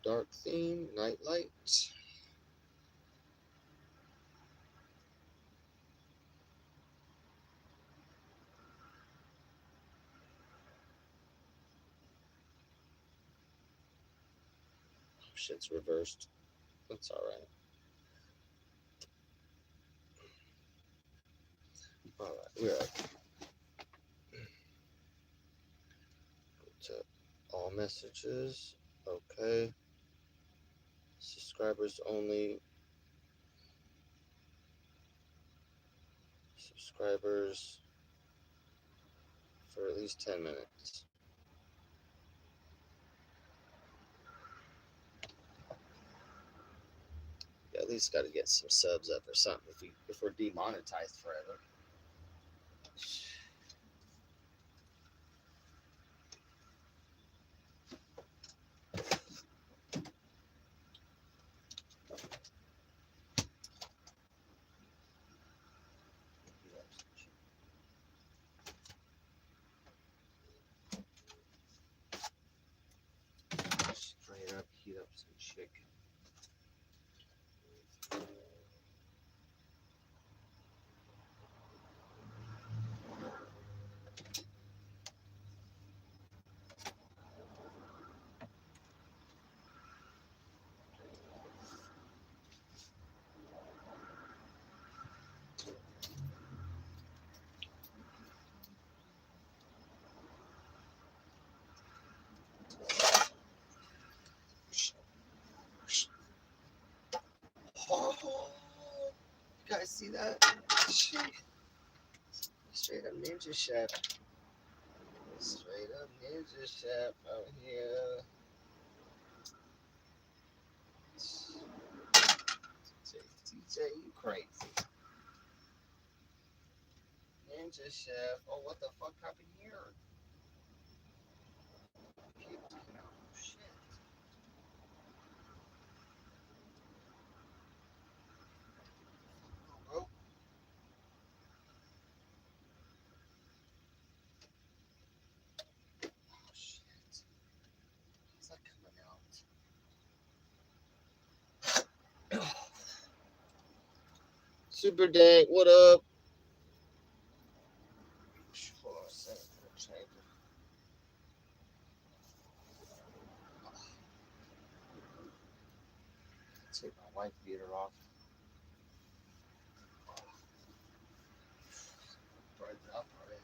dark theme, night light. Oh, shit's reversed. That's alright. Alright, we're up to all messages. Okay. Subscribers only. Subscribers for at least 10 minutes. Yeah, at least got to get some subs up or something if we're demonetized forever. Straight up heat up some chicken. Oh, you guys see that? Straight up ninja chef. Straight up ninja chef out here. TJ, you crazy. Ninja chef. Oh, what the fuck happened here? Shit. Bro. Oh, shit. How's that coming out? Super Dank, what up? Hold on a second. Take my wife beater off. Right up already.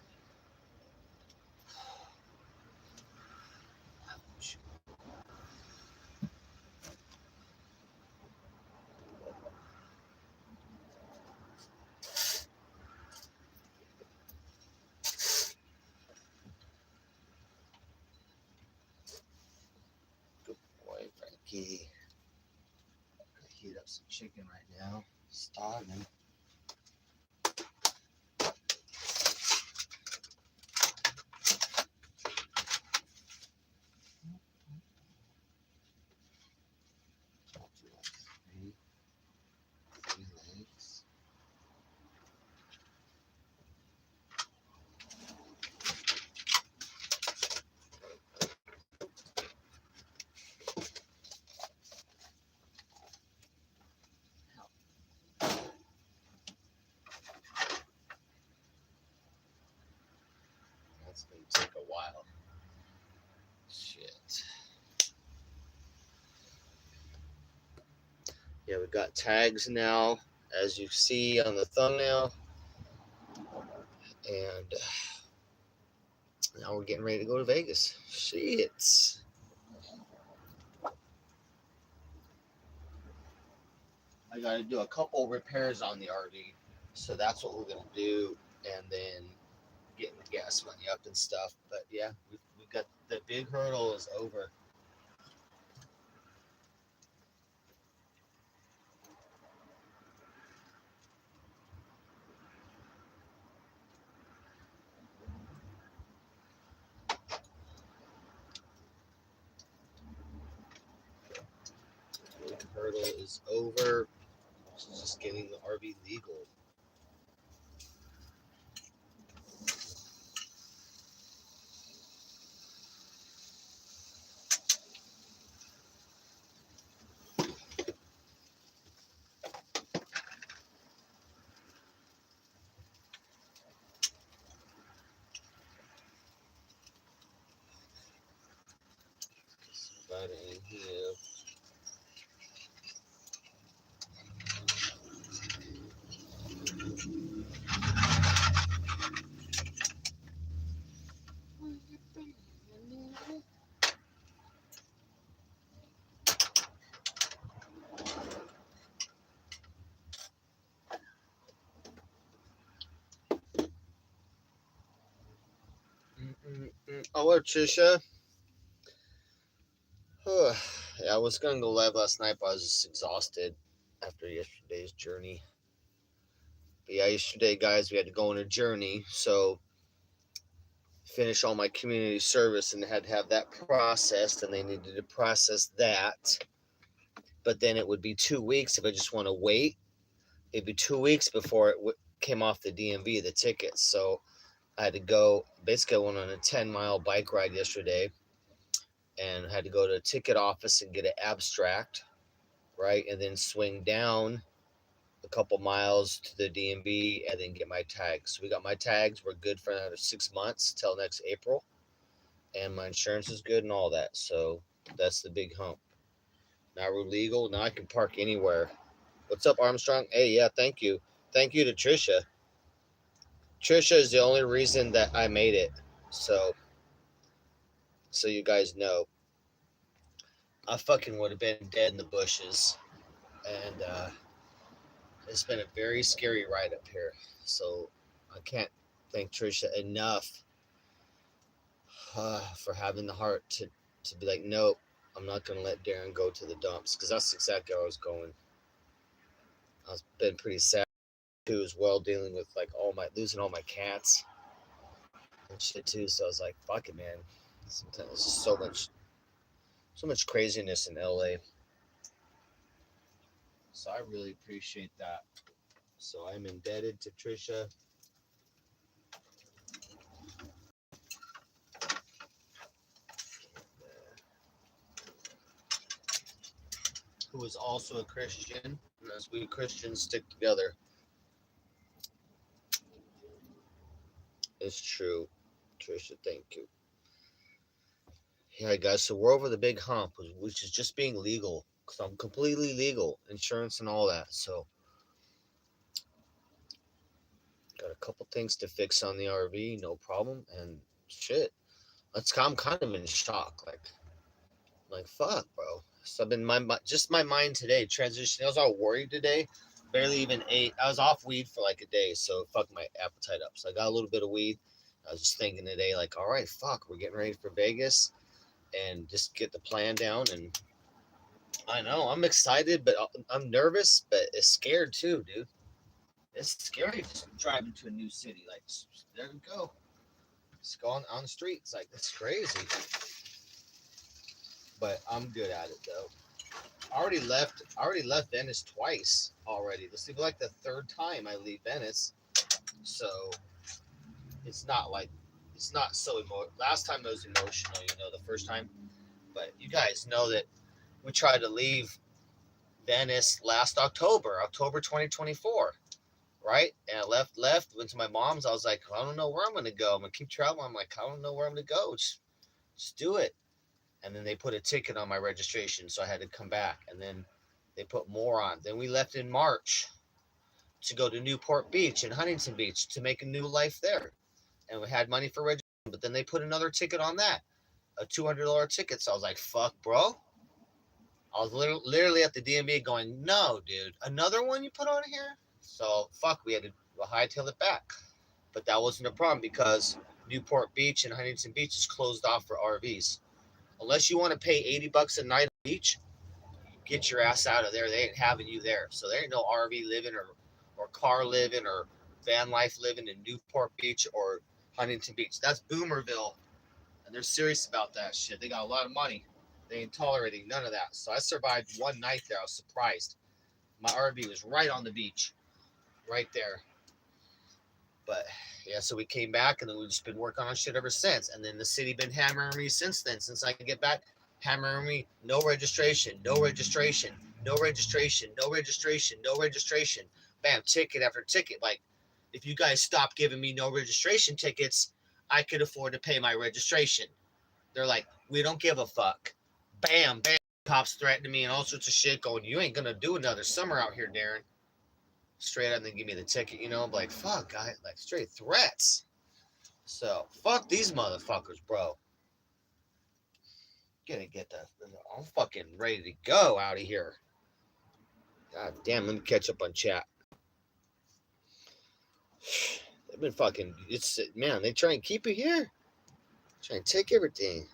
Good boy, Frankie. Gonna heat up some chicken right now. Starving. Three legs. That's gonna take a while. Shit. Yeah, we got tags now, as you see on the thumbnail. And now we're getting ready to go to Vegas. Shit. I got to do a couple repairs on the RV. So that's what we're going to do. And then getting the gas money up and stuff. But yeah, we got the big hurdle is over. The big hurdle is over. It's just getting the RV legal. Hello, Trisha. Yeah, I was gonna go live last night, but I was just exhausted after yesterday's journey. But yeah, yesterday, guys, we had to go on a journey, so finish all my community service and had to have that processed, and they needed to process that. But then it would be 2 weeks if I just want to wait. It'd be 2 weeks before it came off the DMV, the tickets. So I had to go. Basically, I went on a 10-mile bike ride yesterday, and had to go to a ticket office and get an abstract, right, and then swing down a couple miles to the DMV and then get my tags. So we got my tags. We're good for another 6 months till next April, and my insurance is good and all that. So that's the big hump. Now we're legal. Now I can park anywhere. What's up, Armstrong? Hey, yeah, thank you to Trisha. Trisha is the only reason that I made it. So, so you guys know, I fucking would have been dead in the bushes, and it's been a very scary ride up here. So I can't thank Trisha enough for having the heart to be like, nope, I'm not gonna let Darren go to the dumps, because that's exactly where I was going. I've been pretty sad too, as well, dealing with like losing all my cats and shit too. So I was like, fuck it, man. Sometimes there's just so much craziness in LA. So I really appreciate that. So I'm indebted to Trisha. Who is also a Christian, and as we Christians stick together. It's true, Trisha. Thank you. Yeah, guys. So we're over the big hump, which is just being legal. Cause I'm completely legal, insurance and all that. So got a couple things to fix on the RV, no problem. And shit, I'm kind of in shock. Like fuck, bro. So I've been just my mind today transitioning. I was all worried today. Barely even ate. I was off weed for like a day, so it fucked my appetite up. So I got a little bit of weed. I was just thinking today, like, all right, fuck, we're getting ready for Vegas, and just get the plan down. And I know I'm excited, but I'm nervous, but it's scared too, dude. It's scary just driving to a new city. Like, there we go. Just go on the streets. Like, it's crazy. But I'm good at it though. I already left Venice twice already. This will be like the third time I leave Venice. So it's not like it's not so last time it was emotional, the first time. But you guys know that we tried to leave Venice last October 2024, right? And I left, went to my mom's. I was like, I don't know where I'm gonna go. I'm gonna keep traveling. I'm like, I don't know where I'm gonna go. Just do it. And then they put a ticket on my registration, so I had to come back. And then they put more on. Then we left in March to go to Newport Beach and Huntington Beach to make a new life there. And we had money for registration, but then they put another ticket on that, a $200 ticket. So I was like, fuck, bro. I was literally at the DMV going, no, dude, another one you put on here? So fuck, we had to hightail it back. But that wasn't a problem because Newport Beach and Huntington Beach is closed off for RVs. Unless you want to pay $80 a night on the beach, get your ass out of there. They ain't having you there. So there ain't no RV living or car living or van life living in Newport Beach or Huntington Beach. That's Boomerville, and they're serious about that shit. They got a lot of money. They ain't tolerating none of that. So I survived one night there. I was surprised. My RV was right on the beach, right there. But yeah, so we came back, and then we've just been working on shit ever since. And then the city been hammering me since then. Since I can get back, hammering me, no registration, no registration, no registration, no registration, no registration. Bam, ticket after ticket. Like, if you guys stop giving me no registration tickets, I could afford to pay my registration. They're like, we don't give a fuck. Bam, bam. Cops threatening me and all sorts of shit, going, you ain't gonna do another summer out here, Darren. Straight up, and then give me the ticket, I'm like, fuck, guy, like straight threats. So fuck these motherfuckers, bro. Gonna get I'm fucking ready to go out of here. God damn, let me catch up on chat. They've been fucking, it's, man, they try and keep it here. Trying to take everything.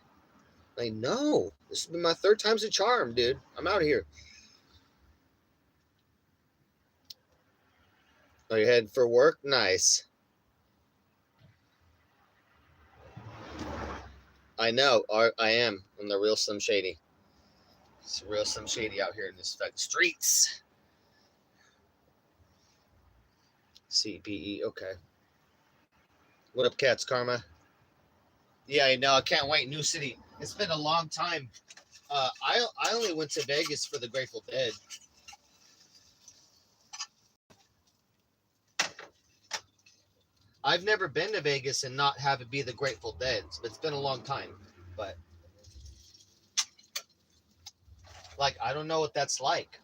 Like, no. This has been my third time's a charm, dude. I'm out of here. Are you heading for work? Nice. I know. I am. I'm the real Slim Shady. It's real Slim Shady out here in this fucking streets. CPE. Okay. What up, Cats Karma? Yeah, I know. I can't wait. New City. It's been a long time. I only went to Vegas for the Grateful Dead. I've never been to Vegas and not have it be the Grateful Dead. It's been a long time, but like I don't know what that's like.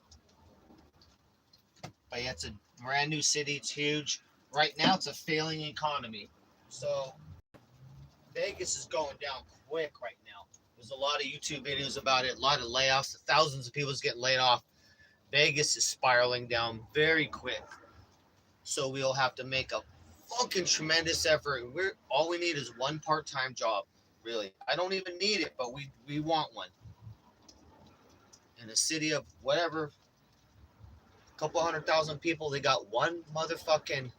But yeah, it's a brand new city. It's huge. Right now, it's a failing economy. So Vegas is going down quick right now. There's a lot of YouTube videos about it. A lot of layoffs. Thousands of people is getting laid off. Vegas is spiraling down very quick. So we'll have to make a fucking tremendous effort. We're all we need is one part-time job. Really, I don't even need it, but we want one. In a city of whatever, a couple 100,000 people, they got one motherfucking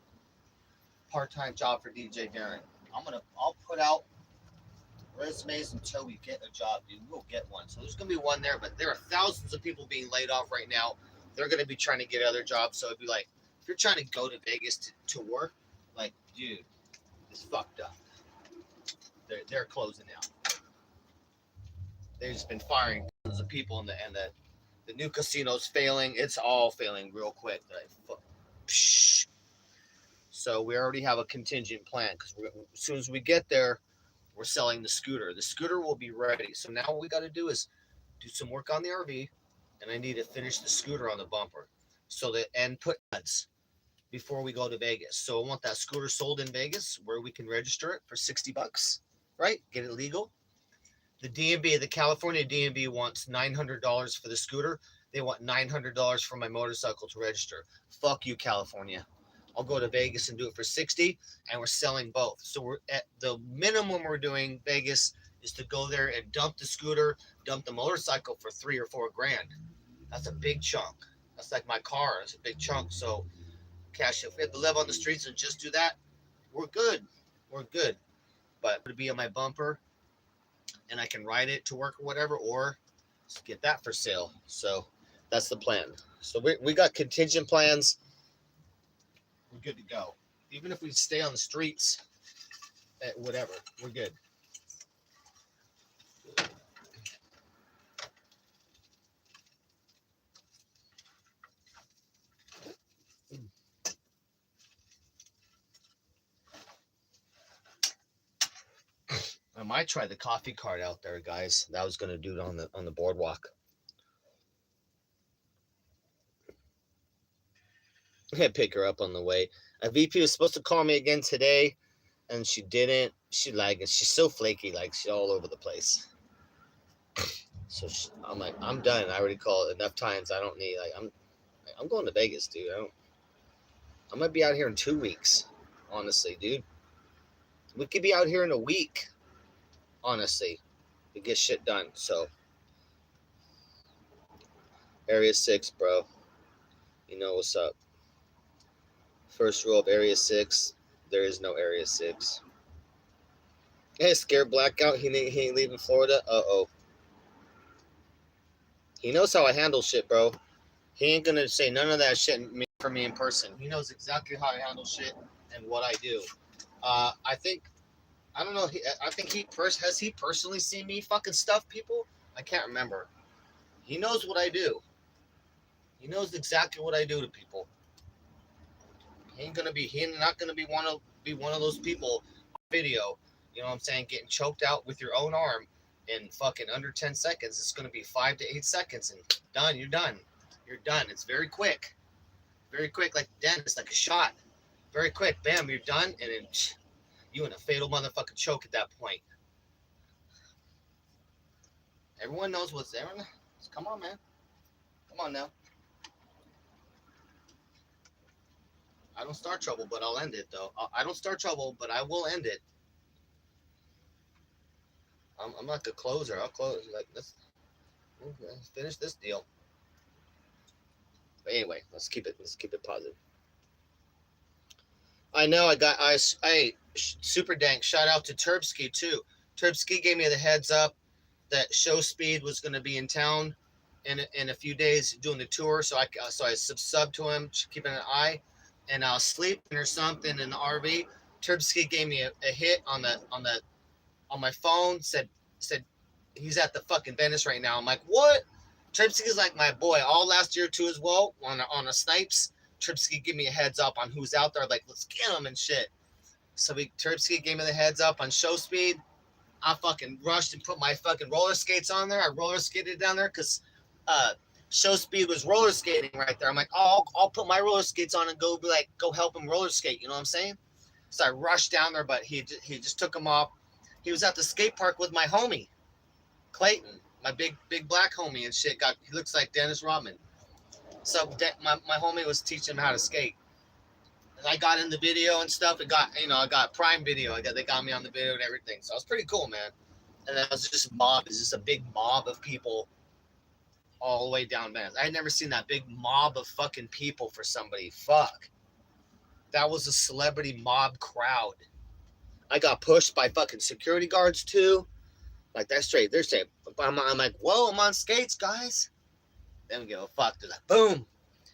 part-time job for DJ Darren. I'll put out resumes until we get a job, dude. We'll get one. So there's gonna be one there, but there are thousands of people being laid off right now. They're gonna be trying to get other jobs. So it'd be like, if you're trying to go to Vegas to work, like, dude, it's fucked up. They're closing out. They've just been firing tons of people, the new casino's failing. It's all failing real quick. So we already have a contingent plan because as soon as we get there, we're selling the scooter. The scooter will be ready. So now what we got to do is do some work on the RV, and I need to finish the scooter on the bumper, so that and put ads before we go to Vegas. So I want that scooter sold in Vegas where we can register it for $60, right? Get it legal. The DMV, the California DMV wants $900 for the scooter. They want $900 for my motorcycle to register. Fuck you, California. I'll go to Vegas and do it for 60, and we're selling both. So we're at the minimum we're doing Vegas is to go there and dump the scooter, dump the motorcycle for 3 or 4 grand. That's a big chunk. That's like my car. It's a big chunk. So cash, if we have to live on the streets and just do that, we're good. We're good. But to be on my bumper and I can ride it to work or whatever, or get that for sale. So that's the plan. So we got contingent plans. We're good to go. Even if we stay on the streets, whatever, we're good. I might try the coffee cart out there, guys. That was gonna do it on the boardwalk. I can't pick her up on the way. A VP was supposed to call me again today, and she didn't. She's so flaky, like she's all over the place. So I'm like, I'm done. I already called enough times. I don't need I'm going to Vegas, dude. I'm gonna be out here in 2 weeks, honestly, dude. We could be out here in a week, honestly, to get shit done. So, Area 6, bro. You know what's up. First rule of Area 6, there is no Area 6. Hey, scared blackout. He ain't leaving Florida. Uh-oh. He knows how I handle shit, bro. He ain't gonna say none of that shit for me in person. He knows exactly how I handle shit and what I do. I don't know. I think has he personally seen me fucking stuff people? I can't remember. He knows what I do. He knows exactly what I do to people. He not gonna be one of those people video, you know what I'm saying, getting choked out with your own arm in fucking under 10 seconds. It's gonna be 5 to 8 seconds and done. You're done. You're done. It's very quick. Very quick, like dentist, like a shot. Very quick, bam, you're done, and then you in a fatal motherfucking choke at that point. Everyone knows what's there. Come on, man. Come on now. I don't start trouble, but I'll end it, though. I don't start trouble, but I will end it. I'm like a closer. I'll close. Like let's finish this deal. But anyway, let's keep it positive. I know I super dank. Shout out to Turbsky too. Turbsky gave me the heads up that Show Speed was going to be in town in a few days doing the tour. So I sub to him, keeping an eye, and I was sleeping or something in the RV. Turbsky gave me a hit on my phone. Said he's at the fucking Venice right now. I'm like, what? Turbsky's like my boy. All last year too as well on a snipes. Turbsky gave me a heads up on who's out there. Like, let's get him and shit. So Turbsky gave me the heads up on Show Speed. I fucking rushed and put my fucking roller skates on there. I roller skated down there because Show Speed was roller skating right there. I'm like, oh, I'll put my roller skates on and go help him roller skate. You know what I'm saying? So I rushed down there, but he just took him off. He was at the skate park with my homie, Clayton, my big black homie and shit. He looks like Dennis Rodman. So my homie was teaching him how to skate. And I got in the video and stuff. I got Prime Video. They got me on the video and everything. So it was pretty cool, man. And that was just it's just a big mob of people all the way down Venice. I had never seen that big mob of fucking people for somebody. Fuck. That was a celebrity mob crowd. I got pushed by fucking security guards too. Like that's straight. They're saying, I'm like, whoa, I'm on skates, guys. They don't give a fuck. They're like, boom.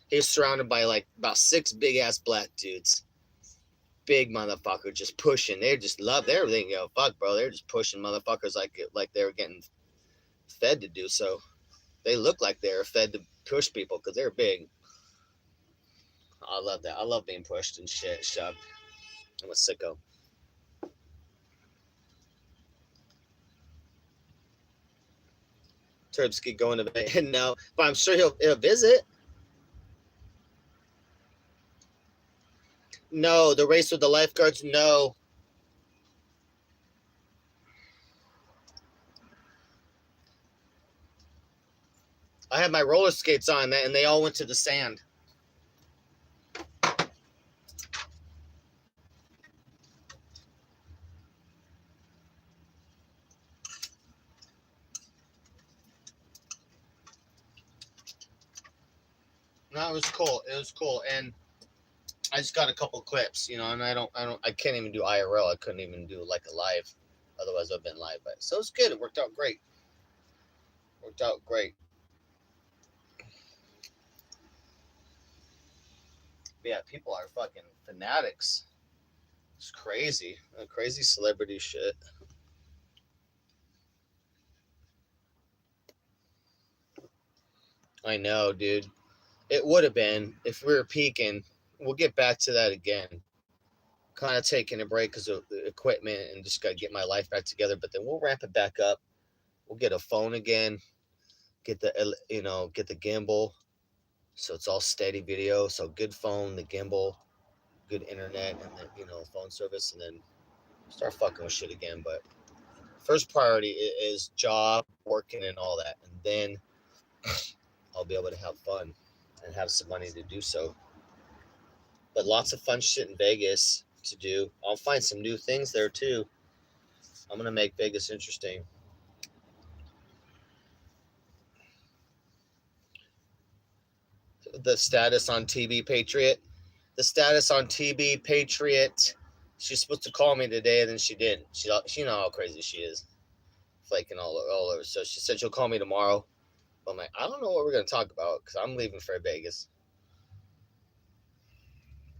He's surrounded by like about 6 big ass black dudes. Big motherfucker just pushing. They just love everything. Fuck, bro. They're just pushing motherfuckers like they were getting fed to do so. They look like they're fed to push people because they're big. I love that. I love being pushed and shit, shoved. I'm a sicko. Turbsky going to bed. No, but I'm sure he'll visit. No, the race with the lifeguards, no. I had my roller skates on, and they all went to the sand. No, it was cool. It was cool, and I just got a couple clips, and I can't even do IRL. I couldn't even do like a live, otherwise I've been live. But so it's good. It worked out great. But yeah, people are fucking fanatics. It's crazy, crazy celebrity shit. I know, dude. It would have been if we were peaking. We'll get back to that again. Kind of taking a break because of the equipment and just got to get my life back together. But then we'll ramp it back up. We'll get a phone again. Get the gimbal, so it's all steady video. So good phone, the gimbal, good internet, and then phone service, and then start fucking with shit again. But first priority is job, working, and all that, and then I'll be able to have fun and have some money to do so. But lots of fun shit in Vegas to do. I'll find some new things there too. I'm gonna make Vegas interesting. The status on TB Patriot. The status on TB Patriot. She's supposed to call me today, and then she didn't. She know how crazy she is, flaking all over. So she said she'll call me tomorrow. But I'm like, I don't know what we're gonna talk about because I'm leaving for Vegas.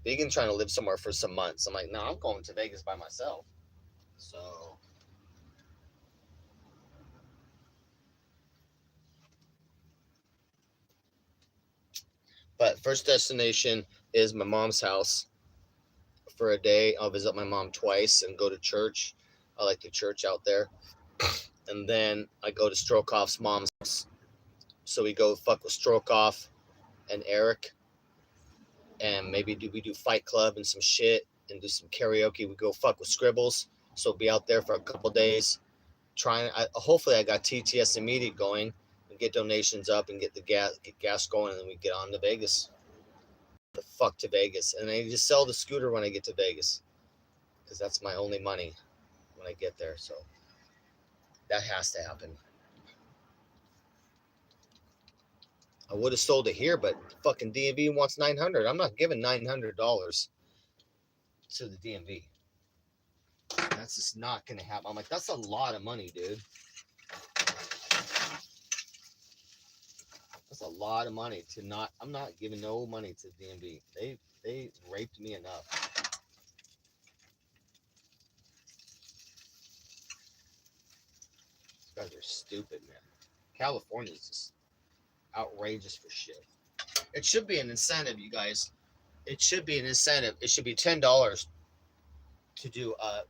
Vegan trying to live somewhere for some months. I'm like, no, I'm going to Vegas by myself. So but first destination is my mom's house for a day. I'll visit my mom twice and go to church. I like the church out there. And then I go to Strokoff's mom's house. So we go fuck with Strokoff and Eric. And maybe we do Fight Club and some shit and do some karaoke. We go fuck with Scribbles. So we'll be out there for a couple days. Hopefully I got TTS Immediate going and get donations up and get gas going, and then we get on to Vegas. The fuck to Vegas. And I just sell the scooter when I get to Vegas because that's my only money when I get there. So That has to happen. I would have sold it here, but fucking DMV wants $900. I'm not giving $900 to the DMV. That's just not gonna happen. I'm like, that's a lot of money, dude. That's a lot of money to not. I'm not giving no money to the DMV. They raped me enough. These guys are stupid, man. California is just outrageous for shit. It should be an incentive, you guys. It should be an incentive. It should be $10 to do a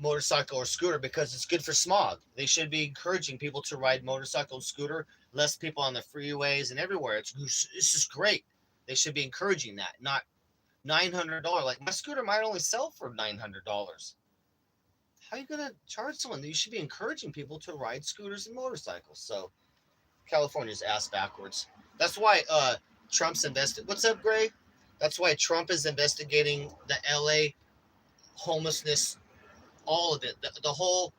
motorcycle or scooter because it's good for smog. They should be encouraging people to ride motorcycle and scooter, less people on the freeways and everywhere. It's just great. They should be encouraging that, not $900. Like my scooter might only sell for $900. How are you gonna charge someone? You should be encouraging people to ride scooters and motorcycles. So California's ass backwards. That's why Trump's invested. What's up, Gray? That's why Trump is investigating the LA homelessness, all of it, the whole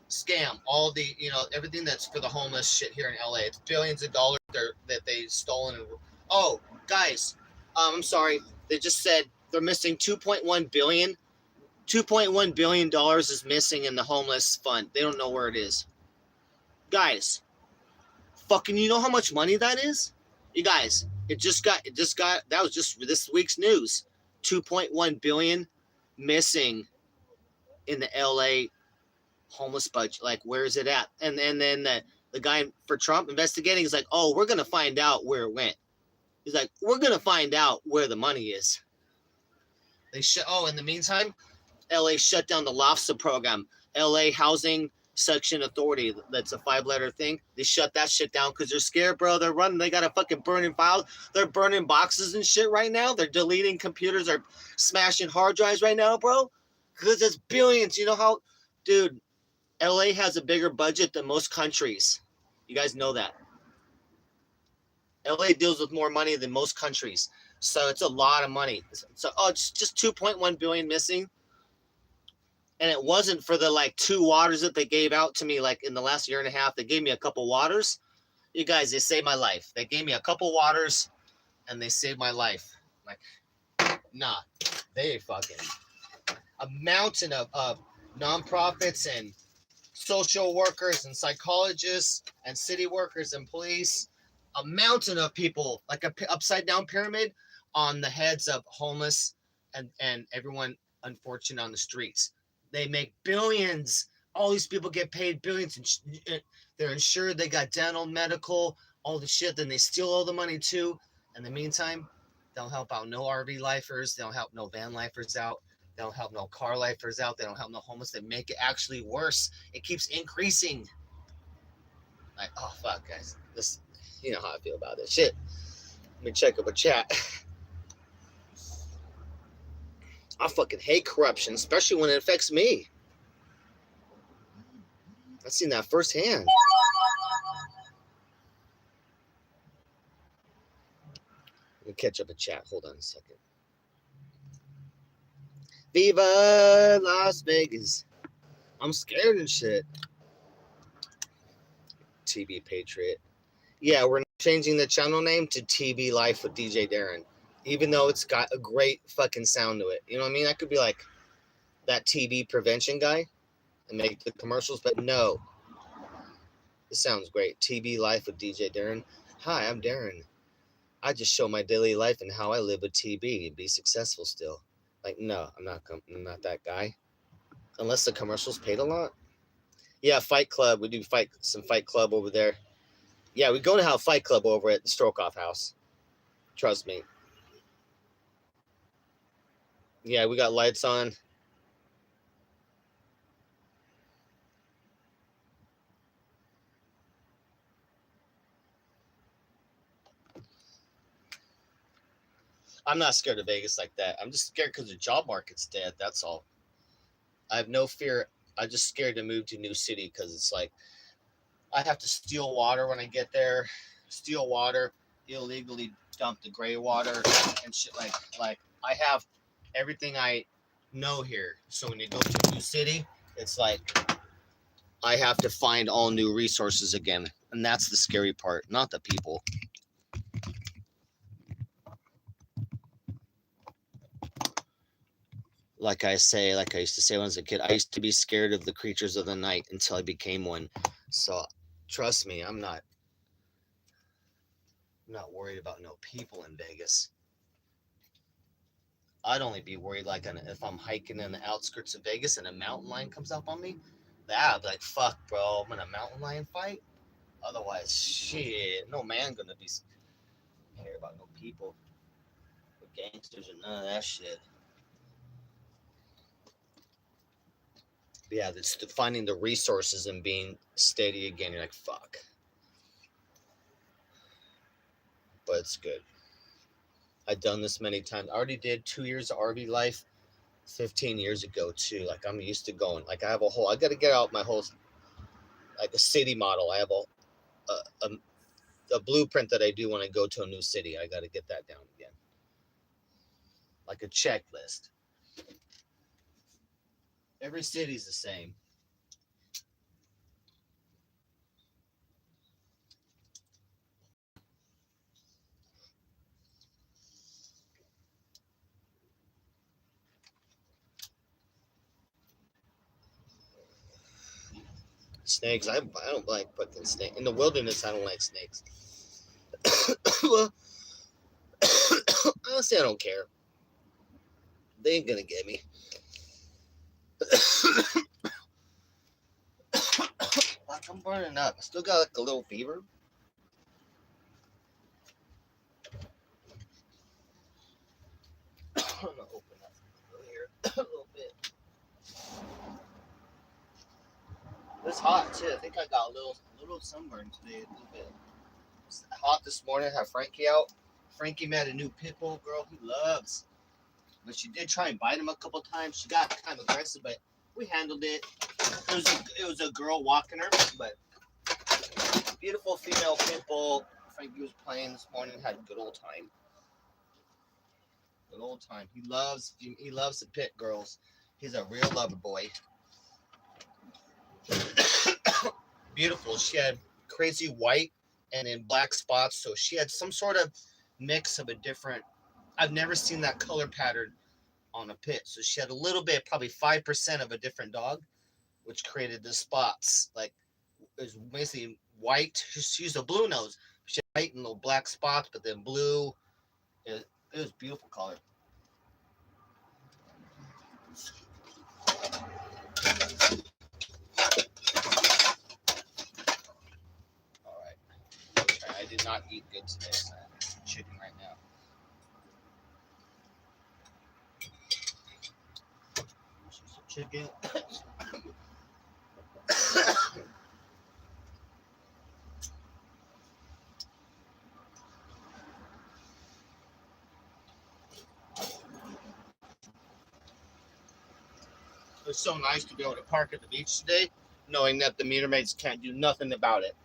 scam, all the everything that's for the homeless shit here in LA. It's billions of dollars that they've stolen. And oh, guys, I'm sorry. They just said they're missing 2.1 billion. 2.1 billion dollars is missing in the homeless fund. They don't know where it is. Guys, fucking, you know how much money that is? You guys, it just got that was just this week's news. 2.1 billion missing in the LA homeless budget. Like, where is it at? And then the guy for Trump investigating is like, oh, we're gonna find out where it went. He's like, we're gonna find out where the money is. In the meantime, LA shut down the LAFSA program. LA Housing Section Authority, that's a 5-letter thing. They shut that shit down because they're scared, bro. They're running. They got a fucking burning files. They're burning boxes and shit right now. They're deleting computers. They're smashing hard drives right now, bro. Because it's billions. You know how, dude, LA has a bigger budget than most countries. You guys know that. LA deals with more money than most countries. So it's a lot of money. So, it's just 2.1 billion missing. And it wasn't for the like 2 waters that they gave out to me like in the last year and a half. They gave me a couple waters. You guys, they saved my life. They gave me a couple waters and they saved my life. Like, nah, they fucking a mountain of nonprofits and social workers and psychologists and city workers and police. A mountain of people, like a upside down pyramid on the heads of homeless and everyone unfortunate on the streets. They make billions. All these people get paid billions. And they're insured. They got dental, medical, all the shit. Then they steal all the money too. In the meantime, they don't help out no RV lifers. They don't help no van lifers out. They don't help no car lifers out. They don't help no homeless. They make it actually worse. It keeps increasing. Like, oh, fuck, guys. This, you know how I feel about this shit. Let me check up a chat. I fucking hate corruption, especially when it affects me. I've seen that firsthand. Let me catch up a chat. Hold on a second. Viva Las Vegas. I'm scared and shit. TV Patriot. Yeah, we're changing the channel name to TV Life with DJ Darren. Even though it's got a great fucking sound to it. You know what I mean? I could be like that TV prevention guy and make the commercials, but no. This sounds great. TV Life with DJ Darren. Hi, I'm Darren. I just show my daily life and how I live with TB and be successful still. Like, no, I'm not that guy. Unless the commercials paid a lot. Yeah, Fight Club. We do some Fight Club over there. Yeah, we go to have Fight Club over at the Strokeoff House. Trust me. Yeah, we got lights on. I'm not scared of Vegas like that. I'm just scared because the job market's dead. That's all. I have no fear. I'm just scared to move to a new city because it's like I have to steal water when I get there. Steal water, illegally dump the gray water and shit. Like I have everything I know here. So when you go to a new city, it's like I have to find all new resources again. And that's the scary part, not the people. Like I say, like I used to say when I was a kid, I used to be scared of the creatures of the night until I became one. So trust me, I'm not worried about no people in Vegas. I'd only be worried like if I'm hiking in the outskirts of Vegas and a mountain lion comes up on me. That I'd be like, fuck, bro, I'm in a mountain lion fight. Otherwise, shit, no man gonna be care about no people, or gangsters, or none of that shit. But yeah, it's finding the resources and being steady again. You're like, fuck, but it's good. I've done this many times. I already did 2 years of RV life 15 years ago too. Like I'm used to going. Like I got to get out my whole like a city model. I have a blueprint that I do when I go to a new city. I got to get that down again, like a checklist. Every city's the same. Snakes. I don't like fucking snakes. In the wilderness, I don't like snakes. Well, honestly, I don't care. They ain't gonna get me. Like I'm burning up. I still got like a little fever. I'm gonna open up here a little bit. It's hot too. I think I got a little sunburn today. A little bit. It's hot this morning. I have Frankie out. Frankie met a new pit bull girl he loves, but she did try and bite him a couple times. She got kind of aggressive, but we handled it. It was a girl walking her, but beautiful female pit bull. Frankie was playing this morning. Had a good old time. Good old time. He loves the pit girls. He's a real lover boy. Beautiful. She had crazy white and in black spots, so she had some sort of mix of a different. I've never seen that color pattern on a pit. So she had a little bit, probably 5% of a different dog, which created the spots. Like it was basically white. She used a blue nose. She had white and little black spots, but then blue. It was beautiful color. All right. I did not eat good today, so I have some chicken right now. Some chicken. It was so nice to be able to park at the beach today, knowing that the meter maids can't do nothing about it.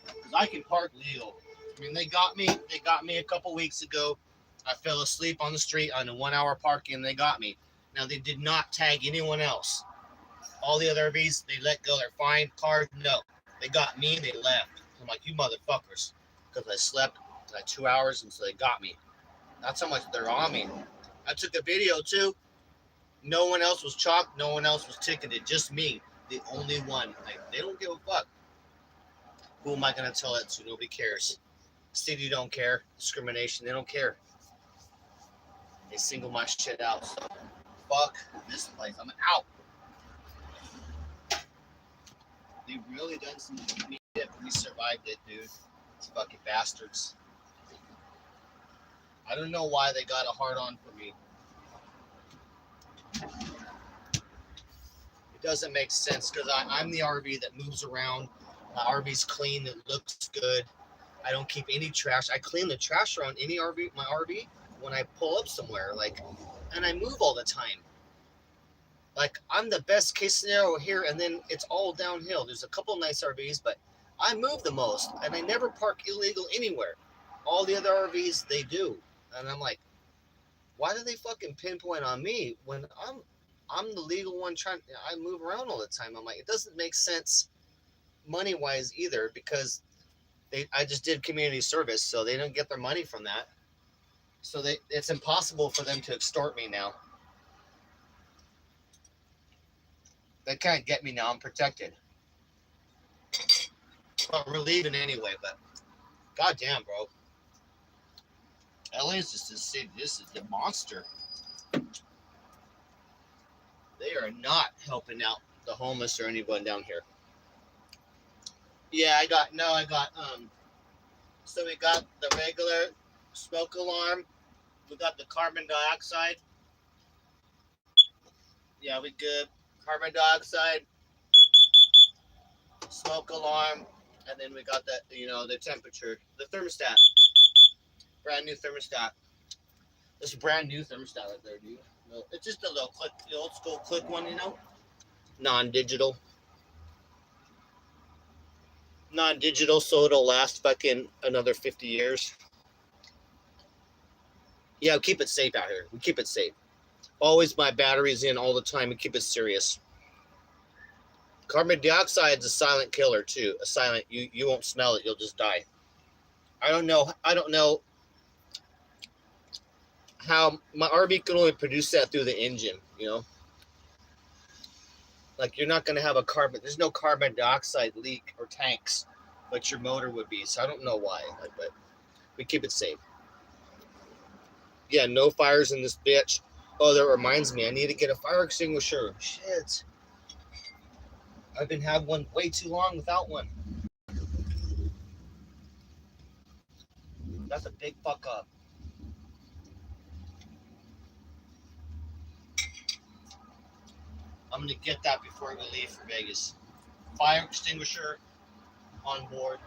Because I can park legal. I mean, they got me. They got me a couple weeks ago. I fell asleep on the street on a 1 hour parking, and they got me. Now they did not tag anyone else. All the other RVs, they let go. They're fine. Cars, no. They got me and they left. I'm like, you motherfuckers, because I slept like 2 hours, and so they got me. That's how much they're on me. I took a video too. No one else was chalked. No one else was ticketed. Just me, the only one. Like they don't give a fuck. Who am I gonna tell that to? Nobody cares. City don't care. Discrimination, they don't care. They single my shit out. So fuck this place. I'm out. They really done some shit. We survived it, dude. These fucking bastards. I don't know why they got a hard on for me. It doesn't make sense because I'm the RV that moves around. My RV's clean. It looks good. I don't keep any trash. I clean the trash around my RV when I pull up somewhere, and I move all the time. Like I'm the best case scenario here, and then it's all downhill. There's a couple nice RVs, but I move the most, and I never park illegal anywhere. All the other RVs they do, and I'm like, Why do they fucking pinpoint on me when I'm the legal one trying? I move around all the time. I'm like, it doesn't make sense money wise either because I just did community service, so they don't get their money from that. So it's impossible for them to extort me now. They can't get me now. I'm protected. Well, we're leaving anyway, but goddamn, bro. LA is just a city. This is the monster. They are not helping out the homeless or anyone down here. Yeah, so we got the regular smoke alarm. We got the carbon dioxide. Yeah, we good. Carbon dioxide, smoke alarm, and then we got the temperature, the thermostat. Brand new thermostat. This brand new thermostat right there, dude. No, it's just a little click, the old school click one. Non-digital. Non-digital, so it'll last fucking another 50 years. Yeah, we keep it safe out here. We keep it safe. Always my batteries in all the time. We keep it serious. Carbon dioxide is a silent killer too. A silent. You won't smell it. You'll just die. I don't know how my RV can only produce that through the engine. Like you're not gonna have there's no carbon dioxide leak or tanks, but your motor would be. So I don't know why. But we keep it safe. Yeah, no fires in this bitch. Oh, that reminds me. I need to get a fire extinguisher. Shit. I've been having one way too long without one. That's a big fuck up. I'm gonna get that before we leave for Vegas. Fire extinguisher on board.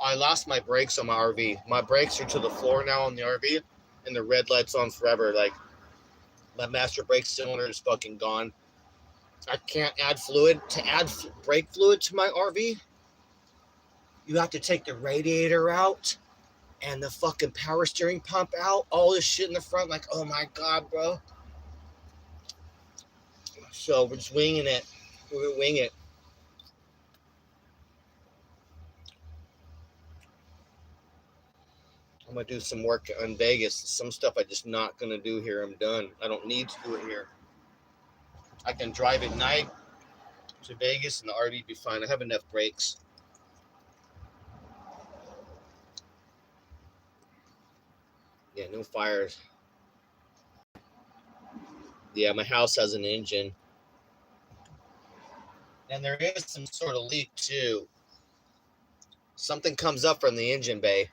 I lost my brakes on my RV. My brakes are to the floor now on the RV, and the red light's on forever. Like my master brake cylinder is fucking gone. I can't add fluid. To add brake fluid to my RV, you have to take the radiator out and the fucking power steering pump out. All this shit in the front. Like, oh my god, bro. So we're just winging it. We're gonna wing it. I'm gonna do some work on Vegas. Some stuff I just not gonna do here. I'm done. I don't need to do it here. I can drive at night to Vegas and the RV be fine. I have enough brakes. Yeah, no fires. Yeah, my house has an engine. And there is some sort of leak too. Something comes up from the engine bay.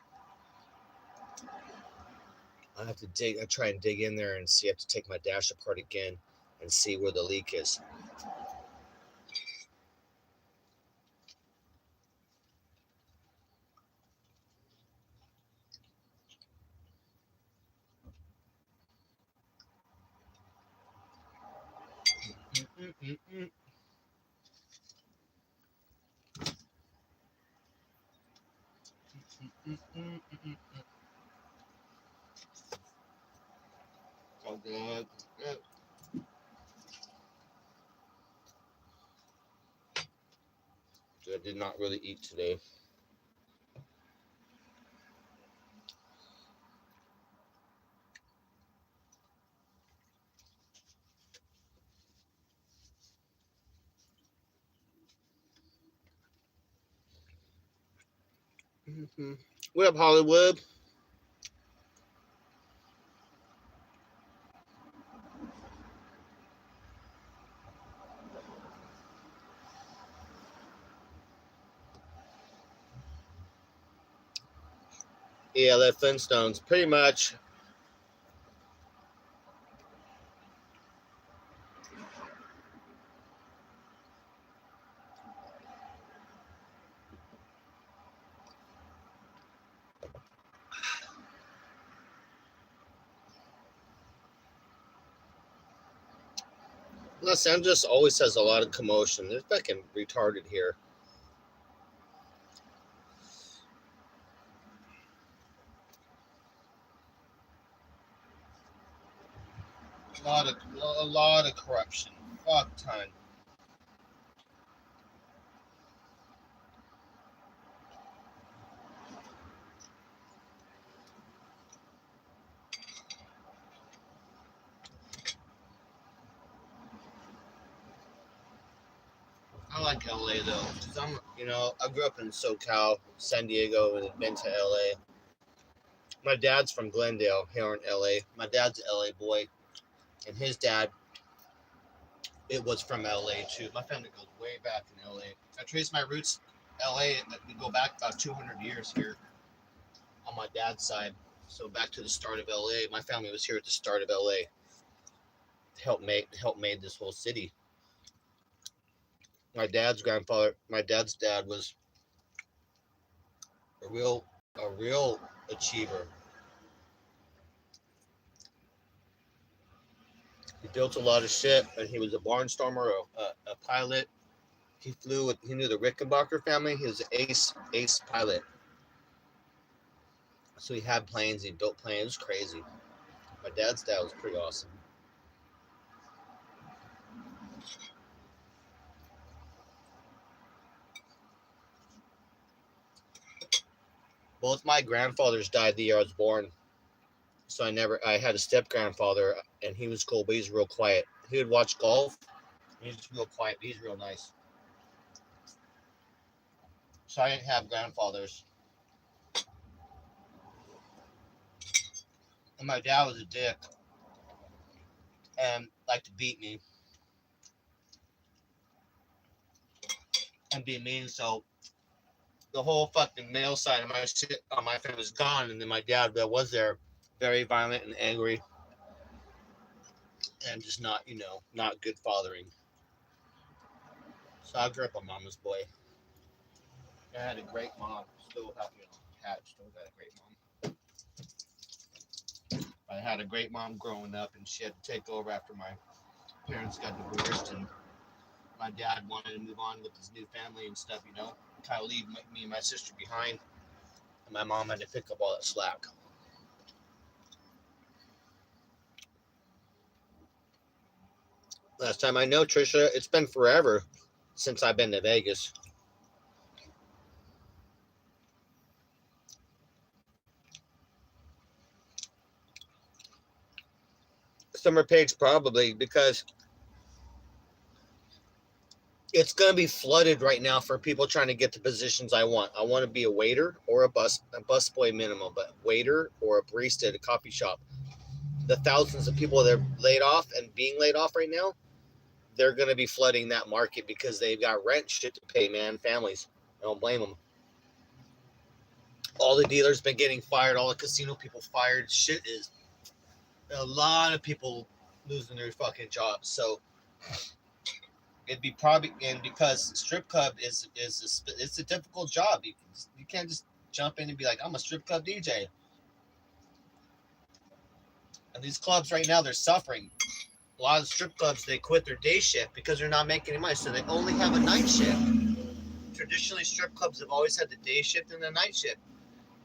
I have to dig. I try and dig in there and see. I have to take my dash apart again and see where the leak is. Oh, God. I did not really eat today. What up, Hollywood? Yeah, that Flintstones. Pretty much. Los Angeles always has a lot of commotion. They're fucking retarded here. A lot of corruption. Fuck ton. I like LA though, cause I grew up in SoCal, San Diego, and been to LA. My dad's from Glendale, here in LA. My dad's an LA boy, and his dad, it was from LA too. My family goes way back in LA. I trace my roots LA. We go back about 200 years here on my dad's side. So back to the start of LA. My family was here at the start of LA. Help made this whole city. My dad's dad was a real achiever. He built a lot of shit, and he was a barnstormer, a pilot. He knew the Rickenbacker family. He was an ace pilot. So he had planes. He built planes. It was crazy. My dad's dad was pretty awesome. Both my grandfathers died the year I was born. So I had a step grandfather, and he was cool, but he's real quiet. He would watch golf. He's real quiet, but he's real nice. So I didn't have grandfathers. And my dad was a dick and liked to beat me and be mean. So the whole fucking male side of my family was gone, and then my dad that was there, very violent and angry, and just not good fathering. So I grew up a mama's boy. I had a great mom. Still have had still got a great mom. I had a great mom growing up, and she had to take over after my parents got divorced, and my dad wanted to move on with his new family and stuff. Kind of leave me and my sister behind, and my mom had to pick up all that slack. Last time I know, Trisha, it's been forever since I've been to Vegas. Summer Page probably because it's going to be flooded right now for people trying to get the positions I want. I want to be a waiter or a busboy minimum, but waiter or a barista at a coffee shop. The thousands of people that are laid off and being laid off right now, they're going to be flooding that market because they've got rent shit to pay, man. Families. I don't blame them. All the dealers been getting fired. All the casino people fired. Shit is a lot of people losing their fucking jobs. So it'd be probably, and because strip club it's a difficult job. You can't just jump in and be like, I'm a strip club DJ. And these clubs right now, they're suffering. A lot of strip clubs, they quit their day shift because they're not making any money, so they only have a night shift. Traditionally, strip clubs have always had the day shift and the night shift,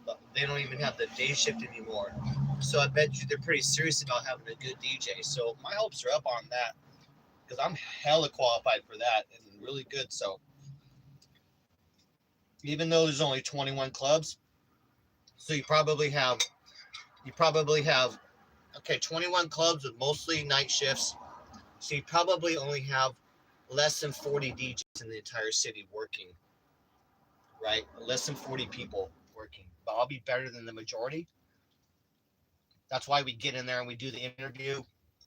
but they don't even have the day shift anymore. So I bet you they're pretty serious about having a good DJ. So my hopes are up on that because I'm hella qualified for that and really good. So even though there's only 21 clubs, so you probably have 21 clubs with mostly night shifts. So you probably only have less than 40 DJs in the entire city working, right? Less than 40 people working. But I'll be better than the majority. That's why we get in there and we do the interview.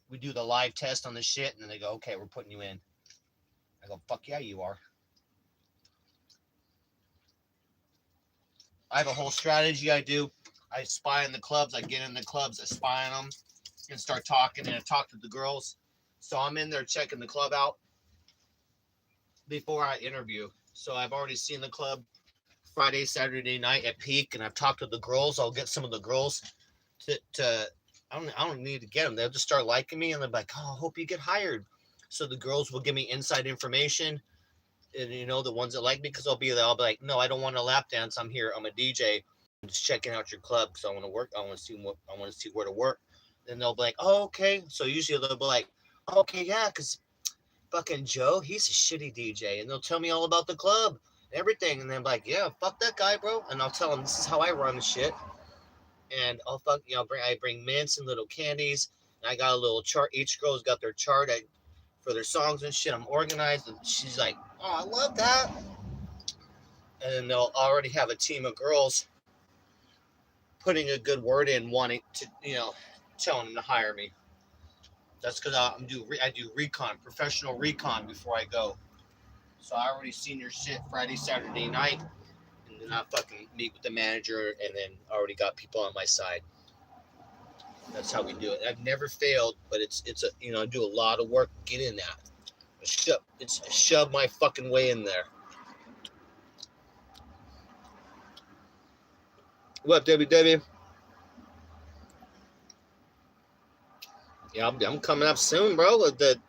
We do the live test on the shit, and then they go, okay, we're putting you in. I go, fuck yeah, you are. I have a whole strategy I do. I spy on the clubs. I get in the clubs. I spy on them and start talking, and I talk to the girls. So I'm in there checking the club out before I interview. So I've already seen the club Friday, Saturday night at peak, and I've talked to the girls. I'll get some of the girls to I don't need to get them. They'll just start liking me, and they're like, oh, I hope you get hired. So the girls will give me inside information, and the ones that like me, because I'll be like, no, I don't want a lap dance. I'm here. I'm a DJ. I'm just checking out your club because I want to work. I want to see where to work. And they'll be like, oh, okay. So usually they'll be like, oh, okay, yeah, because fucking Joe, he's a shitty DJ. And they'll tell me all about the club and everything. And then I'm like, yeah, fuck that guy, bro. And I'll tell them this is how I run the shit. And I'll I bring mints and little candies. And I got a little chart. Each girl's got their chart for their songs and shit. I'm organized. And she's like, oh, I love that. And then they'll already have a team of girls putting a good word in, wanting to, telling them to hire me. That's because I do recon, professional recon before I go. So I already seen your shit Friday, Saturday night, and then I fucking meet with the manager, and then already got people on my side. That's how we do it. I've never failed, but it's a I do a lot of work to get in that. Shove my fucking way in there. What up, WW? Yeah, I'm coming up soon, bro. The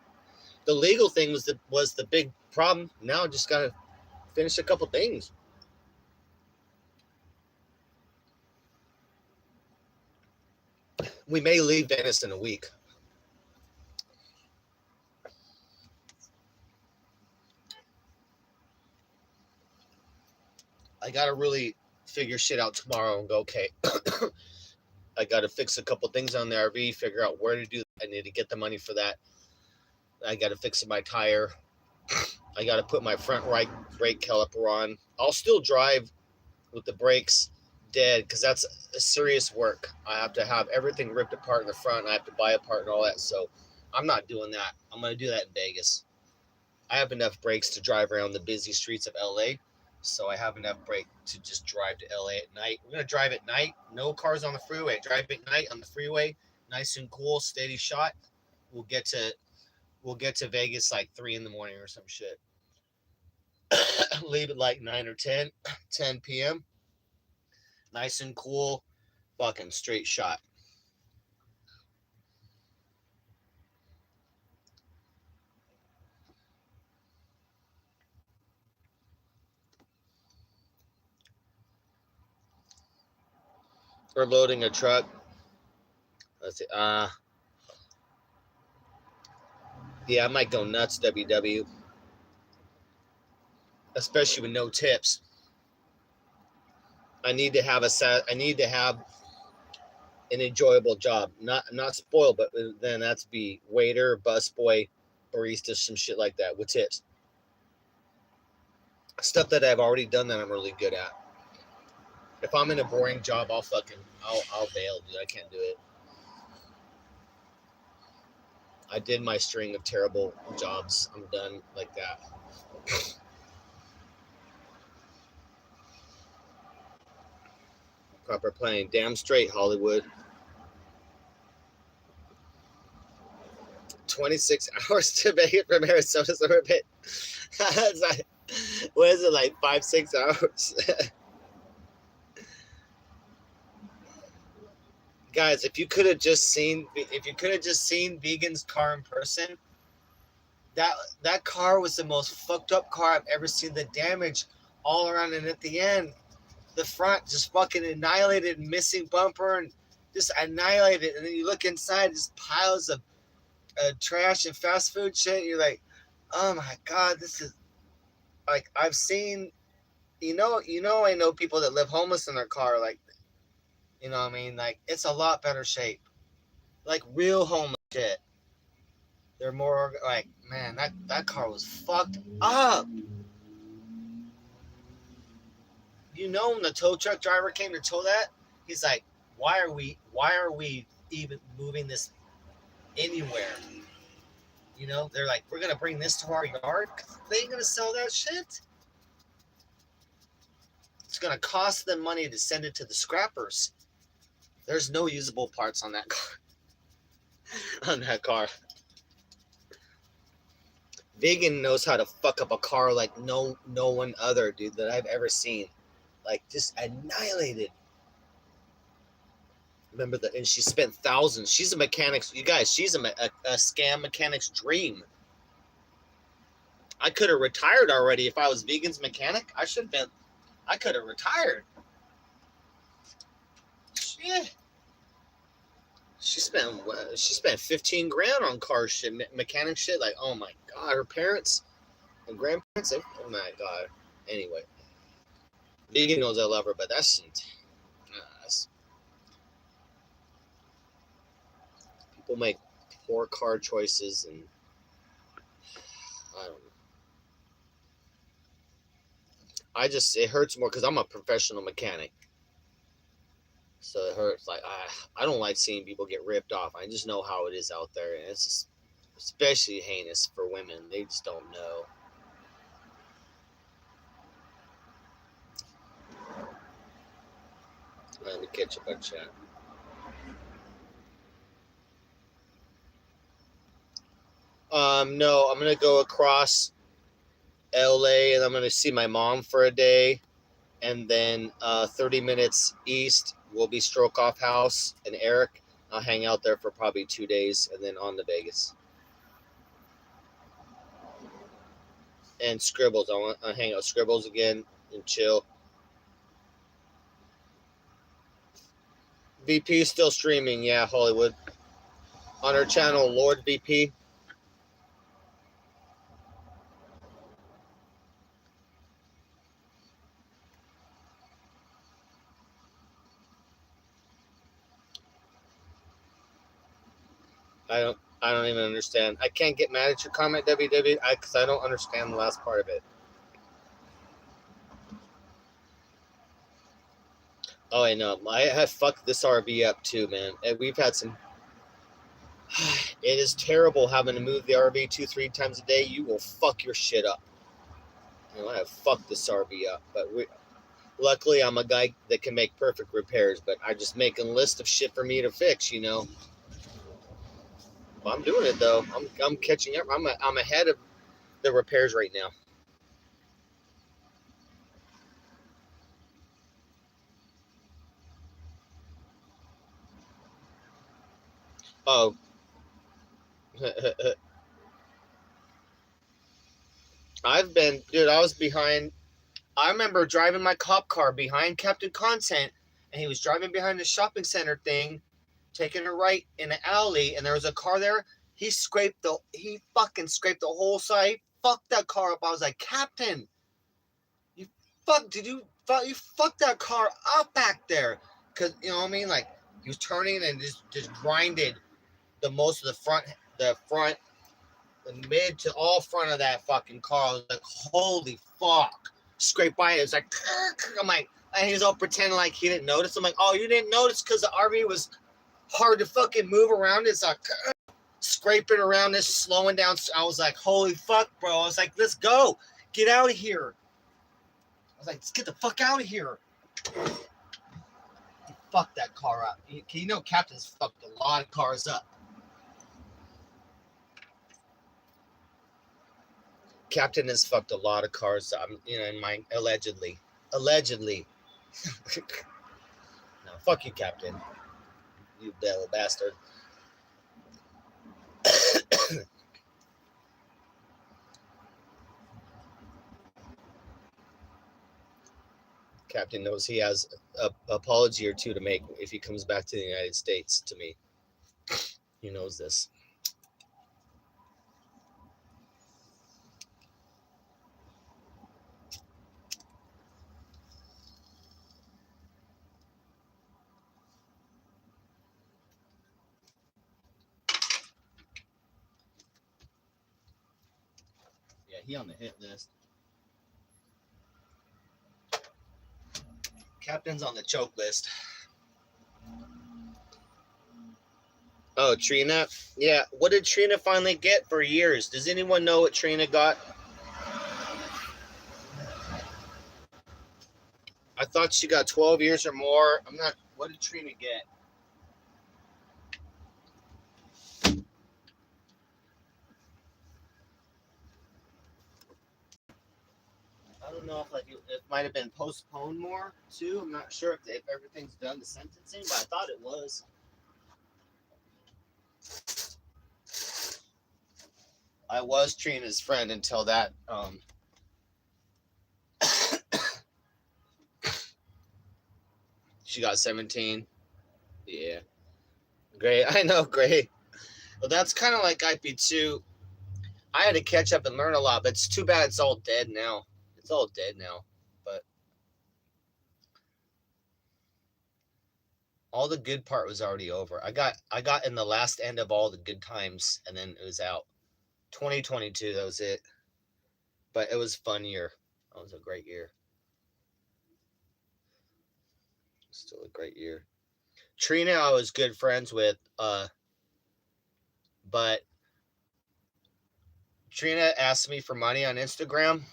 legal thing was the big problem. Now I just gotta finish a couple things. We may leave Venice in a week. I gotta really figure shit out tomorrow and go, okay, I gotta fix a couple things on the RV, figure out where to do that. I need to get the money for that. I gotta fix my tire. I gotta put my front right brake caliper on. I'll still drive with the brakes dead because that's a serious work. I have to have everything ripped apart in the front. And I have to buy a part and all that. So I'm not doing that. I'm gonna do that in Vegas. I have enough brakes to drive around the busy streets of LA. So I have enough brake to just drive to LA at night. We're gonna drive at night. No cars on the freeway. Drive at night on the freeway. Nice and cool, steady shot. We'll get to Vegas like 3 in the morning or some shit. Leave at like 9 or 10 p.m. Nice and cool, fucking straight shot. We're loading a truck. Let's see. Yeah, I might go nuts, WW. Especially with no tips. I need to have an enjoyable job. Not spoiled, but then that's be waiter, busboy, barista, some shit like that with tips. Stuff that I've already done that I'm really good at. If I'm in a boring job, I'll bail, dude. I can't do it. I did my string of terrible jobs. I'm done like that. Proper planning. Damn straight, Hollywood. 26 hours to make it from Arizona to Ribbit. Like, what is it, like 5-6 hours? Guys, if you could have just seen Vegan's car in person, that car was the most fucked up car I've ever seen. The damage all around, and at the end, the front just fucking annihilated, missing bumper, and just annihilated. And then you look inside, just piles of trash and fast food shit. You're like, oh my god, this is like I've seen. I know people that live homeless in their car. Like, you know what I mean? Like, it's a lot better shape. Like real homeless shit. They're more like, man, that car was fucked up. When the tow truck driver came to tow that, he's like, why are we even moving this anywhere? They're like, we're gonna bring this to our yard. They ain't gonna sell that shit. It's gonna cost them money to send it to the scrappers. There's no usable parts on that car. on that car. Vegan knows how to fuck up a car like no one other, dude, that I've ever seen. Like, just annihilated. Remember that? And she spent thousands. She's a mechanic's. You guys, she's a scam mechanic's dream. I could have retired already if I was Vegan's mechanic. I could have retired. Shit. She spent 15 grand on car shit, mechanic shit. Like, oh my god, her parents and grandparents. Oh my god. Anyway, Vegan knows I love her, but that's people make poor car choices, and I don't know. It hurts more because I'm a professional mechanic, so it hurts. Like I don't like seeing people get ripped off. I just know how it is out there, and it's just especially heinous for women. They just don't know. Let me catch up on chat. No, I'm gonna go across LA and I'm gonna see my mom for a day, and then 30 minutes east will be Stroke Off House and Eric. I'll hang out there for probably 2 days, and then on to Vegas. And Scribbles, I want to hang out with Scribbles again and chill. VP is still streaming, yeah, Hollywood, on her channel, Lord VP. I don't even understand. I can't get mad at your comment, WW, because I don't understand the last part of it. Oh, I know. I have fucked this RV up too, man. And we've had some. It is terrible having to move the RV 2-3 times a day. You will fuck your shit up. I have fucked this RV up, but luckily I'm a guy that can make perfect repairs. But I just make a list of shit for me to fix, Well, I'm doing it though. I'm catching up. I'm ahead of the repairs right now. Oh. I was behind. I remember driving my cop car behind Captain Content, and he was driving behind the shopping center thing, taking a right in an alley, and there was a car there. He fucking scraped the whole side. Fucked that car up. I was like, Captain, you fucked that car up back there. Cause you know what I mean? Like he was turning and just grinded most of the mid to all front of that fucking car. I was like, holy fuck. Scraped by it. It's like, I'm like, and he was all pretending like he didn't notice. I'm like, oh, you didn't notice because the RV was hard to fucking move around. It's like scraping around this, slowing down. I was like, holy fuck, bro. I was like, let's go. Get out of here. I was like, let's get the fuck out of here. He fucked that car up. Captain's fucked a lot of cars up. Captain has fucked a lot of cars up, in mine, allegedly. No, fuck you, Captain. You little bastard. Captain knows he has an apology or two to make if he comes back to the United States to me. He knows this. Yeah, he on the hit list. Captain's on the choke list. Oh, Trina? Yeah, what did Trina finally get for years? Does anyone know what Trina got? I thought she got 12 years or more. I'm not. What did Trina get? I don't know if it might have been postponed more too. I'm not sure if everything's done the sentencing, but I thought it was. I was Trina's friend until that. She got 17. Yeah. Great. I know, great. Well, that's kind of like IP2. I had to catch up and learn a lot, but it's too bad it's all dead now. It's all dead now. But all the good part was already over. I got in the last end of all the good times, and then it was out. 2022, that was it. But it was a fun year. That was a great year. Still a great year. Trina, I was good friends with, but Trina asked me for money on Instagram.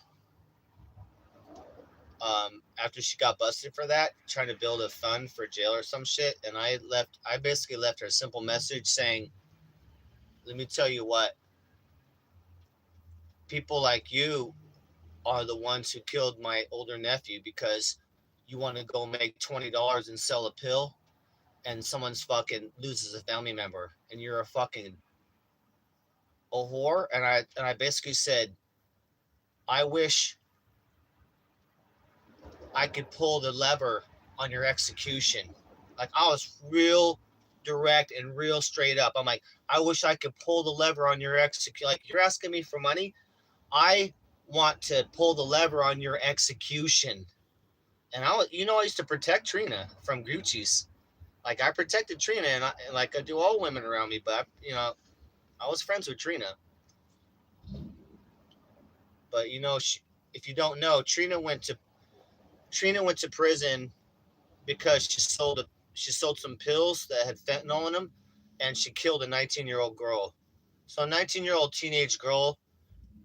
After she got busted for that, trying to build a fund for jail or some shit, and I basically left her a simple message saying, "Let me tell you what, people like you are the ones who killed my older nephew because you want to go make $20 and sell a pill, and someone's fucking loses a family member, and you're a fucking a whore." And I basically said, "I wish I could pull the lever on your execution." Like, I was real direct and real straight up. I'm like, "I wish I could pull the lever on your execution. Like, you're asking me for money. I want to pull the lever on your execution." And I used to protect Trina from Gucci's. Like, I protected Trina, and like I do all women around me. But I was friends with Trina. But if you don't know, Trina went to prison because she sold some pills that had fentanyl in them, and she killed a 19-year-old girl. So a 19-year-old teenage girl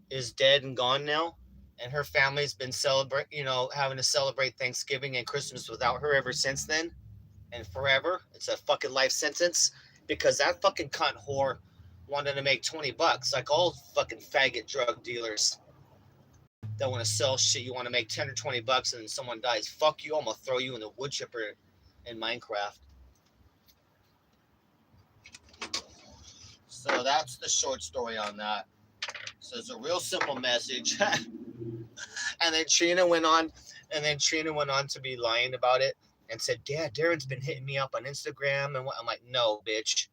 is dead and gone now, and her family's been having to celebrate Thanksgiving and Christmas without her ever since then, and forever. It's a fucking life sentence because that fucking cunt whore wanted to make $20, like all fucking faggot drug dealers that want to sell shit. You want to make 10 or $20 and then someone dies. Fuck you! I'm gonna throw you in the wood chipper in Minecraft. So that's the short story on that. So it's a real simple message. and then Trina went on, to be lying about it and said, "Dad, Darren's been hitting me up on Instagram." And what? I'm like, "No, bitch.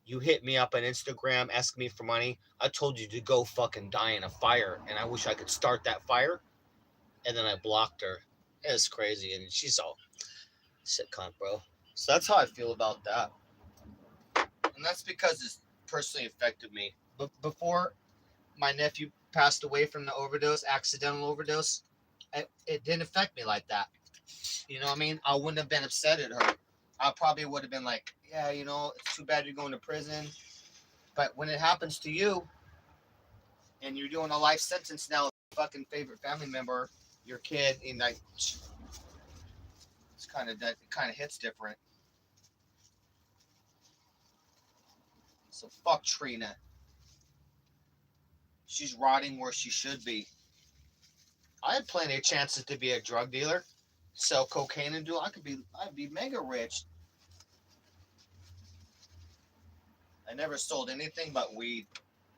You hit me up on Instagram asking me for money. I told you to go fucking die in a fire, and I wish I could start that fire." And then I blocked her. It's crazy, and she's all shit cunt, bro. So that's how I feel about that, and that's because it's personally affected me. But before my nephew passed away from the accidental overdose, it didn't affect me like that. You know what I mean? I wouldn't have been upset at her. I probably would have been like, "Yeah, it's too bad you're going to prison." But when it happens to you and you're doing a life sentence now, fucking favorite family member, your kid, and like, it's kind of that. It kind of hits different. So fuck Trina. She's rotting where she should be. I had plenty of chances to be a drug dealer, sell cocaine and I'd be mega rich. I never sold anything but weed,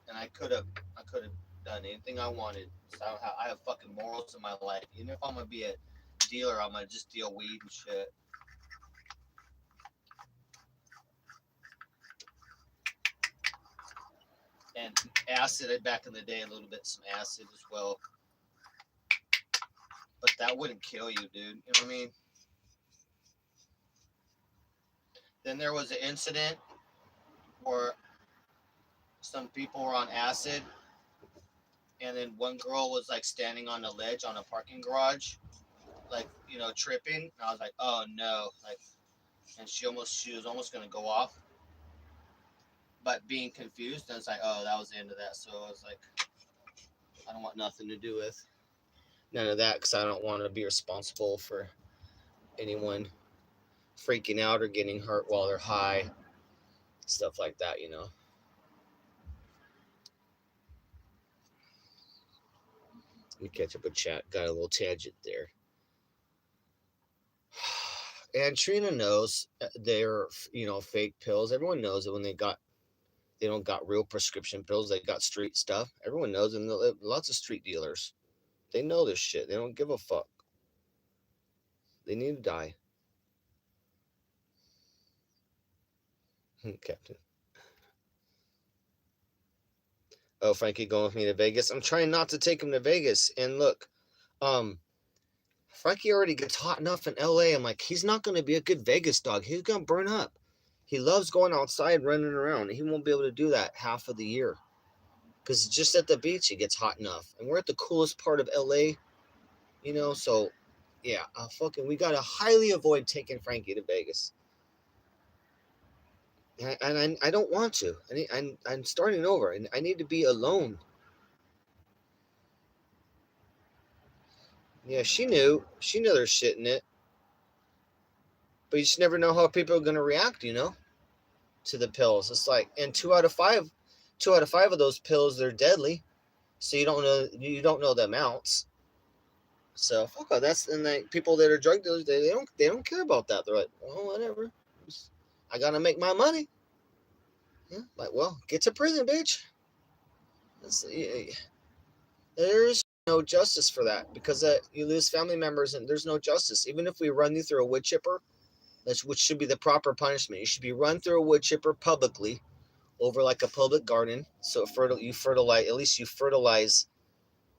and I could have done anything I wanted. So I have fucking morals in my life. Even if I'm gonna be a dealer, I'm gonna just deal weed and shit. And acid back in the day, a little bit some acid as well. But that wouldn't kill you, dude. You know what I mean? Then there was an incident where some people were on acid, and then one girl was like standing on a ledge on a parking garage, like tripping. And I was like, "Oh no!" Like, and she was almost gonna go off, but being confused, and it's like, "Oh, that was the end of that." So I was like, "I don't want nothing to do with none of that because I don't want to be responsible for anyone freaking out or getting hurt while they're high, stuff like that." Let me catch up with chat. Got a little tangent there. And Trina knows they're fake pills. Everyone knows it when they don't got real prescription pills. They got street stuff. Everyone knows, and lots of street dealers. They know this shit. They don't give a fuck. They need to die. Captain. Oh, Frankie going with me to Vegas. I'm trying not to take him to Vegas. And look, Frankie already gets hot enough in LA. I'm like, he's not going to be a good Vegas dog. He's going to burn up. He loves going outside, running around. He won't be able to do that half of the year. Because just at the beach, it gets hot enough. And we're at the coolest part of LA, so yeah, we got to highly avoid taking Frankie to Vegas. And I don't want to. I'm starting over, and I need to be alone. Yeah, she knew there's shit in it. But you just never know how people are going to react, to the pills. It's like, and two out of five of those pills, they're deadly. So you don't know the amounts. So fuck all that's and like people that are drug dealers, they don't care about that. They're like, well, whatever. I gotta make my money. Yeah, like, well, get to prison, bitch. There's no justice for that because you lose family members and there's no justice. Even if we run you through a wood chipper, which should be the proper punishment. You should be run through a wood chipper publicly over like a public garden. So you fertilize, at least you fertilize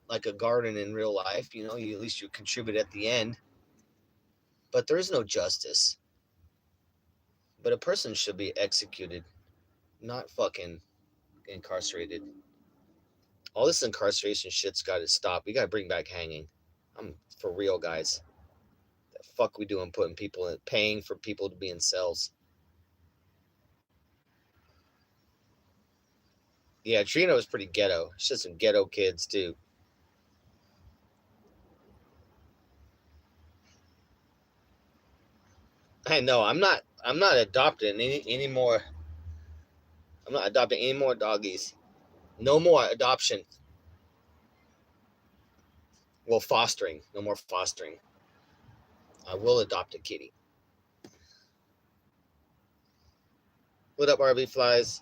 like a garden in real life. At least you contribute at the end. But there is no justice. But a person should be executed, not fucking incarcerated. All this incarceration shit's got to stop. We got to bring back hanging. I'm for real, guys. The fuck we doing putting people in, paying for people to be in cells? Yeah, Trina was pretty ghetto. She's some ghetto kids too. I know. I'm not adopting any more. I'm not adopting any more doggies. No more adoption. Well, fostering. No more fostering. I will adopt a kitty. What up, RV Flies?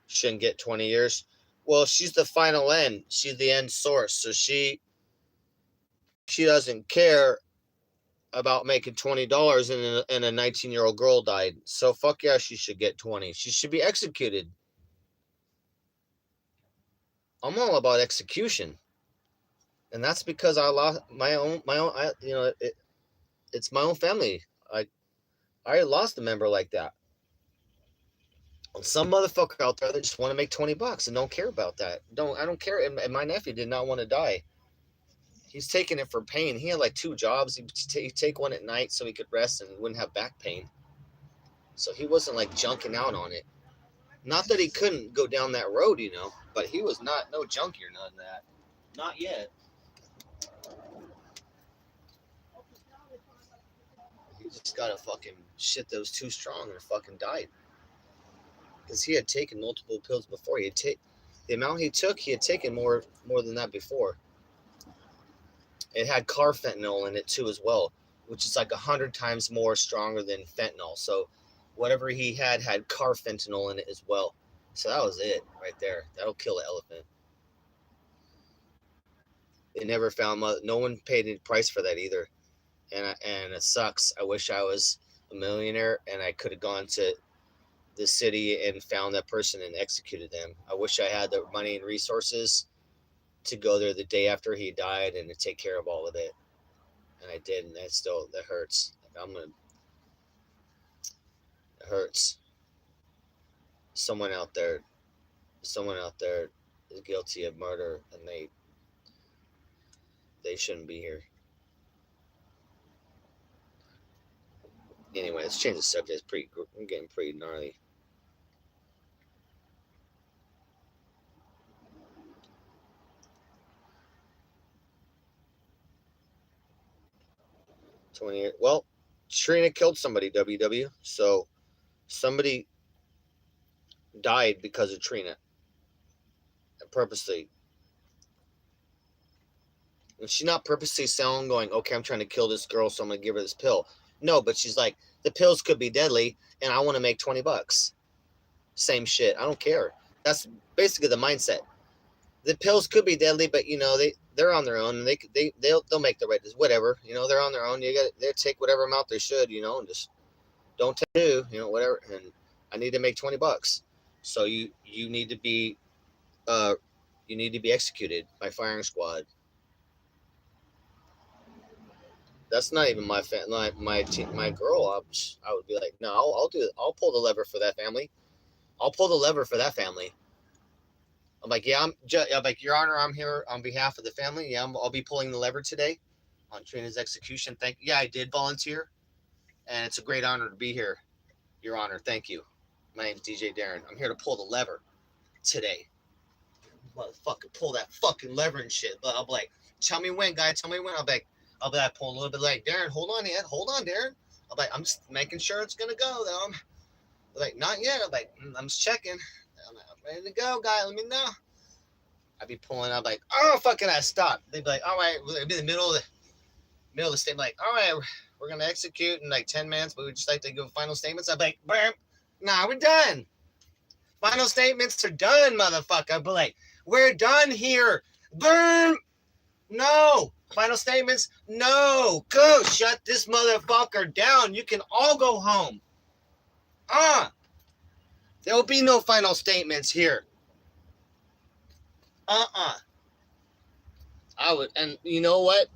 Shouldn't get 20 years. Well, she's the final end. She's the end source. So she doesn't care about making $20 and a 19-year-old girl died. So fuck yeah, she should get 20. She should be executed. I'm all about execution. And that's because I lost my own it's my own family. I lost a member like that. Some motherfucker out there that just want to make $20 and don't care about that. I don't care. And my nephew did not want to die. He's taking it for pain. He had like 2 jobs. He'd take one at night so he could rest and wouldn't have back pain. So he wasn't like junking out on it. Not that he couldn't go down that road, but he was not no junkie or none of that. Not yet. He just got to fucking shit that was too strong and fucking died. Because he had taken multiple pills before. The amount he took, he had taken more than that before. It had carfentanil in it too as well, which is like 100 times more stronger than fentanyl. So whatever he had carfentanil in it as well. So that was it right there. That'll kill an elephant. They never found no one paid any price for that either. And it sucks. I wish I was a millionaire and I could have gone to the city and found that person and executed them. I wish I had the money and resources to go there the day after he died and to take care of all of it. And I did, and that hurts. It hurts. Someone out there is guilty of murder, and they shouldn't be here. Anyway, let's change the subject. I'm getting pretty gnarly. Well, Trina killed somebody, WW. So somebody died because of Trina. Purposely. And she's not purposely selling, going, okay, I'm trying to kill this girl, so I'm going to give her this pill. No, but she's like, the pills could be deadly, and I want to make $20. Same shit. I don't care. That's basically the mindset. The pills could be deadly, but they're on their own, and they'll make the right decision. Whatever, they're on their own. They take whatever amount they should, and just don't do, whatever. And I need to make $20, so you need to be uh you need to be executed by firing squad. That's not even my girl. I would be like, no, I'll do it. I'll pull the lever for that family. I'll pull the lever for that family. I'm like, yeah, I'm like, Your Honor, I'm here on behalf of the family. Yeah, I'll be pulling the lever today on Trina's execution. Yeah, I did volunteer, and it's a great honor to be here, Your Honor. Thank you. My name's DJ Darren. I'm here to pull the lever today. Motherfucker, pull that fucking lever and shit. But I'll be like, tell me when, guy. Tell me when. I'll be like, pull a little bit. Like, Darren, hold on, Darren. I'll be like, I'm just making sure it's gonna go though. I'm like, not yet. I'm like, I'm just checking. I'm ready to go, guy. Let me know. I'd be pulling. I'm like, oh, fucking, I stopped. They'd be like, all right. It'd be the middle of the statement. Like, all right, we're gonna execute in like 10 minutes, but we'd just like to give final statements. I'd be like, bam, nah, we're done. Final statements are done, motherfucker. I'd be like, we're done here. Boom. No. Final statements. No. Go. Shut this motherfucker down. You can all go home. There'll be no final statements here. I would, and you know what?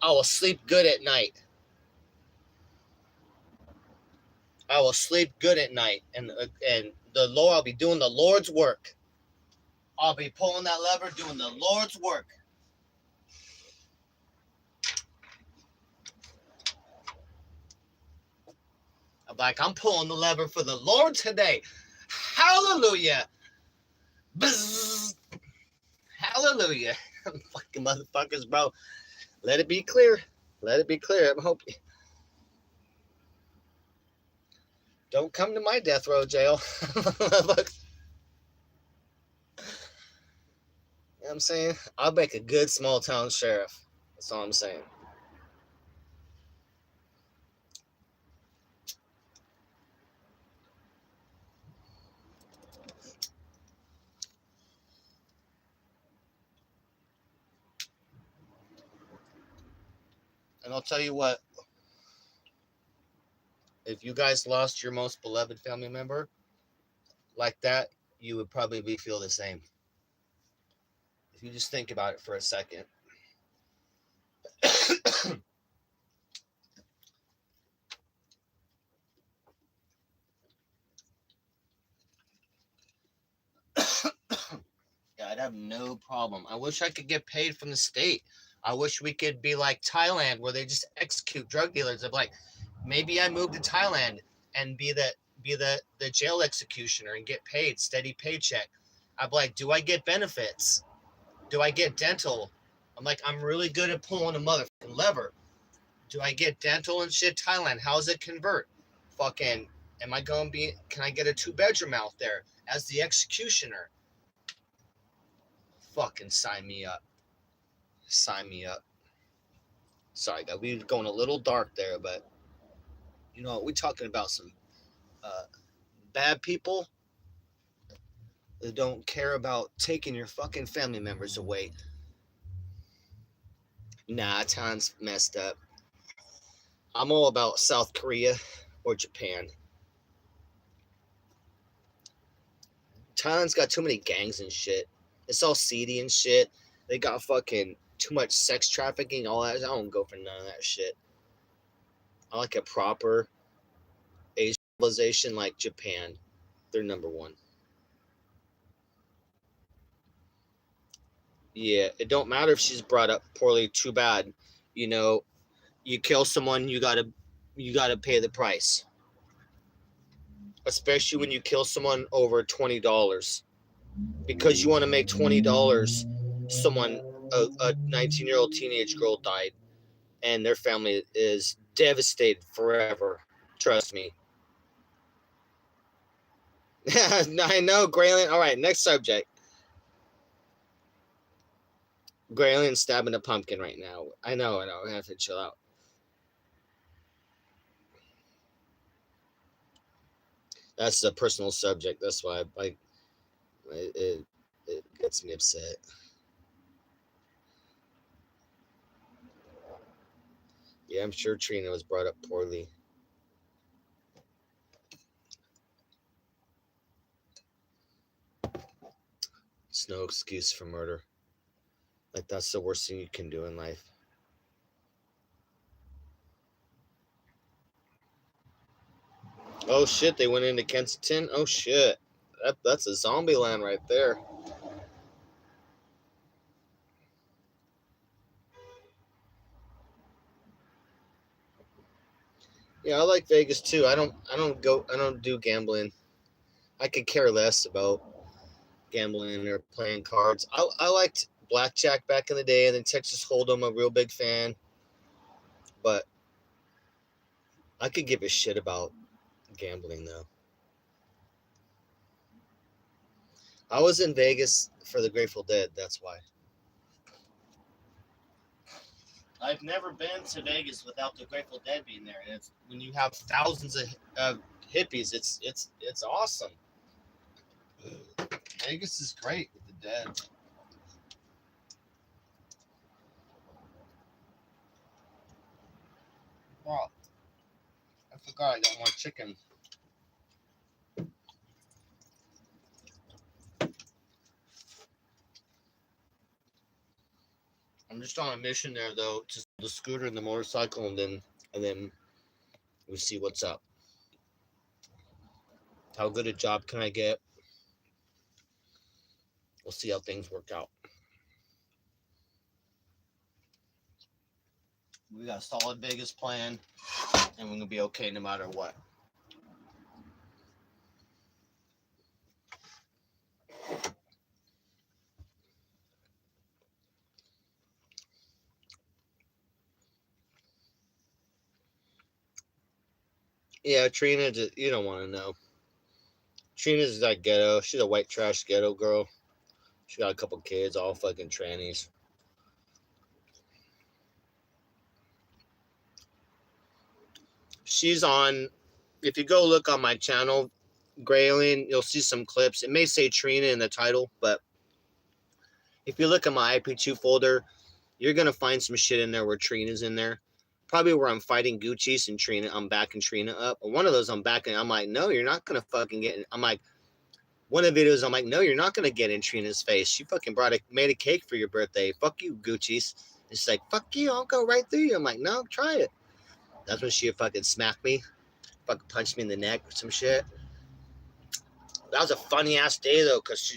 I will sleep good at night. I will sleep good at night, and the Lord, I'll be doing the Lord's work. I'll be pulling that lever, doing the Lord's work. I'm like, I'm pulling the lever for the Lord today. Hallelujah. Bzzz. Hallelujah. Fucking motherfuckers, bro. Let it be clear. Let it be clear. I hope you don't come to my death row jail. You know what I'm saying? I'll make a good small town sheriff. That's all I'm saying. And I'll tell you what, if you guys lost your most beloved family member like that, you would probably feel the same. If you just think about it for a second. Yeah, I'd have no problem. I wish I could get paid from the state. I wish we could be like Thailand, where they just execute drug dealers. I'm like, maybe I move to Thailand and be the jail executioner and get paid steady paycheck. I'm like, do I get benefits? Do I get dental? I'm like, I'm really good at pulling a motherfucking lever. Do I get dental and shit? Thailand, how's it convert? Fucking, can I get a 2-bedroom out there as the executioner? Fucking sign me up. Sign me up. Sorry, guys, we were going a little dark there, but we're talking about some bad people that don't care about taking your fucking family members away. Nah, Thailand's messed up. I'm all about South Korea or Japan. Thailand's got too many gangs and shit. It's all seedy and shit. They got fucking too much sex trafficking, all that. I don't go for none of that shit. I like a proper Asian civilization like Japan. They're number one. Yeah, it don't matter if she's brought up poorly. Too bad. You kill someone, you gotta pay the price. Especially when you kill someone over $20, because you want to make $20. A 19-year-old teenage girl died, and their family is devastated forever. Trust me. I know, Graylin. All right, next subject. Graylin's stabbing a pumpkin right now. I know. I have to chill out. That's a personal subject. That's why it gets me upset. Yeah, I'm sure Trina was brought up poorly. It's no excuse for murder. Like, that's the worst thing you can do in life. Oh shit, they went into Kensington? Oh shit. That's a zombie land right there. Yeah, I like Vegas too. I don't do gambling. I could care less about gambling or playing cards. I liked blackjack back in the day, and then Texas Hold'em. I'm a real big fan, but I could give a shit about gambling though. I was in Vegas for the Grateful Dead. That's why. I've never been to Vegas without the Grateful Dead being there, and it's when you have thousands of hippies. It's awesome. Vegas is great with the Dead. Wow, I forgot I got more chicken. I'm just on a mission there though, just the scooter and the motorcycle, and then we see what's up. How good a job can I get? We'll see how things work out. We got a solid Vegas plan, and we're gonna be okay no matter what. Yeah, Trina, you don't want to know. Trina's like ghetto. She's a white trash ghetto girl. She got a couple kids, all fucking trannies. She's on. If you go look on my channel, Grayling, you'll see some clips. It may say Trina in the title, but if you look at my IP2 folder, you're gonna find some shit in there where Trina's in there. Probably where I'm fighting Gucci's and Trina. I'm backing Trina up. One of those I'm backing. I'm like, no, you're not gonna fucking get. I'm like, one of the videos, I'm like, no, you're not gonna get in Trina's face. She fucking made a cake for your birthday. Fuck you, Gucci's. It's like, fuck you, I'll go right through you. I'm like, no, try it. That's when she fucking smacked me, fucking punched me in the neck or some shit. That was a funny ass day though, cause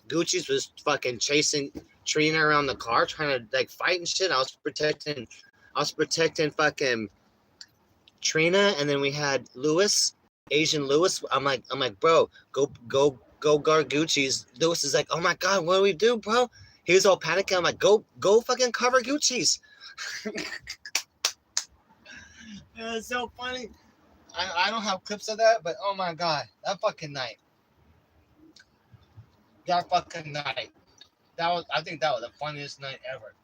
Gucci's was fucking chasing Trina around the car, trying to like fight and shit. I was protecting fucking Trina, and then we had Lewis, Asian Lewis. I'm like, bro, go guard Gucci's. Lewis is like, oh my god, what do we do, bro? He was all panicking. I'm like, go fucking cover Gucci's. It's so funny. I don't have clips of that, but oh my god, that fucking night. That fucking night. I think that was the funniest night ever.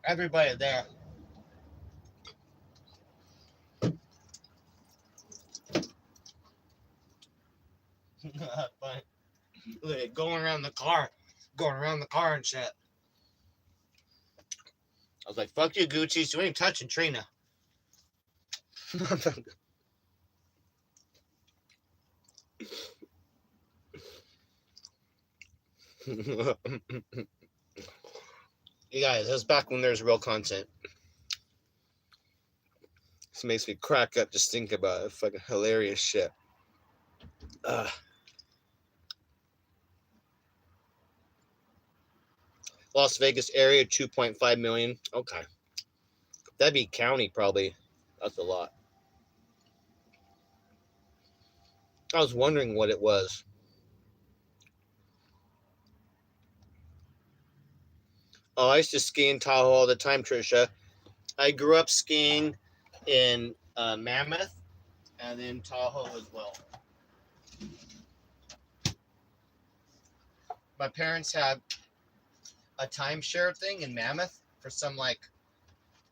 Everybody there. Funny. Going around the car and shit. I was like, fuck you, Gucci. You ain't touching Trina. You guys, that's back when there's real content. This makes me crack up just think about it. Fucking hilarious shit. Las Vegas area, 2.5 million. Okay. That'd be county, probably. That's a lot. I was wondering what it was. Oh, I used to ski in Tahoe all the time, Trisha. I grew up skiing in Mammoth and then Tahoe as well. My parents had a timeshare thing in Mammoth for some like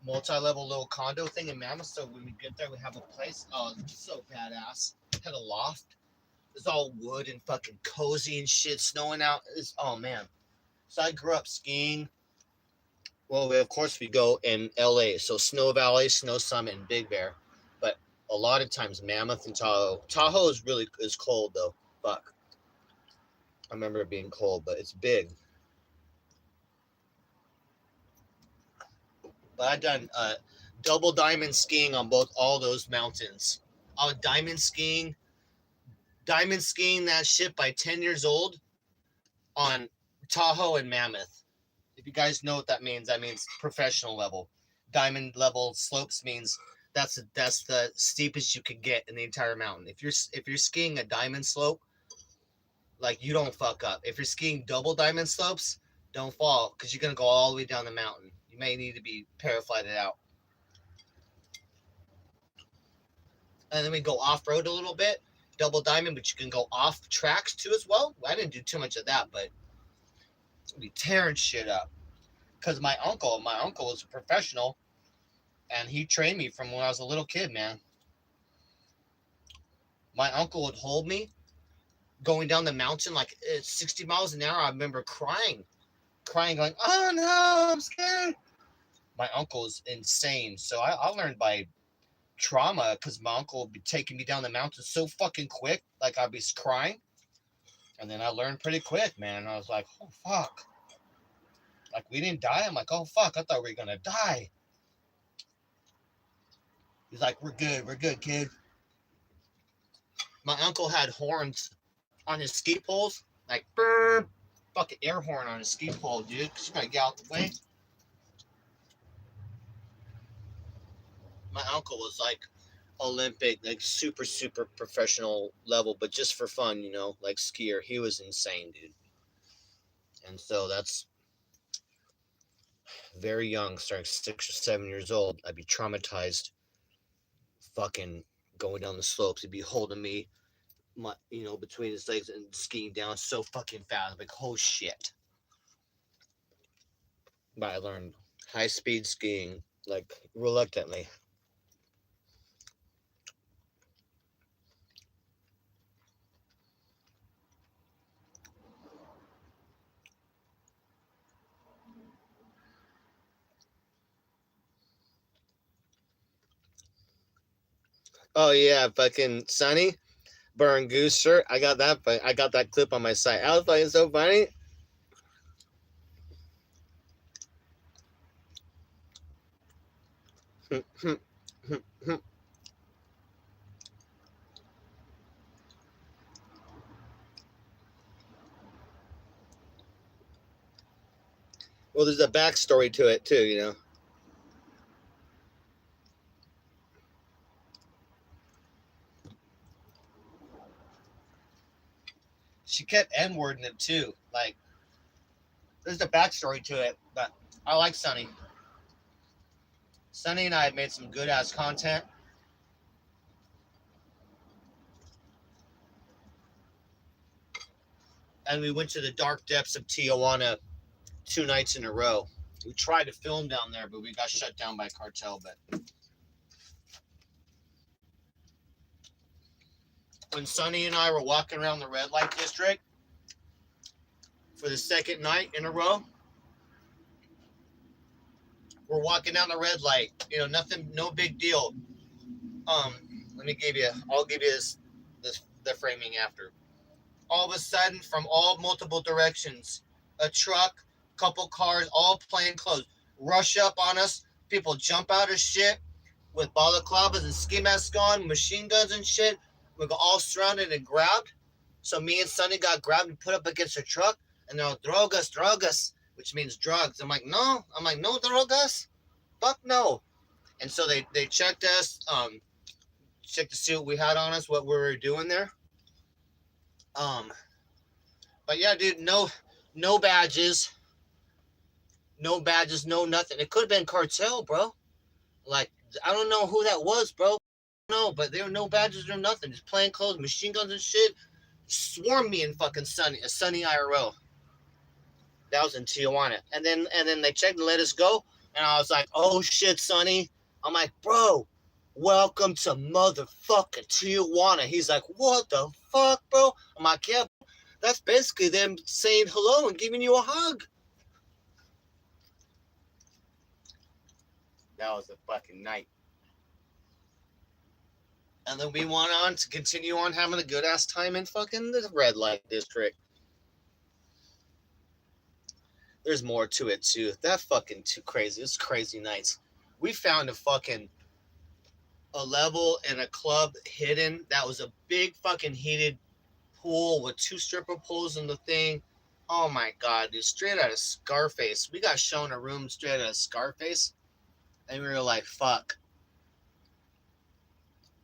multi-level little condo thing in Mammoth. So when we get there, we have a place. Oh, it's so badass. It had a loft. It's all wood and fucking cozy and shit, snowing out. Oh man. So I grew up skiing. Well, of course, we go in LA. So Snow Valley, Snow Summit, and Big Bear. But a lot of times, Mammoth and Tahoe. Tahoe is cold, though. Fuck. I remember it being cold, but it's big. But I've done double diamond skiing on all those mountains. I was diamond skiing that shit by 10 years old on Tahoe and Mammoth. If you guys know what that means professional level. Diamond level slopes means that's the steepest you can get in the entire mountain. If you're skiing a diamond slope, like, you don't fuck up. If you're skiing double diamond slopes, don't fall, because you're gonna go all the way down the mountain. You may need to be paraglided out. And then we go off road a little bit, double diamond, but you can go off tracks too as well. I didn't do too much of that, but be tearing shit up. Because my uncle was a professional, and he trained me from when I was a little kid, man. My uncle would hold me going down the mountain like 60 miles an hour. I remember crying, going, "Oh no, I'm scared." My uncle is insane. So I learned by trauma, because my uncle would be taking me down the mountain so fucking quick, like I'd be crying. And then I learned pretty quick, man. I was like, oh fuck. Like, we didn't die. I'm like, oh fuck, I thought we were gonna die. He's like, we're good, kid. My uncle had horns on his ski poles, like, brr, fucking air horn on his ski pole, dude, because you gotta get out the way. My uncle was like Olympic, like super professional level, but just for fun, like skier. He was insane, dude. And so that's very young, starting 6 or 7 years old. I'd be traumatized, fucking going down the slopes. He'd be holding me, between his legs and skiing down so fucking fast. Like, oh shit. But I learned high speed skiing, like, reluctantly. Oh yeah, fucking Sunny, burn goose shirt. I got that clip on my site. I was fucking so funny. Well, there's a backstory to it too. She kept N-wording it too. Like, there's a backstory to it, but I like Sunny. Sunny and I have made some good ass content. And we went to the dark depths of Tijuana 2 nights in a row. We tried to film down there, but we got shut down by cartel. But when Sunny and I were walking around the red light district for the second night in a row, we're walking down the red light. Nothing, no big deal. I'll give you the framing after. All of a sudden, from all multiple directions, a truck, couple cars, all plain clothes, rush up on us. People jump out of shit with balaclavas and ski masks on, machine guns and shit. We got all surrounded and grabbed. So me and Sonny got grabbed and put up against a truck, and they're like, drogas, which means drugs. I'm like, no, drogas. Fuck no. And so they checked us, checked to see what we had on us, what we were doing there. But yeah, dude, no badges, no nothing. It could have been cartel, bro. Like, I don't know who that was, bro. No, but there were no badges or nothing. Just plain clothes, machine guns and shit. Swarmed me in fucking Sunny IRL. That was in Tijuana. And then they checked and let us go. And I was like, oh shit, Sonny. I'm like, bro, welcome to motherfucking Tijuana. He's like, what the fuck, bro? I'm like, yeah, that's basically them saying hello and giving you a hug. That was a fucking night. And then we went on to continue on having a good ass time in fucking the red light district. There's more to it too. That fucking too crazy. It's crazy nights. We found a level in a club hidden that was a big fucking heated pool with 2 stripper poles in the thing. Oh my god, dude, straight out of Scarface. We got shown a room straight out of Scarface, and we were like, fuck.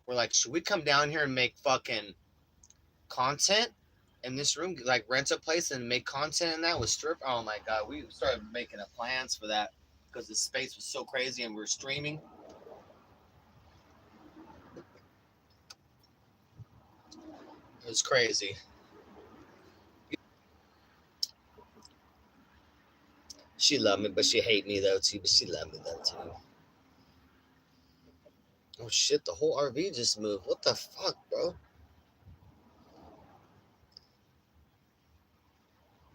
We're like, should we come down here and make fucking content in this room? Like, rent a place and make content in that with strip? Oh my god, we started making plans for that because the space was so crazy and we were streaming. It was crazy. She loved me, but she hate me though too. But she loved me though too. Oh shit, the whole RV just moved. What the fuck, bro?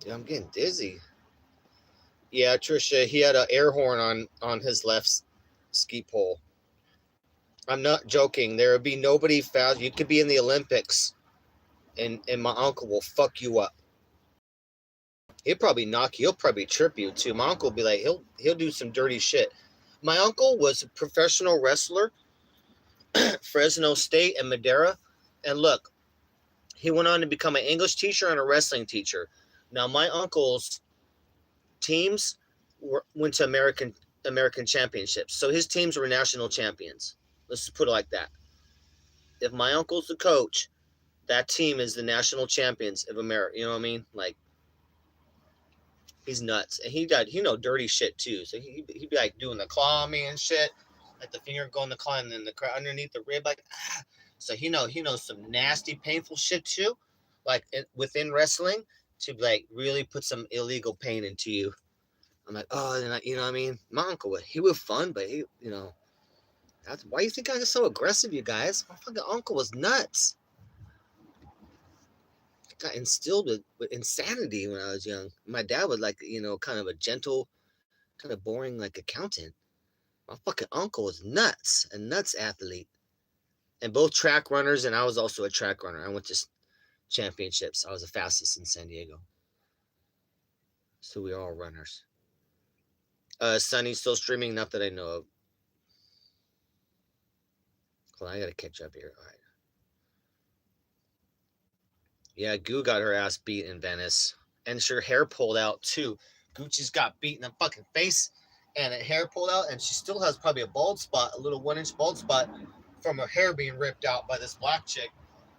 Yeah, I'm getting dizzy. Yeah, Trisha, he had an air horn on his left ski pole. I'm not joking. There would be nobody fast. You could be in the Olympics, and my uncle will fuck you up. He'll probably knock you. He'll probably trip you too. My uncle will be like, he'll do some dirty shit. My uncle was a professional wrestler, Fresno State and Madera, and look, he went on to become an English teacher and a wrestling teacher. Now, my uncle's teams went to American championships, so his teams were national champions. Let's just put it like that. If my uncle's the coach, that team is the national champions of America. You know what I mean? Like, he's nuts, and he know dirty shit too. So he'd be like doing the claw on me and shit, like the finger going the claw and then the underneath the rib, like ah. So he knows some nasty, painful shit too, like within wrestling to like really put some illegal pain into you. I'm like, oh, and you know what I mean? My uncle he was fun, but that's why you think I was so aggressive, you guys. My fucking uncle was nuts. Got instilled with insanity when I was young. My dad was like, kind of a gentle, kind of boring, like accountant. My fucking uncle was nuts, a nuts athlete. And both track runners, and I was also a track runner. I went to championships. I was the fastest in San Diego. So we are all runners. Sunny's still streaming, not that I know of. Hold on, I gotta catch up here. All right. Yeah, Goo got her ass beat in Venice. And her hair pulled out too. Gucci's got beat in the fucking face and her hair pulled out, and she still has probably a bald spot, a little 1-inch bald spot from her hair being ripped out by this black chick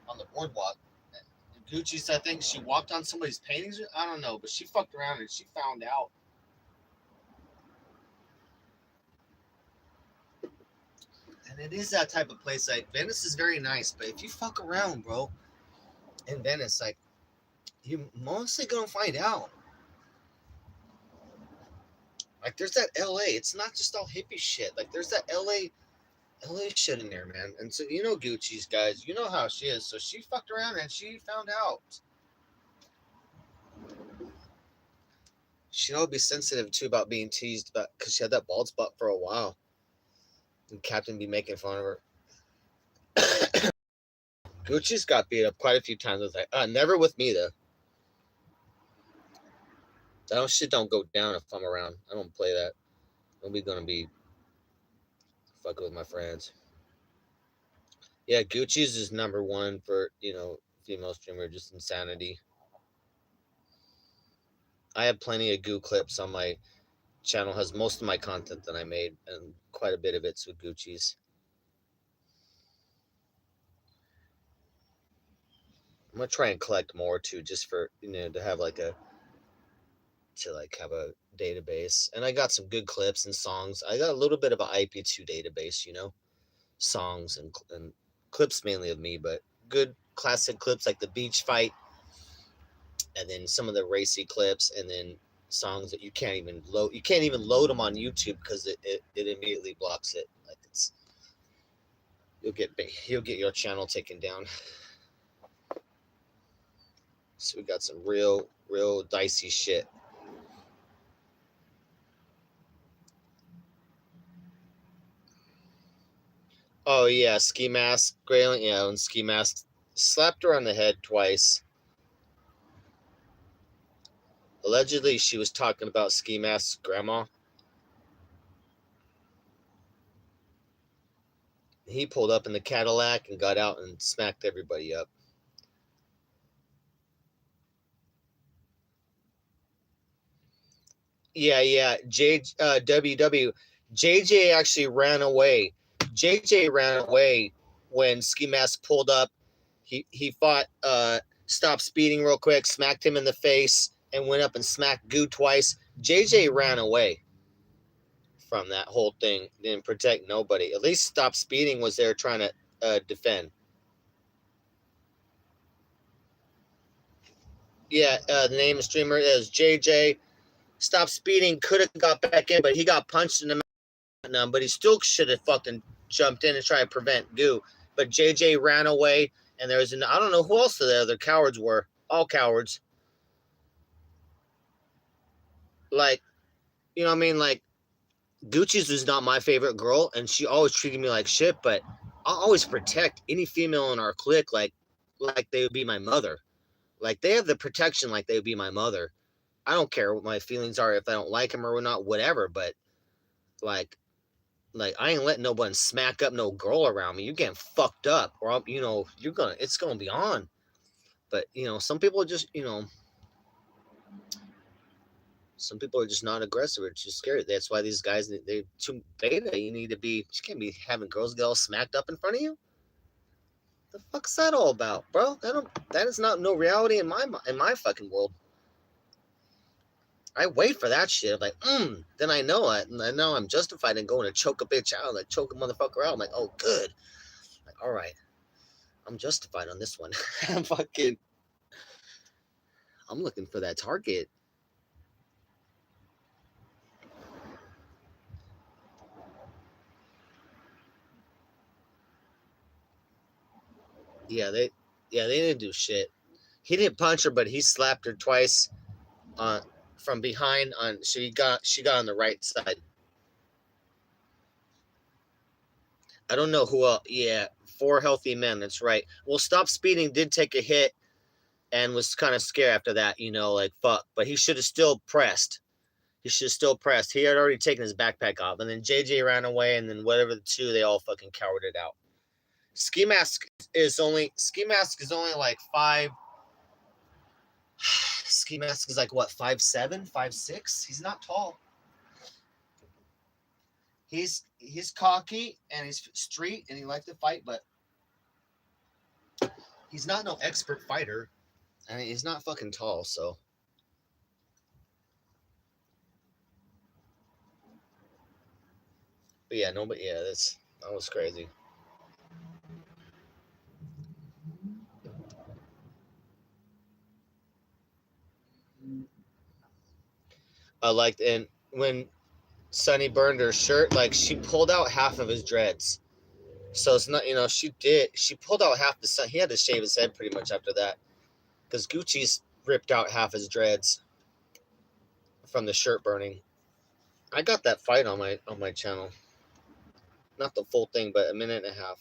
on the boardwalk. And Gucci's, I think she walked on somebody's paintings. I don't know, but she fucked around and she found out. And it is that type of place. Like, Venice is very nice, but if you fuck around, bro, in Venice, like, you're mostly gonna find out. Like, there's that LA. It's not just all hippie shit. Like, there's that LA shit in there, man. And so, Gucci's, guys. You know how she is. So she fucked around and she found out. She'd all be sensitive, too, about being teased about because she had that bald spot for a while. And Captain be making fun of her. Gucci's got beat up quite a few times. I was like, never with me, though. That shit don't go down if I'm around. I don't play that. Nobody's gonna be fucking with my friends. Yeah, Gucci's is number one for, female streamer, just insanity. I have plenty of Goo clips on my channel. Has most of my content that I made, and quite a bit of it's with Gucci's. I'm gonna try and collect more too, just for to have have a database. And I got some good clips and songs. I got a little bit of an IP2 database, songs and clips mainly of me, but good classic clips like the beach fight, and then some of the racy clips, and then songs that you can't even load. You can't even load them on YouTube because it immediately blocks it. Like you'll get your channel taken down. So we got some real dicey shit. Oh yeah, Ski Mask, Grayling, yeah, and Ski Mask slapped her on the head twice. Allegedly, she was talking about Ski Mask's grandma. He pulled up in the Cadillac and got out and smacked everybody up. Yeah, yeah. WW. JJ actually ran away. JJ ran away when Ski Mask pulled up. He fought stopped speeding real quick, smacked him in the face, and went up and smacked Goo twice. JJ ran away from that whole thing. Didn't protect nobody. At least Stop Speeding was there trying to defend. Yeah, the name of the streamer is JJ. Stop Speeding could have got back in, but he got punched in the mouth. But he still should have fucking jumped in and tried to prevent Goo. But JJ ran away, and there was I don't know who else the other cowards were. All cowards. Like, you know what I mean? Like, Gucci's was not my favorite girl, and she always treated me like shit. But I'll always protect any female in our clique like they would be my mother. Like they have the protection like they would be my mother. I don't care what my feelings are if I don't like him or not, whatever. But like, I ain't letting no one smack up no girl around me. You're getting fucked up, or it's gonna be on. But some people are just some people are just not aggressive or just scared. That's why these guys they're too beta. You can't be having girls get all smacked up in front of you. The fuck's that all about, bro? That is not no reality in my fucking world. I wait for that shit. I'm like, then I know it, and I know I'm justified in going to choke a bitch out, like choke a motherfucker out. I'm like, oh, good. Like, all right, I'm justified on this one. I'm looking for that target. Yeah, they didn't do shit. He didn't punch her, but he slapped her twice, uh, from behind. She got on the right side. I don't know who else. Yeah, 4 healthy men. That's right. Well, Stop Speeding did take a hit and was kind of scared after that. Like fuck. But he should have still pressed. He should have still pressed. He had already taken his backpack off, and then JJ ran away, and then whatever the two, they all fucking cowarded out. Ski Mask is only like five. Ski Mask is like what, 5'7", 5'6"? He's not tall. He's cocky and he's street and he likes to fight, but he's not no expert fighter. I mean, he's not fucking tall, so. But yeah, no, but yeah, that was crazy. I liked, and when Sunny burned her shirt, like she pulled out half of his dreads. So it's not, she pulled out half the sun. He had to shave his head pretty much after that, because Gucci's ripped out half his dreads from the shirt burning. I got that fight on my channel. Not the full thing, but a minute and a half.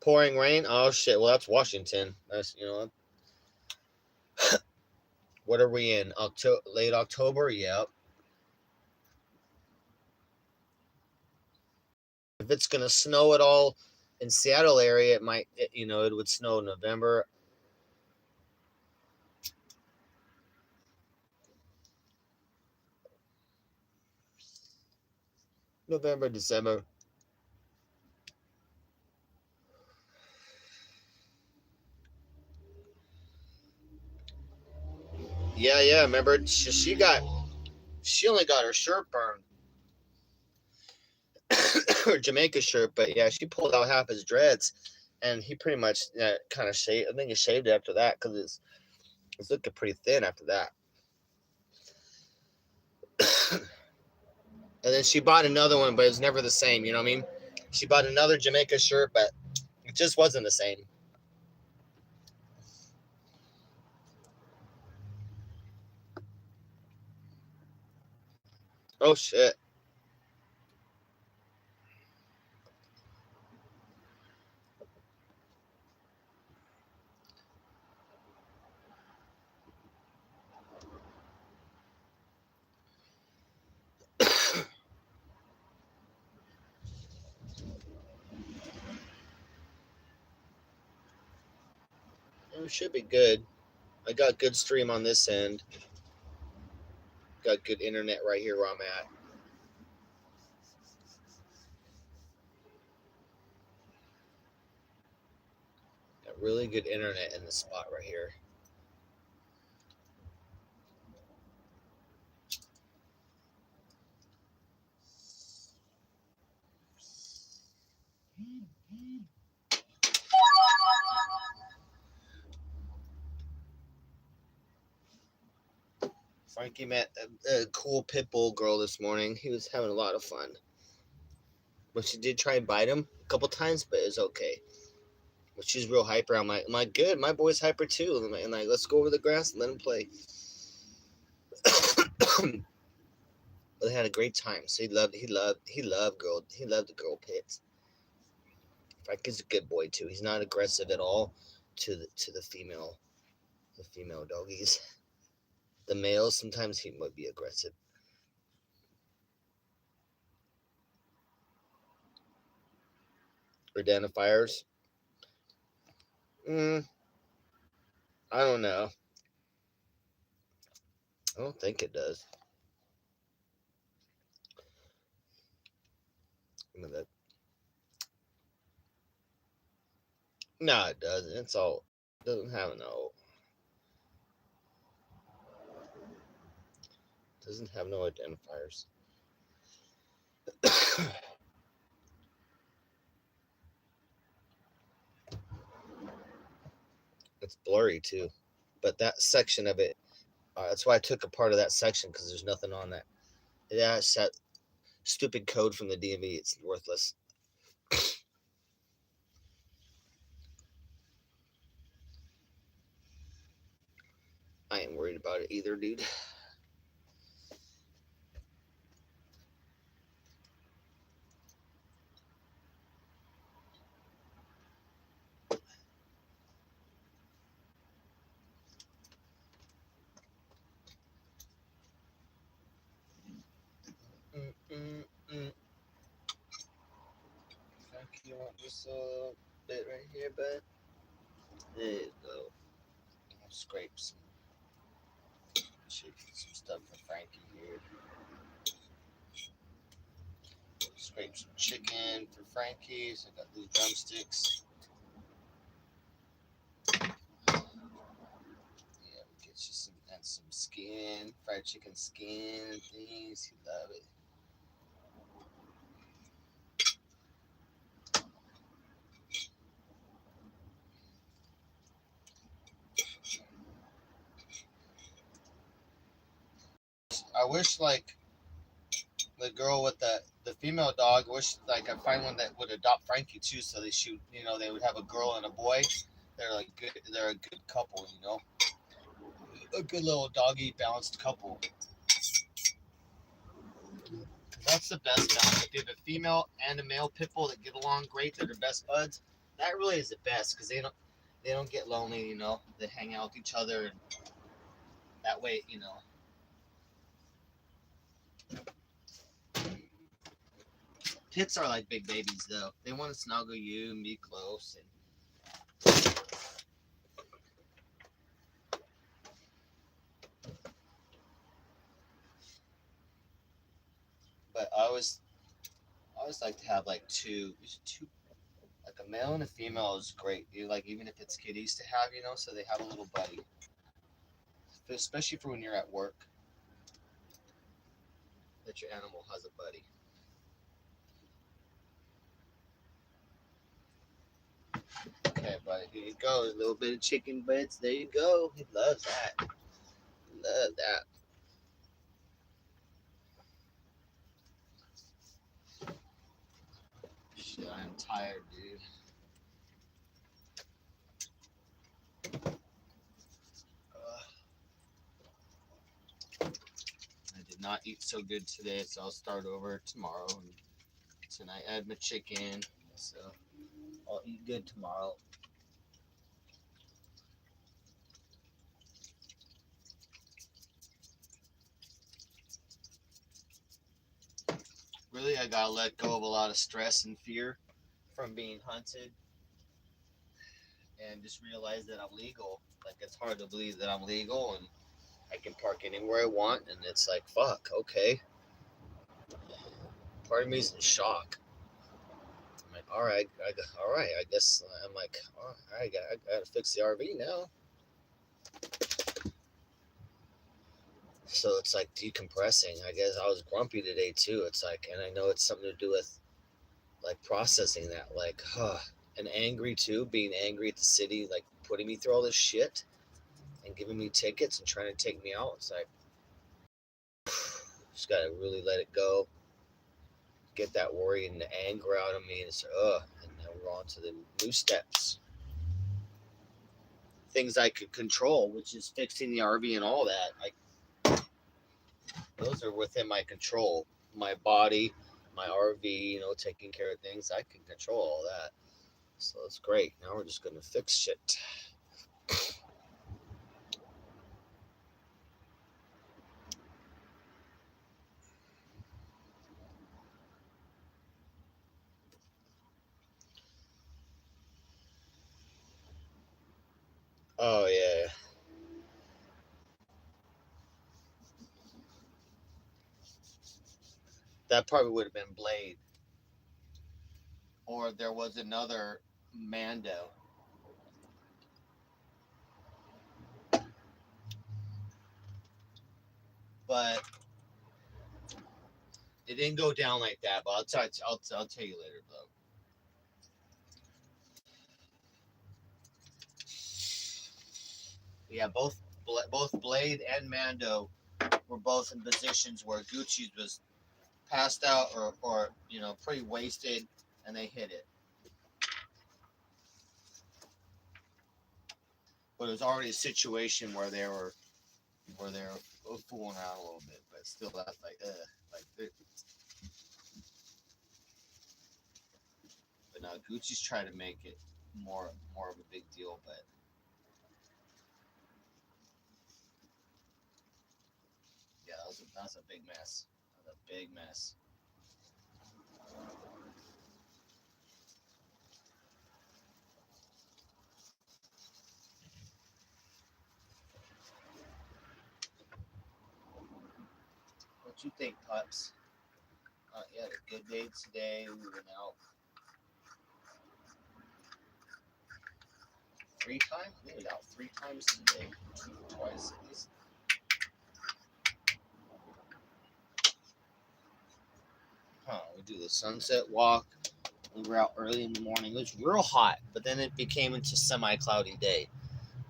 Pouring rain. Oh shit. Well, that's Washington. That's What are we in? Late October. Yep. If it's gonna snow at all in Seattle area, it would snow in November. November, December. Yeah, yeah. Remember, she only got her shirt burned, her Jamaica shirt, but yeah, she pulled out half his dreads, and he pretty much kind of shaved. I think he shaved it after that because it's looking pretty thin after that. And then she bought another one, but it's never the same. You know what I mean? She bought another Jamaica shirt, but it just wasn't the same. Oh shit! It should be good. I got good stream on this end. Got good internet right here where I'm at. Got really good internet in this spot right here. Frankie met a cool pit bull girl this morning. He was having a lot of fun. But she did try and bite him a couple times, but it's okay. But she's real hyper. I'm like, good. My boy's hyper too. And like, let's go over the grass and let him play. But they had a great time. So he loved the girl pits. Frankie's a good boy too. He's not aggressive at all to the female doggies. The males sometimes he might be aggressive. Identifiers. I don't know. I don't think it does. No, it doesn't. It's all. It doesn't have no. Doesn't have no identifiers. It's blurry too, but that section of it. That's why I took a part of that section because there's nothing on that. Yeah, it's that stupid code from the DMV. It's worthless. I ain't worried about it either, dude. You want this bit right here, bud? There you go. I'll scrape some stuff for Frankie here. Scrape some chicken for Frankie. So I got these drumsticks. Yeah, we get you some skin, fried chicken skin and things. You love it. I wish like the girl with the female dog. Wish like I find one that would adopt Frankie too, so they shoot. They would have a girl and a boy. They're like good. They're a good couple. A good little doggy balanced couple. That's the best balance. If you have a female and a male pit bull that get along great, they're the best buds. That really is the best because they don't get lonely. They hang out with each other, and that way. Pits are like big babies, though. They want to snuggle you and be close. But I always like to have like two, like a male and a female is great. Like even if it's kitties to have, so they have a little buddy, especially for when you're at work. That your animal has a buddy. Okay, buddy, here you go. A little bit of chicken bits. There you go. He loves that. Love that. Shit, I'm tired, dude. I did not eat so good today, so I'll start over tomorrow. And tonight I had my chicken, so I'll eat good tomorrow. Really, I gotta let go of a lot of stress and fear from being hunted and just realized that I'm legal. Like it's hard to believe that I'm legal and I can park anywhere I want, and it's like fuck, okay. Part of me is in shock. I'm like, all right. I guess I'm like, all right, I gotta fix the RV now. So it's like decompressing. I guess I was grumpy today too. It's like, and I know it's something to do with like processing that, like, and angry too, being angry at the city, like putting me through all this shit and giving me tickets and trying to take me out. It's like, just gotta really let it go, get that worry and the anger out of me, and it's and now we're on to the new steps, things I could control, which is fixing the RV and all that. Like those are within my control. My body, my RV, taking care of things, I can control all that. So it's great. Now we're just gonna fix shit. Oh yeah. That probably would have been Blade. Or there was another Mando. But it didn't go down like that. But I'll tell you later, though. Yeah, both Blade and Mando were both in positions where Gucci was passed out or pretty wasted, and they hit it. But it was already a situation where they were fooling around a little bit. But still, that's like. But now Gucci's trying to make it more of a big deal. But yeah, that was a big mess. That was a big mess. What you think, pups? You had a good day today. We went out 3 times. We went out 3 times today, twice at least. We do the sunset walk. We were out early in the morning. It was real hot, but then it became into semi-cloudy day.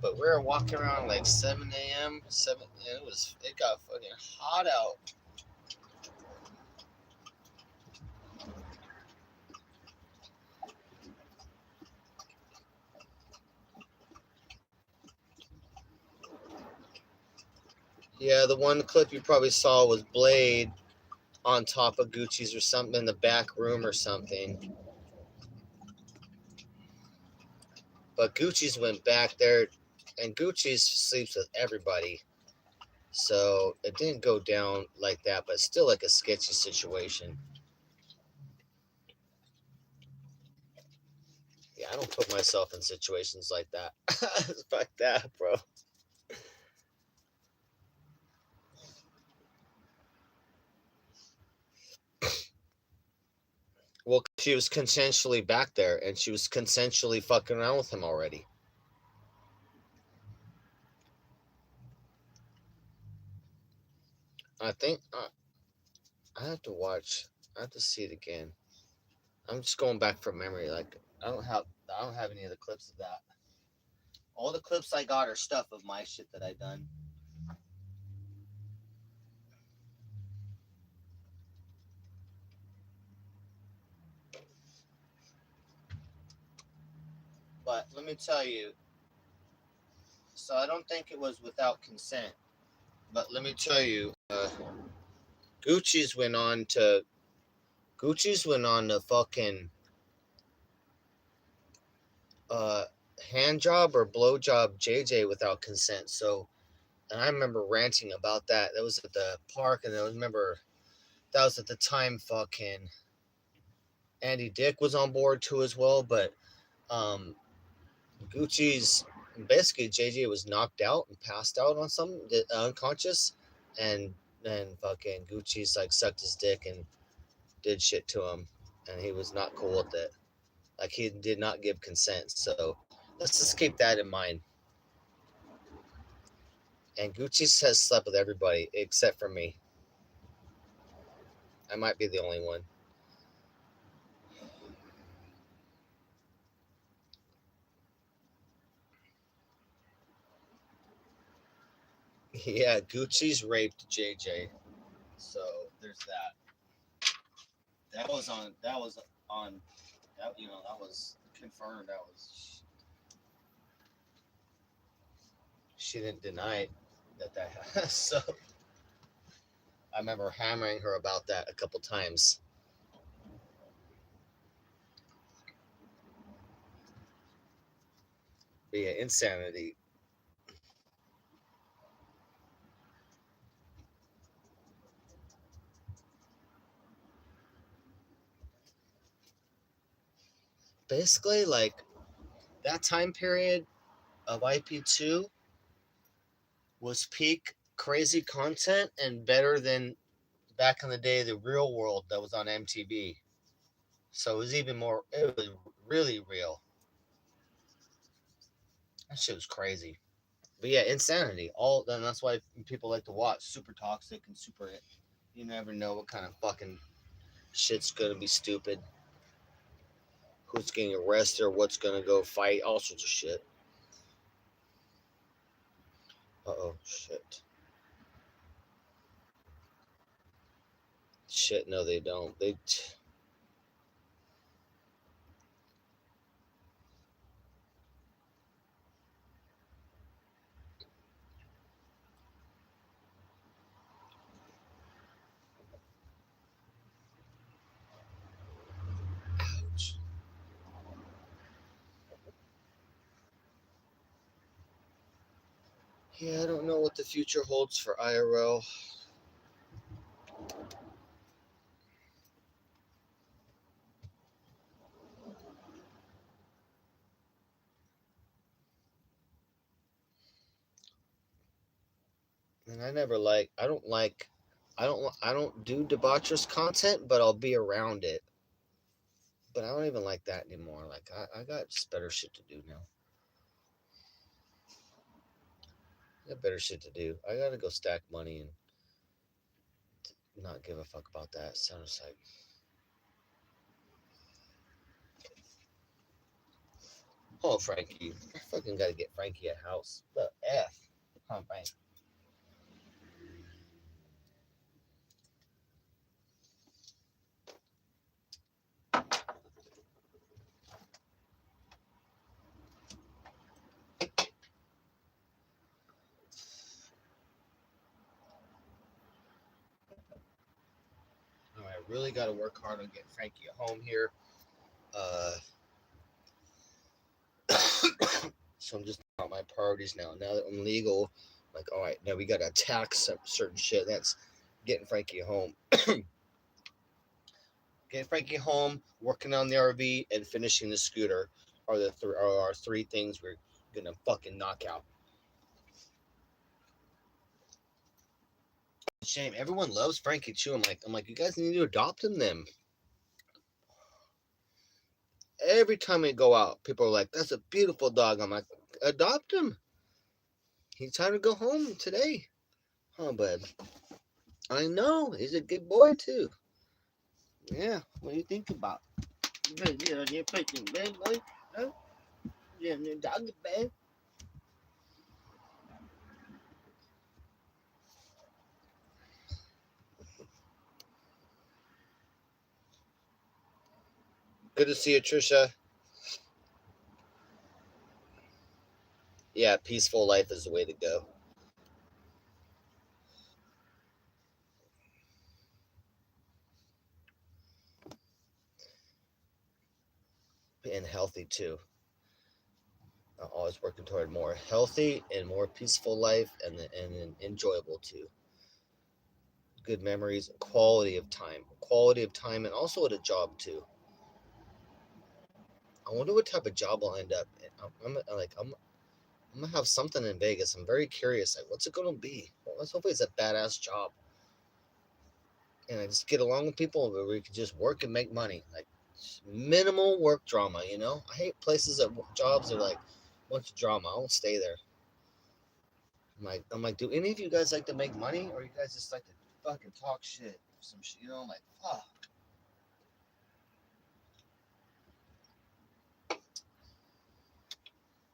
But we were walking around like 7 a.m. 7. And it got fucking hot out. Yeah, the one clip you probably saw was Blade on top of Gucci's or something in the back room or something. But Gucci's went back there, and Gucci's sleeps with everybody. So it didn't go down like that, but still like a sketchy situation. Yeah, I don't put myself in situations like that. Fuck that, bro. Well, she was consensually back there, and she was consensually fucking around with him already. I think I have to watch. I have to see it again. I'm just going back from memory. Like I don't have any of the clips of that. All the clips I got are stuff of my shit that I done. But let me tell you. So I don't think it was without consent. But let me tell you, Gucci's went on to Gucci's went on to fucking uh hand job or blow job JJ without consent. So, and I remember ranting about that. That was at the park, and I remember that was at the time fucking Andy Dick was on board too as well. But um Gucci's basically JJ was knocked out and passed out on something, unconscious, and then fucking Gucci's like sucked his dick and did shit to him, and he was not cool with it. Like he did not give consent. So let's just keep that in mind. And Gucci has slept with everybody except for me. I might be the only one. Yeah, Gucci's raped JJ. So there's that. That was on. That was on. That that was confirmed. That was. She didn't deny that. So I remember hammering her about that a couple times. But yeah, insanity. Basically, like that time period of IP2 was peak crazy content and better than back in the day the real world that was on MTV. So it was even more. It was really real. That shit was crazy. But yeah, insanity. All then that's why people like to watch. Super toxic and super. You never know what kind of fucking shit's gonna be stupid. Who's getting arrested or what's gonna go fight. All sorts of shit. Oh shit. Shit. No, they don't. They. Ouch. Yeah, I don't know what the future holds for IRL. And I never like. I don't like. I don't do debaucherous content, but I'll be around it. But I don't even like that anymore. Like I got just better shit to do now. I got better shit to do. I gotta go stack money and not give a fuck about that. Sounds like, oh Frankie, I fucking gotta get Frankie a house. The F, huh, Frank? All right, really gotta work hard on getting Frankie a home here. Uh, so I'm just about my priorities now. Now that I'm legal, like, all right, now we gotta attack some certain shit. That's getting Frankie home. Getting Frankie home, working on the RV, and finishing the scooter are our three things we're gonna fucking knock out. Shame. Everyone loves Frankie too. I'm like, you guys need to adopt him then. Every time we go out, people are like, that's a beautiful dog. I'm like, adopt him. He's time to go home today. Huh, bud? I know. He's a good boy too. Yeah. What do you think about? You're freaking bad boy. Huh? Yeah, your dog is bad. Good to see you, Trisha. Yeah, peaceful life is the way to go. And healthy too. I'm always working toward more healthy and more peaceful life, and enjoyable too. Good memories, quality of time, and also at a job too. I wonder what type of job I'll end up in. I'm gonna have something in Vegas. I'm very curious. Like, what's it gonna be? Well, let's hope it's a badass job, and I just get along with people where we can just work and make money. Like minimal work drama. You know, I hate places that jobs are like a bunch of drama. I won't stay there. I'm like, do any of you guys like to make money, or you guys just like to fucking talk shit? Some shit, you know? I'm like, fuck.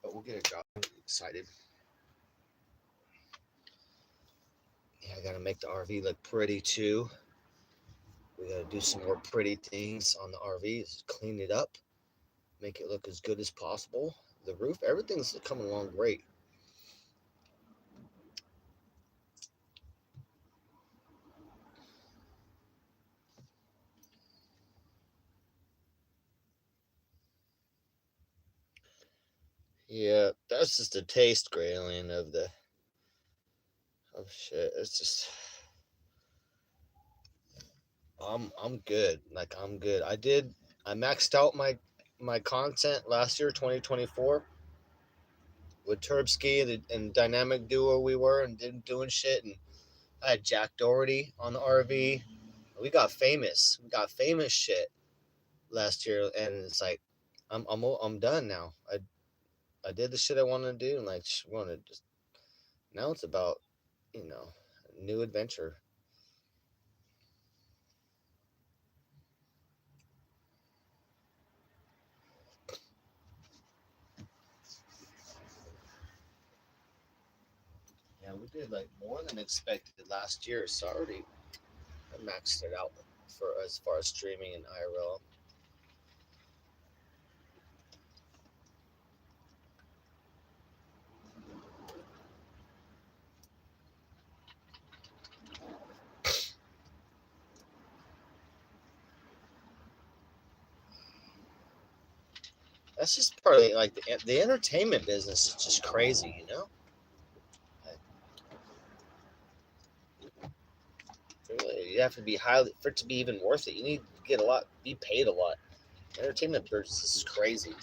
But we'll get a job. I'm excited. Yeah, I gotta make the RV look pretty too. We gotta do some more pretty things on the RV. Clean it up, make it look as good as possible. The roof, everything's coming along great. Yeah, that's just a taste, Grayling, of the of shit. It's just I'm good. Like I'm good. I maxed out my content last year, 2024, with Turbski and Dynamic Duo we were and doing shit, and I had Jack Doherty on the RV. We got famous. We got famous shit last year, and it's like I'm done now. I did the shit I wanted to do, and like wanted just now it's about you know new adventure. Yeah, we did like more than expected last year. So I maxed it out for as far as streaming and IRL. That's just part of like the entertainment business is just crazy, you know. Really, you have to be highly for it to be even worth it. You need to get a lot, be paid a lot. Entertainment business is crazy.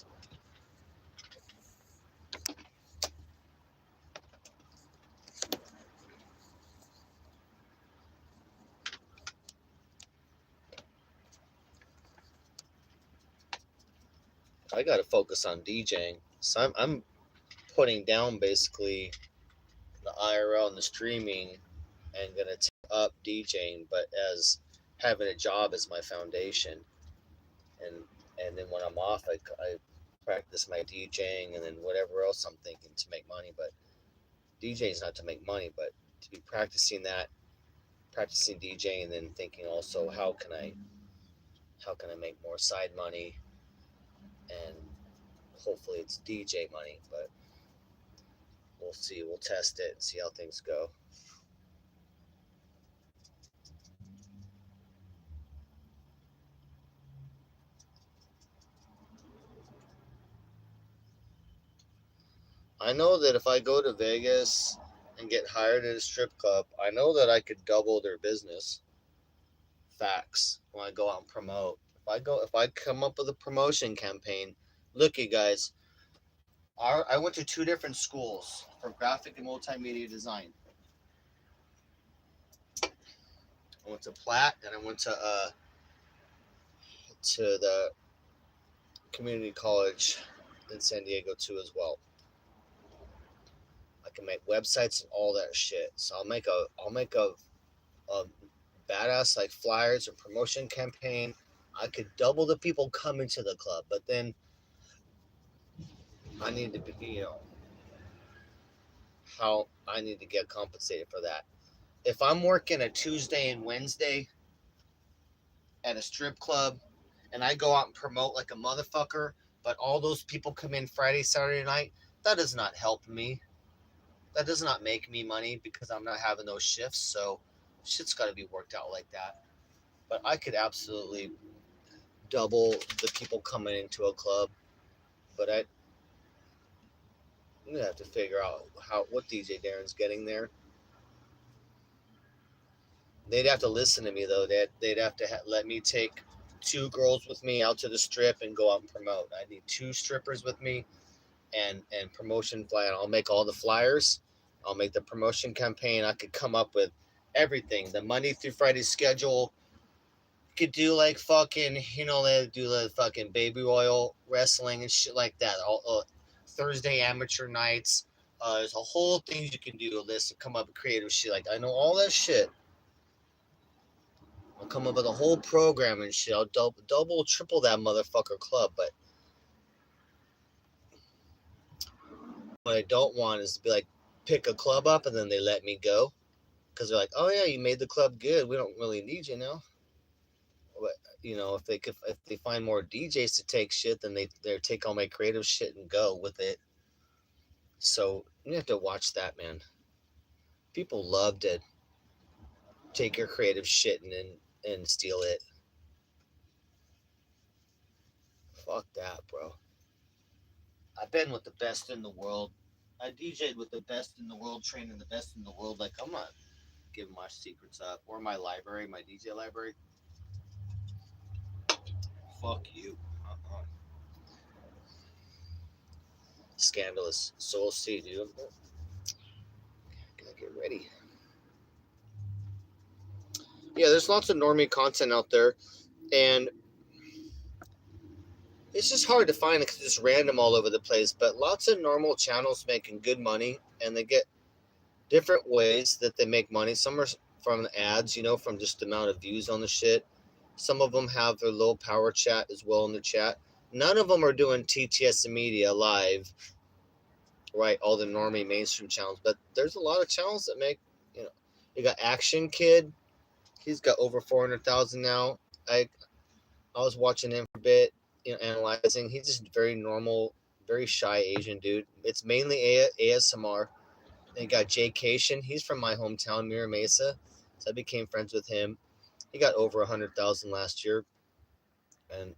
I got to focus on DJing, so I'm putting down basically the IRL and the streaming, and gonna take up DJing, but as having a job as my foundation, and then when I'm off, I practice my DJing, and then whatever else I'm thinking to make money. But DJing is not to make money, but to be practicing that, practicing DJing, and then thinking also how can I make more side money, and hopefully it's DJ money, but we'll see. We'll test it and see how things go. I know that if I go to Vegas and get hired at a strip club, I know that I could double their business. Facts. When I go out and promote, if I come up with a promotion campaign, look, you guys, I went to two different schools for graphic and multimedia design. I went to Platt and I went to the community college in San Diego too as well. I can make websites and all that shit. So I'll make a badass like flyers or promotion campaign. I could double the people coming to the club, but then I need to be, how I need to get compensated for that. If I'm working a Tuesday and Wednesday at a strip club and I go out and promote like a motherfucker, but all those people come in Friday, Saturday night, that does not help me. That does not make me money because I'm not having those shifts. So shit's got to be worked out like that. But I could absolutely double the people coming into a club. But I'm gonna have to figure out how what DJ Darren's getting there. They'd have to listen to me though. They'd have to let me take 2 girls with me out to the strip and go out and promote. I need 2 strippers with me and promotion flyer. I'll make all the flyers. I'll make the promotion campaign. I could come up with everything. The Monday through Friday schedule. Could do like fucking, they do the fucking baby oil wrestling and shit like that. All Thursday amateur nights. There's a whole thing you can do. List and come up with creative shit. Like I know all that shit. I'll come up with a whole program and shit. I'll double, triple that motherfucker club. But what I don't want is to be like, pick a club up and then they let me go. Because they're like, oh yeah, you made the club good. We don't really need you now. But, if they find more DJs to take shit, then they take all my creative shit and go with it. So you have to watch that, man. People love to take your creative shit and steal it. Fuck that, bro. I've been with the best in the world. I DJ'd with the best in the world, training the best in the world. Like, I'm not giving my secrets up. Or my library, my DJ library. Fuck you. Scandalous. So we'll see, dude. Gotta get ready. Yeah, there's lots of normie content out there. And it's just hard to find because it's random all over the place. But lots of normal channels making good money. And they get different ways that they make money. Some are from ads, from just the amount of views on the shit. Some of them have their low power chat as well in the chat. None of them are doing TTS Media live, right? All the normie mainstream channels. But there's a lot of channels that make, you got Action Kid. He's got over 400,000 now. I was watching him for a bit, analyzing. He's just very normal, very shy Asian dude. It's mainly ASMR. Then you got Jay Cation. He's from my hometown, Mira Mesa. So I became friends with him. He got over 100,000 last year. And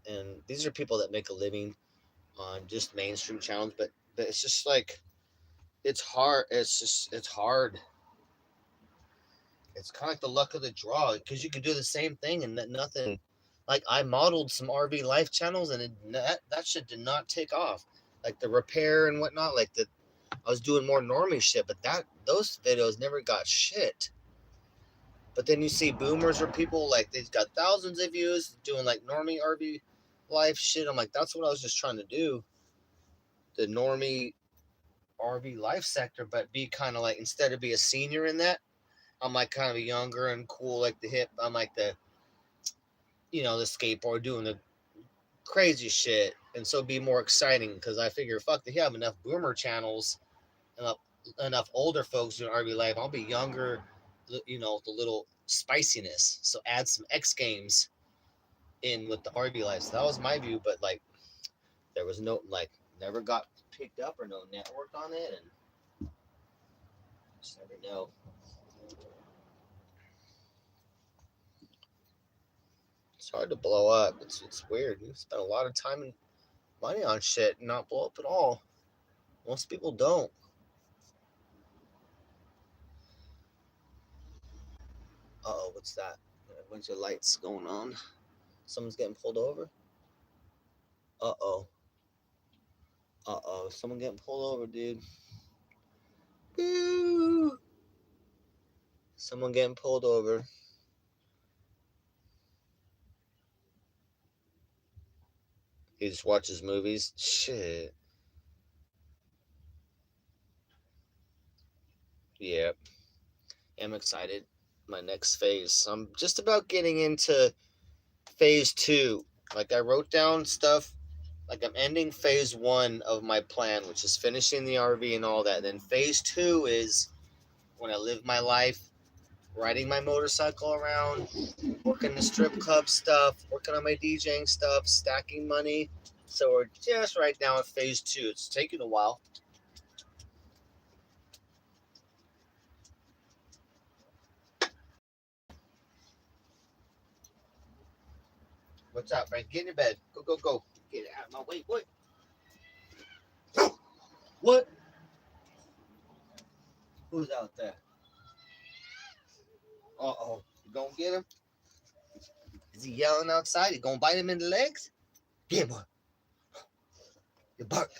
these are people that make a living on just mainstream channels, but it's just like, it's hard. It's hard. It's kind of like the luck of the draw because you could do the same thing and nothing. Like I modeled some RV life channels and that shit did not take off. Like the repair and whatnot. Like I was doing more normie shit, but those videos never got shit. But then you see boomers or people like they've got thousands of views doing like normie RV life shit. I'm like, that's what I was just trying to do. The normie RV life sector, but be kind of like, instead of be a senior in that, I'm like kind of a younger and cool, like the hip. I'm like the skateboard doing the crazy shit. And so be more exciting because I figure, fuck, they have enough boomer channels and enough older folks doing RV life. I'll be younger, the little spiciness. So add some X Games in with the RV life. So that was my view, but like there was no, like, never got picked up or no network on it. And just never know. It's hard to blow up. It's weird. You spend a lot of time and money on shit and not blow up at all. Most people don't. Uh-oh, what's that? A bunch of lights going on. Someone's getting pulled over. Uh-oh. Uh-oh. Someone getting pulled over, dude. Boo! Someone getting pulled over. He just watches movies. Shit. Yeah. I'm excited. My next phase. I'm just about getting into phase 2. Like I wrote down stuff. Like I'm ending phase 1 of my plan, which is finishing the RV and all that. Then phase 2 is when I live my life, riding my motorcycle around, working the strip club stuff, working on my DJing stuff, stacking money. So we're just right now in phase 2. It's taking a while. What's up, Frank? Get in your bed. Go, go, go. Get out of my way. What? What? Who's out there? Uh-oh. You gonna get him? Is he yelling outside? You gonna bite him in the legs? Yeah, boy. You bark.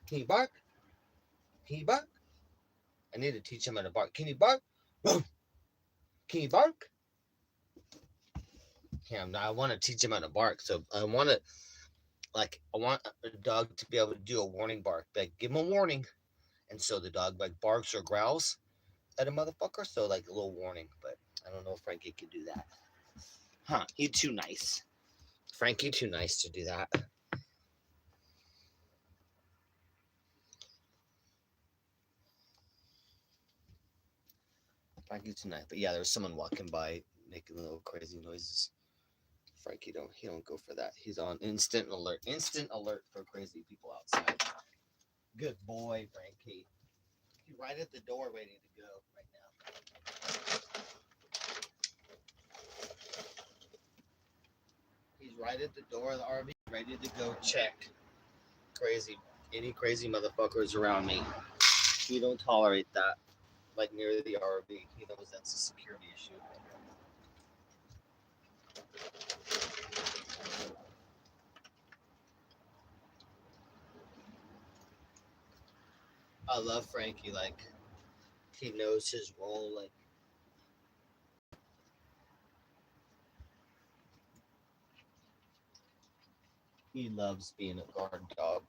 Can you bark? Can you bark? I need to teach him how to bark. Can you bark? Can you bark? Yeah, I want to teach him how to bark. So I want a dog to be able to do a warning bark. Like, give him a warning. And so the dog like barks or growls at a motherfucker. So like a little warning. But I don't know if Frankie could do that. Huh? He's too nice. Frankie too nice to do that. Frankie's too nice. But yeah, there's someone walking by making little crazy noises. Frankie don't go for that. He's on instant alert. Instant alert for crazy people outside. Good boy, Frankie. He's right at the door ready to go right now. He's right at the door of the RV ready to go check any crazy motherfuckers around me. He don't tolerate that. Like near the RV. He knows that's a security issue. I love Frankie. Like, he knows his role. Like, he loves being a guard dog.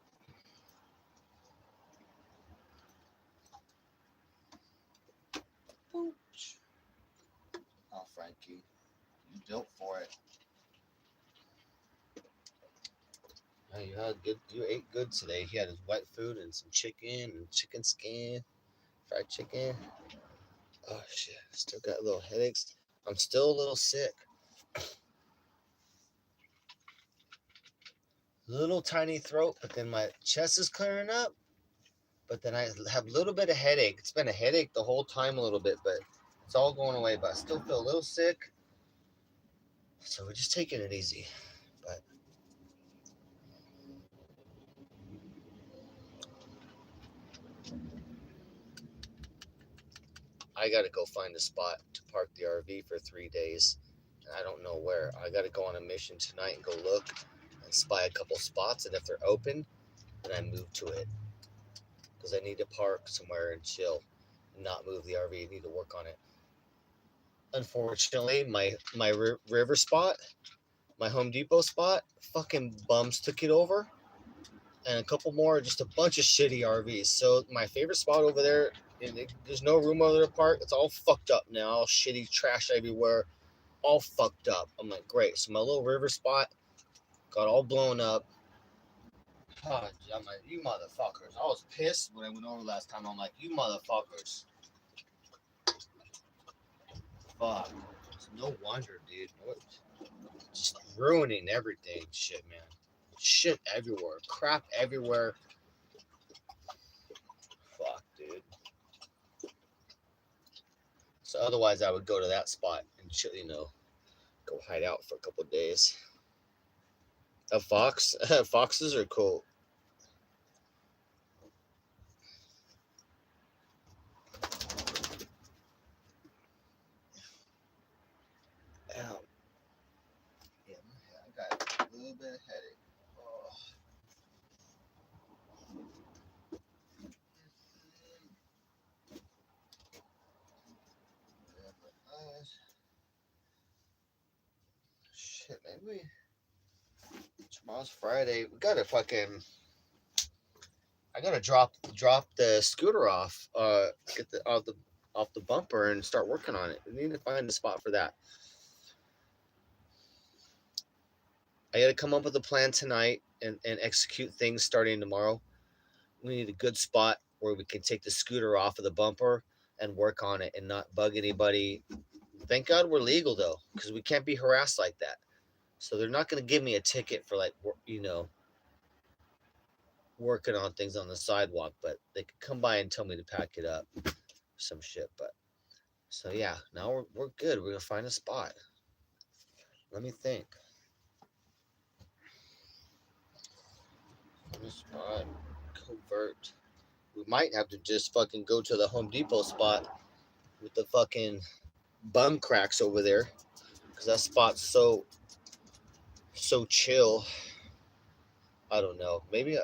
Oh, Frankie, you built for it. Oh, you ate good today. He had his wet food and some chicken and chicken skin, fried chicken. Oh shit, still got little headaches. I'm still a little sick. Little tiny throat, but then my chest is clearing up. But then I have a little bit of headache. It's been a headache the whole time a little bit, but it's all going away. But I still feel a little sick. So we're just taking it easy. But I got to go find a spot to park the RV for 3 days. And I don't know where. I got to go on a mission tonight and go look and spy a couple spots. And if they're open, then I move to it. Because I need to park somewhere and chill and not move the RV. I need to work on it. Unfortunately, my river spot, my Home Depot spot, fucking bums took it over. And a couple more, just a bunch of shitty RVs. So my favorite spot over there, there's no room over there to park. It's all fucked up now. All shitty trash everywhere. All fucked up. I'm like, great. So my little river spot got all blown up. Oh, I'm like, you motherfuckers. I was pissed when I went over last time. I'm like, you motherfuckers. Fuck. It's no wonder, dude. What? Just ruining everything. Shit, man. Shit everywhere. Crap everywhere. Fuck, dude. So otherwise, I would go to that spot and go hide out for a couple of days. A fox? Foxes are cool. Ow. Yeah, I got a little bit of headache. Oh. Shit, man. Tomorrow's Friday. We gotta fucking. I gotta drop the scooter off. Get the off the bumper and start working on it. We need to find a spot for that. I gotta come up with a plan tonight and execute things starting tomorrow. We need a good spot where we can take the scooter off of the bumper and work on it and not bug anybody. Thank God we're legal though, because we can't be harassed like that. So they're not going to give me a ticket for working on things on the sidewalk, but they could come by and tell me to pack it up or some shit. But so yeah, now we're good. We're gonna find a spot. Let me think. Find a spot. Covert. We might have to just fucking go to the Home Depot spot with the fucking bum cracks over there, because that spot's so so chill. I don't know. Maybe I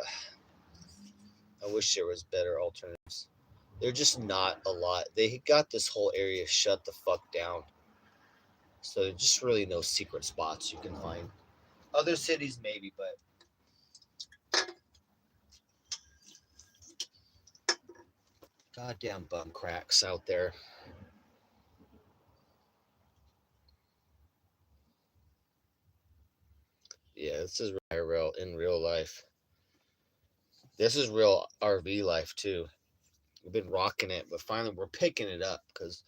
wish there was better alternatives. They're just not a lot. They got this whole area shut the fuck down. So there's just really no secret spots you can find. Other cities maybe, but goddamn bum cracks out there. Yeah, this is real in real life. This is real RV life too. We've been rocking it, but finally we're picking it up because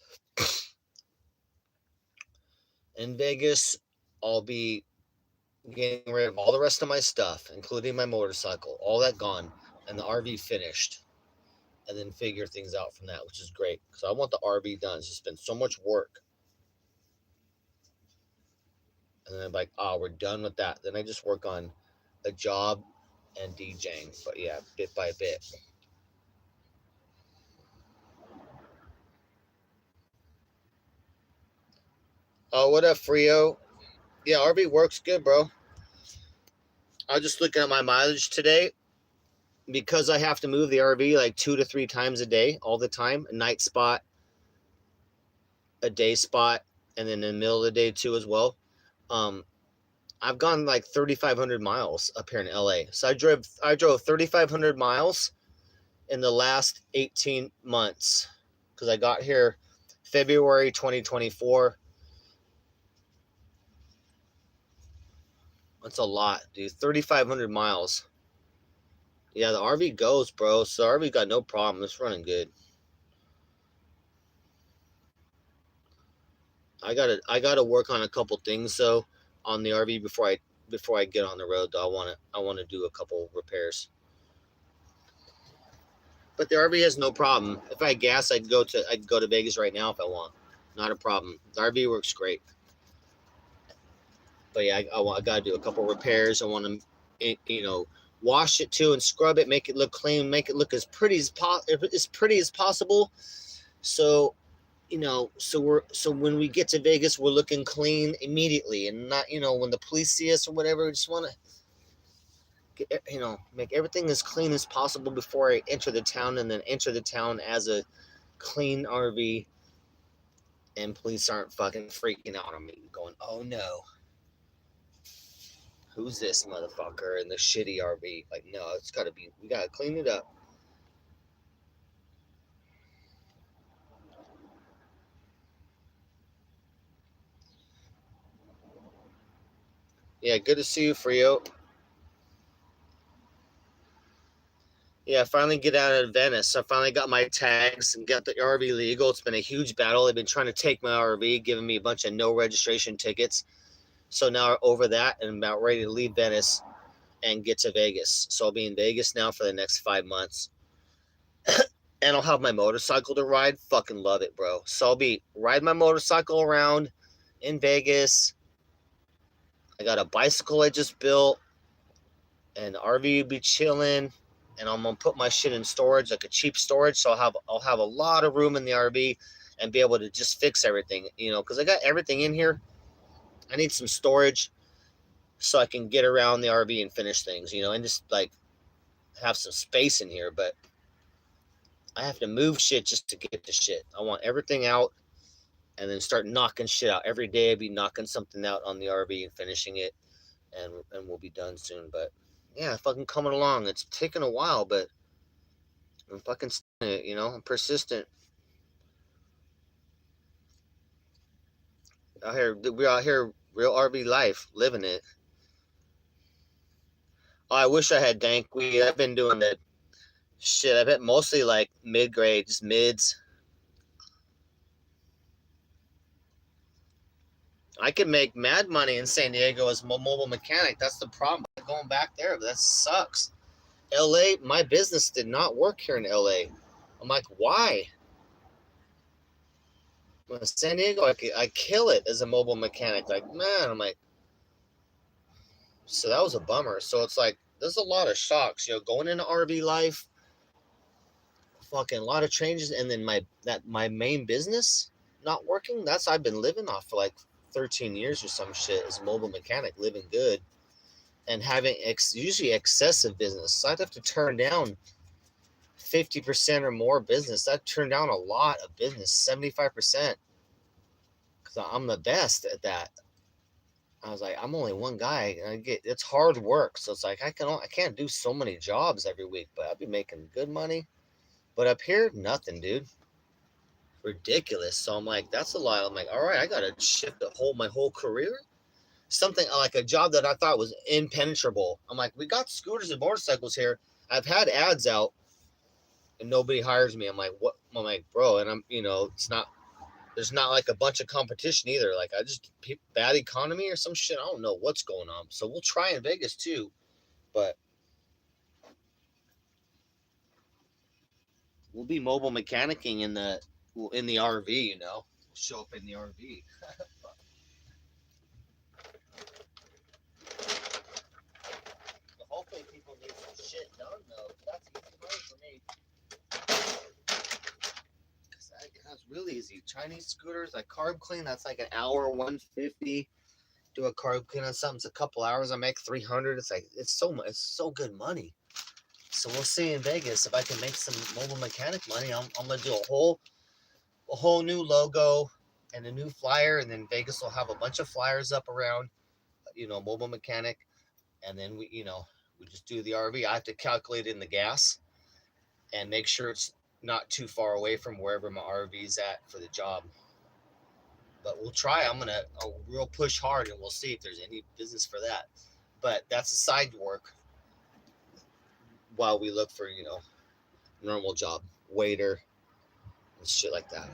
in Vegas, I'll be getting rid of all the rest of my stuff, including my motorcycle, all that gone, and the RV finished, and then figure things out from that, which is great because I want the RV done. It's just been so much work, and then I'm like, oh, we're done with that. Then I just work on a job and DJing, but yeah, bit by bit. Oh, what up, Frio? Yeah, RV works good, bro. I was just looking at my mileage today because I have to move the RV like 2 to 3 times a day, all the time. A night spot, a day spot, and then in the middle of the day too as well. Um, I've gone like 3,500 miles up here in LA. So I drove 3,500 miles in the last 18 months because I got here February 2024. That's a lot, dude. 3,500 miles. Yeah, the RV goes, bro. So the RV got no problem. It's running good. I gotta work on a couple things though on the RV before I get on the road. Though I wanna do a couple repairs. But the RV has no problem. If I had gas, I'd go to Vegas right now if I want. Not a problem. The RV works great. But yeah, I gotta do a couple repairs. I want to, wash it too and scrub it, make it look clean, make it look as pretty as possible. So so when we get to Vegas, we're looking clean immediately, and not when the police see us or whatever. We just want to make everything as clean as possible before I enter the town, and then enter the town as a clean RV, and police aren't fucking freaking out on me, going, "Oh no, who's this motherfucker in the shitty RV?" Like, no, it's got to be. We gotta clean it up. Yeah, good to see you, Frio. Yeah, I finally get out of Venice. I finally got my tags and got the RV legal. It's been a huge battle. They've been trying to take my RV, giving me a bunch of no registration tickets. So now over that, and I'm about ready to leave Venice and get to Vegas. So I'll be in Vegas now for the next 5 months. And I'll have my motorcycle to ride. Fucking love it, bro. So I'll be riding my motorcycle around in Vegas. I got a bicycle I just built, and the RV will be chilling. And I'm gonna put my shit in storage, like a cheap storage, so I'll have a lot of room in the RV and be able to just fix everything, because I got everything in here. I need some storage so I can get around the RV and finish things, and just like have some space in here. But I have to move shit just to get the shit. I want everything out and then start knocking shit out. Every day I'd be knocking something out on the RV and finishing it, and we'll be done soon. But yeah, fucking coming along. It's taking a while, but I'm fucking, I'm persistent. We're out here, real RV life, living it. Oh, I wish I had dank weed. I've been doing that shit. I bet mostly like mid grade, just mids. I could make mad money in San Diego as a mobile mechanic. That's the problem. Going back there, but that sucks. LA, my business did not work here in LA. I'm like, why? Well, San Diego, I kill it as a mobile mechanic. Like, man, I'm like, so that was a bummer. So it's like, there's a lot of shocks, going into RV life, fucking a lot of changes, and then my main business not working. That's I've been living off for like 13 years or some shit as a mobile mechanic, living good. and having usually excessive business. So I'd have to turn down 50% or more business. I'd turn down a lot of business, 75%, because I'm the best at that. I was like, I'm only one guy, and it's hard work. So it's like I can't do so many jobs every week, but I'd be making good money. But up here, nothing, dude. Ridiculous. So I'm like, that's a lot. I'm like, all right, I gotta shift my whole career. Something like a job that I thought was impenetrable. I'm like, we got scooters and motorcycles here. I've had ads out and nobody hires me. I'm like, what? I'm like, bro, and it's not. There's not like a bunch of competition either. Like I just bad economy or some shit. I don't know what's going on. So we'll try in Vegas too, but we'll be mobile mechanicking in the RV. We'll show up in the RV. Hopefully people need some shit done though. That's easy money for me. That's really easy. Chinese scooters, like carb clean, that's like an hour, 150. Do a carb clean on something, it's a couple hours. I make 300. It's like it's so much. It's so good money. So we'll see in Vegas if I can make some mobile mechanic money. I'm gonna do a whole new logo and a new flyer, and then Vegas will have a bunch of flyers up around, mobile mechanic, and then we just do the RV. I have to calculate in the gas and make sure it's not too far away from wherever my RV's at for the job. But we'll try. I'll real push hard, and we'll see if there's any business for that. But that's a side work while we look for normal job, waiter and shit like that.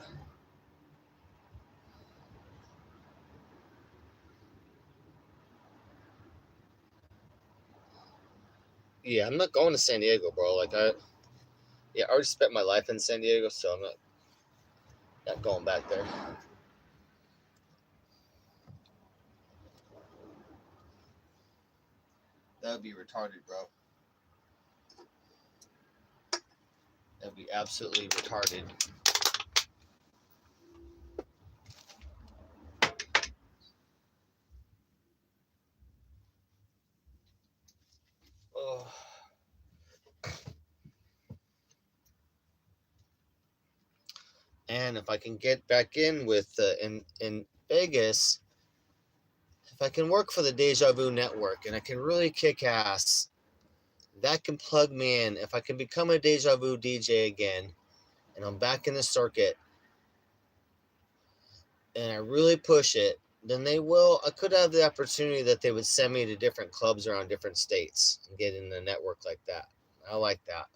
Yeah, I'm not going to San Diego, bro. I already spent my life in San Diego, so I'm not going back there. That would be retarded, bro. That'd be absolutely retarded. Oh. And if I can get back in with in Vegas, if I can work for the Deja Vu Network and I can really kick ass, that can plug me in. If I can become a Deja Vu DJ again, and I'm back in the circuit, and I really push it, then I could have the opportunity that they would send me to different clubs around different states and get in the network like that. I like that.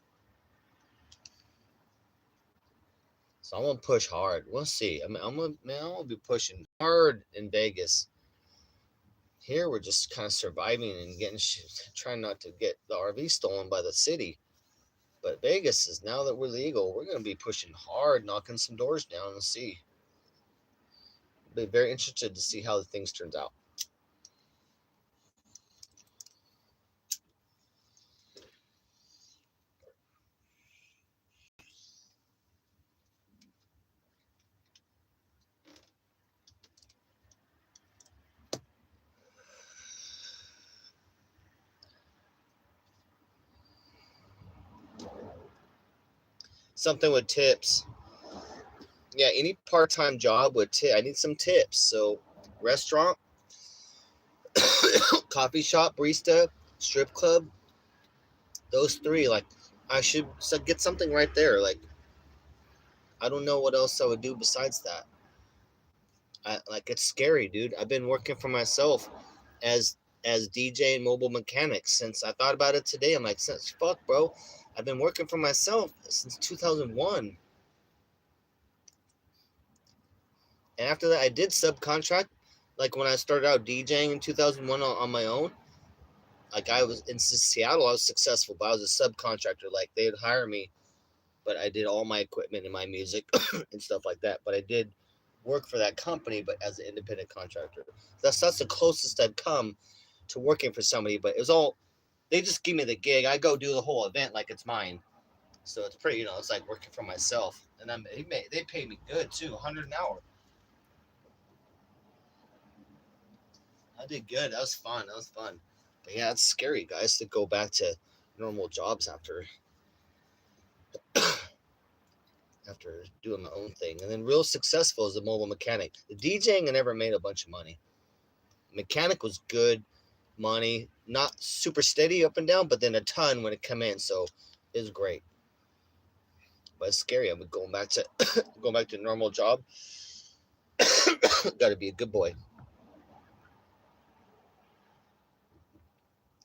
So I'm gonna push hard. We'll see. I mean, I'm gonna be pushing hard in Vegas. Here we're just kind of surviving and trying not to get the RV stolen by the city. But Vegas is, now that we're legal, we're gonna be pushing hard, knocking some doors down and see. Be very interested to see how the things turns out. Something with tips. Yeah, any part-time job with tip. I need some tips. So, restaurant, coffee shop, barista, strip club. Those three. Like, I should get something right there. Like, I don't know what else I would do besides that. It's scary, dude. I've been working for myself as DJ and mobile mechanic since I thought about it today. I'm like, since fuck, bro. I've been working for myself since 2001. And after that, I did subcontract. Like when I started out DJing in 2001 on my own, like I was in Seattle, I was successful, but I was a subcontractor. Like they would hire me, but I did all my equipment and my music and stuff like that. But I did work for that company, but as an independent contractor. That's the closest I've come to working for somebody. But it was all, they just give me the gig. I go do the whole event like it's mine. So it's pretty, it's like working for myself. And they pay me good too, 100 an hour. I did good. That was fun. But yeah, it's scary, guys, to go back to normal jobs after doing my own thing. And then real successful as a mobile mechanic. The DJing I never made a bunch of money. Mechanic was good money, not super steady up and down, but then a ton when it come in. So it was great. But it's scary. I'm going back to going back to a normal job. Got to be a good boy.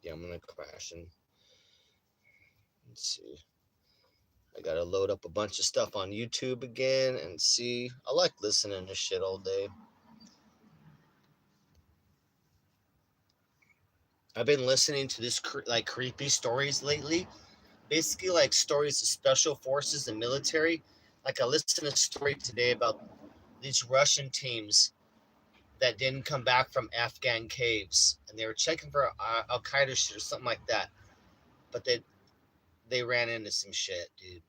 Yeah, I'm gonna crash and let's see. I gotta load up a bunch of stuff on YouTube again and see. I like listening to shit all day. I've been listening to this like creepy stories lately. Basically, like stories of special forces and military. Like I listened to a story today about these Russian teams that didn't come back from Afghan caves, and they were checking for Al Qaeda shit or something like that. But they ran into some shit, dude,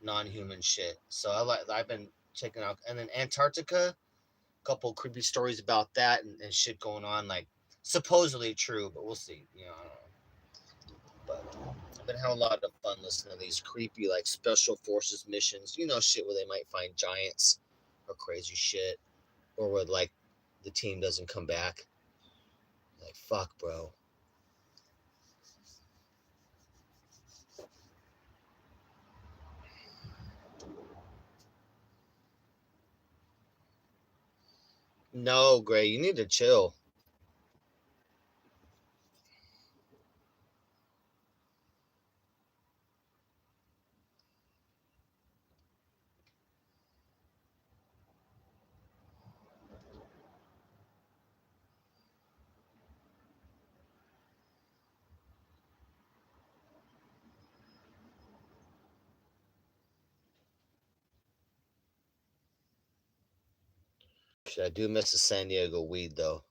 non-human shit. So I've been checking out, and then Antarctica, a couple creepy stories about that and shit going on, like supposedly true, but we'll see. You know, I don't know. But I've been having a lot of fun listening to these creepy like special forces missions. You know, shit where they might find giants or crazy shit, or where like the team doesn't come back. Like fuck, bro. No, Gray, you need to chill. Shit, I do miss the San Diego weed though.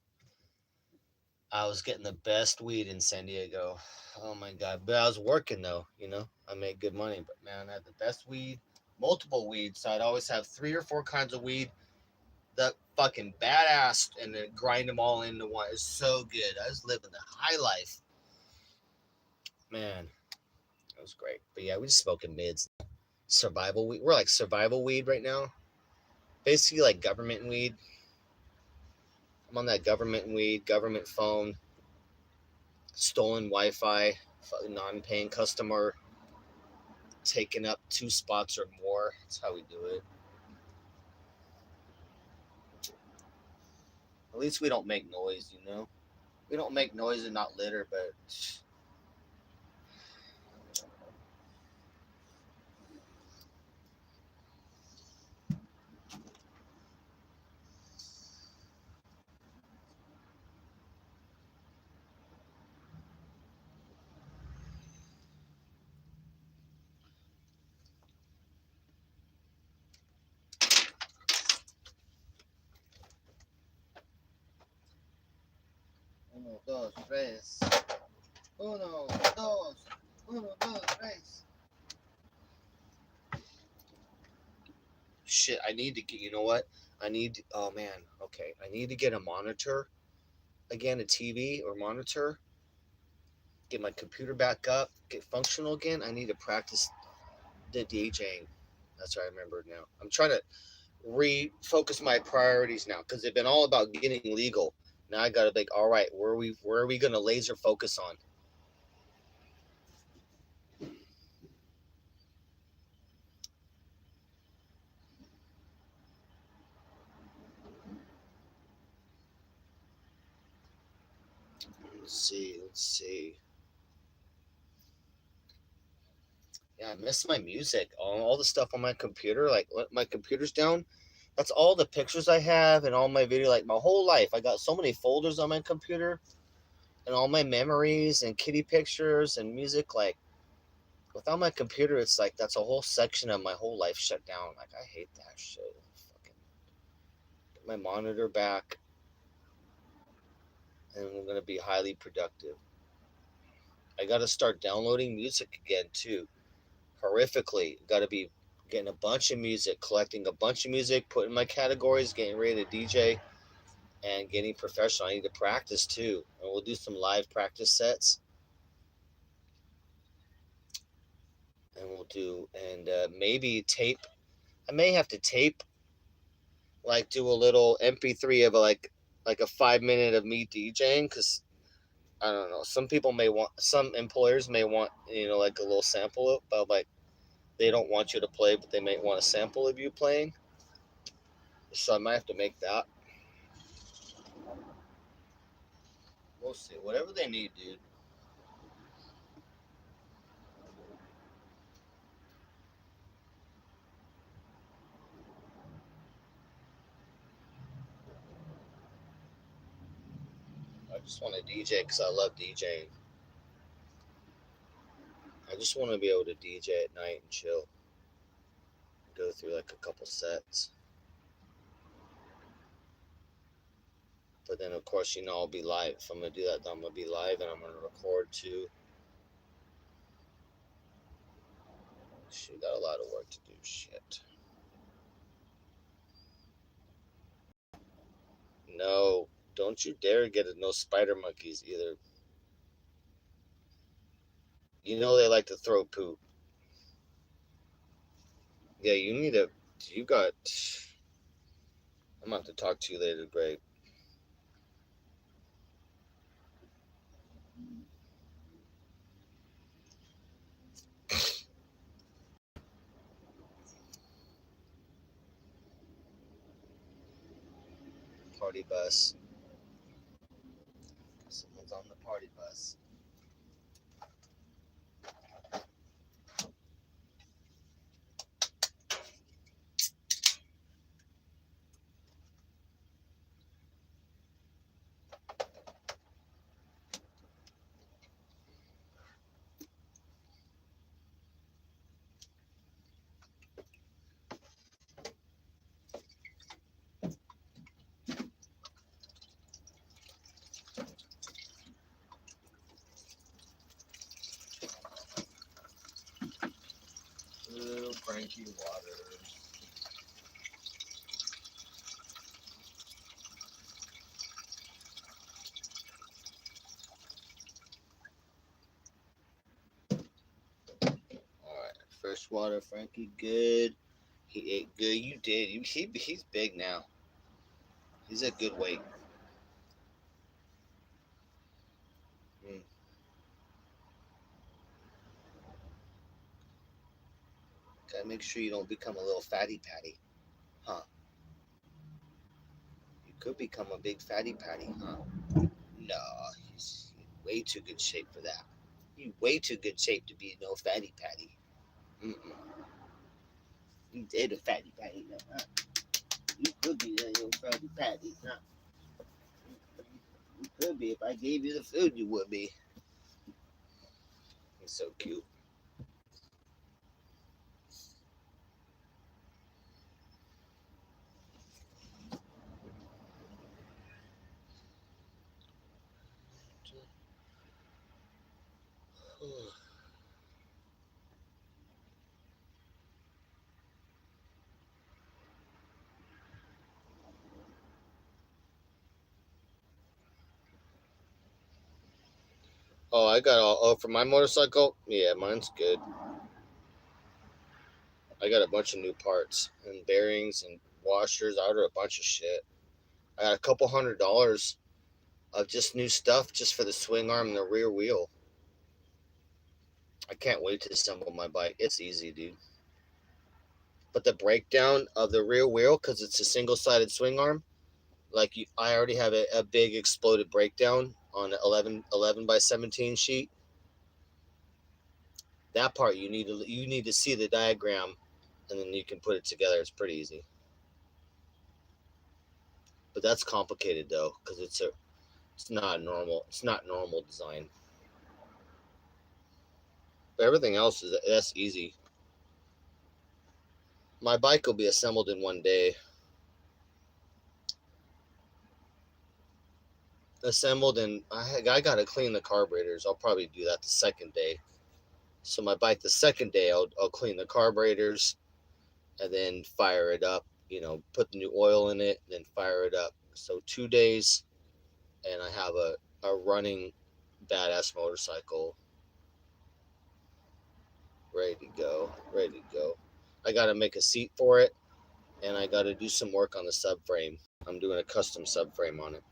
I was getting the best weed in San Diego. Oh my god! But I was working though. You know, I made good money. But man, I had the best weed, multiple weeds. So I'd always have 3 or 4 kinds of weed. That fucking badass, and then grind them all into one. It's so good. I was living the high life, man. It was great. But yeah, we just smoking mids. Survival weed. We're like survival weed right now. Basically, like government weed. I'm on that government weed, government phone, stolen Wi-Fi, non-paying customer taking up 2 spots or more. That's how we do it. At least we don't make noise, you know. We don't make noise and not litter, but uno, dos, tres. Uno, dos. Uno, dos, tres. Shit, I need to get. You know what? I need. Oh man. Okay, I need to get a monitor again, a TV or monitor. Get my computer back up. Get functional again. I need to practice the DJing. That's what I remembered now. I'm trying to refocus my priorities now because they've been all about getting legal. Now I gotta think, all right, where are we gonna laser focus on? Let's see. Yeah, I miss my music. All the stuff on my computer, like my computer's down. That's all the pictures I have and all my video, like my whole life. I got so many folders on my computer and all my memories and kitty pictures and music. Like without my computer, it's like that's a whole section of my whole life shut down. Like I hate that shit. Fucking get my monitor back, and I'm gonna be highly productive. I gotta start downloading music again too. Horrifically, gotta be getting a bunch of music, collecting a bunch of music, putting my categories, getting ready to DJ. and getting professional. I need to practice too, and we'll do some live practice sets, and we'll do and maybe tape. I may have to tape, like do a little MP3 of like a 5 minute of me DJing, because I don't know. Some people may want, some employers may want, like a little sample, but like they don't want you to play, but they may want a sample of you playing. So I might have to make that. We'll see. Whatever they need, dude. I just want to DJ because I love DJing. I just want to be able to DJ at night and chill. Go through like a couple sets. But then, of course, I'll be live. If I'm going to do that, I'm going to be live and I'm going to record too. Shoot, got a lot of work to do. Shit. No, don't you dare get no spider monkeys either. They like to throw poop. Yeah, you need to. You got. I'm going to have to talk to you later, Greg. Party bus. Someone's on the party bus. Little Frankie Waters. Alright, freshwater Frankie, good. He ate good. You did. He's big now. He's a good weight. Mm. Gotta make sure you don't become a little fatty patty, huh? You could become a big fatty patty, huh? No, he's way too good shape for that. He's way too good shape to be no fatty patty. Mm-mm. You did a fatty patty, no, huh? You could be a little fatty patty, huh? You could be. If I gave you the food, you would be. He's so cute. Oh, I got all. Oh, for my motorcycle, yeah, mine's good. I got a bunch of new parts and bearings and washers. I ordered a bunch of shit. I got a couple $100 of just new stuff just for the swing arm and the rear wheel. I can't wait to assemble my bike. It's easy, dude. But the breakdown of the rear wheel, because it's a single-sided swing arm, I already have a big exploded breakdown on an 11 by 17 sheet. That part you need to see the diagram, and then you can put it together. It's pretty easy. But that's complicated though, because it's not normal design. But everything else that's easy. My bike will be assembled in one day. Assembled, and I gotta clean the carburetors. I'll probably do that the second day. So my bike, the second day, I'll clean the carburetors and then fire it up. Put the new oil in it, and then fire it up. So 2 days, and I have a running badass motorcycle ready to go. Ready to go. I got to make a seat for it, and I got to do some work on the subframe. I'm doing a custom subframe on it.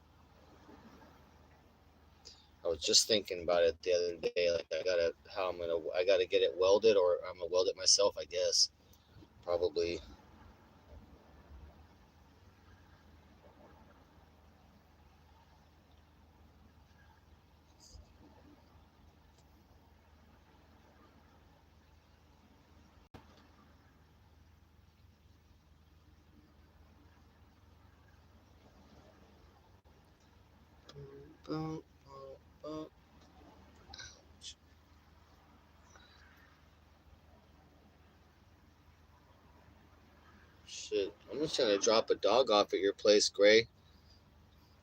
I was just thinking about it the other day. Like I gotta get it welded, or I'm gonna weld it myself. I guess probably. Shit, I'm just gonna drop a dog off at your place, Gray.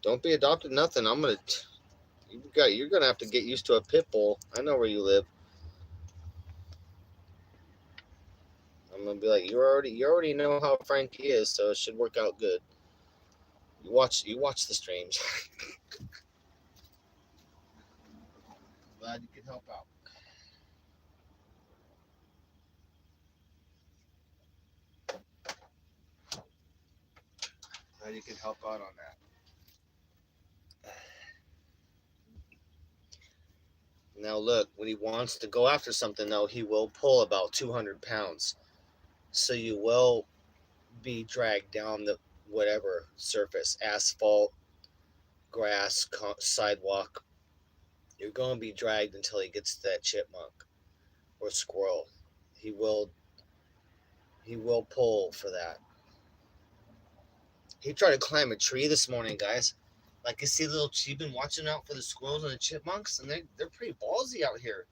Don't be adopted, nothing. You're gonna have to get used to a pit bull. I know where you live. I'm gonna be like, you already know how Frankie is, so it should work out good. You watch the streams. Glad you could help out. Glad you could help out on that. Now look, when he wants to go after something, though, he will pull about 200 pounds. So you will be dragged down the whatever surface, asphalt, grass, sidewalk. You're going to be dragged until he gets to that chipmunk or squirrel. He will he will pull for that. He tried to climb a tree this morning, guys. Like you see, you've been watching out for the squirrels and the chipmunks, and they're pretty ballsy out here.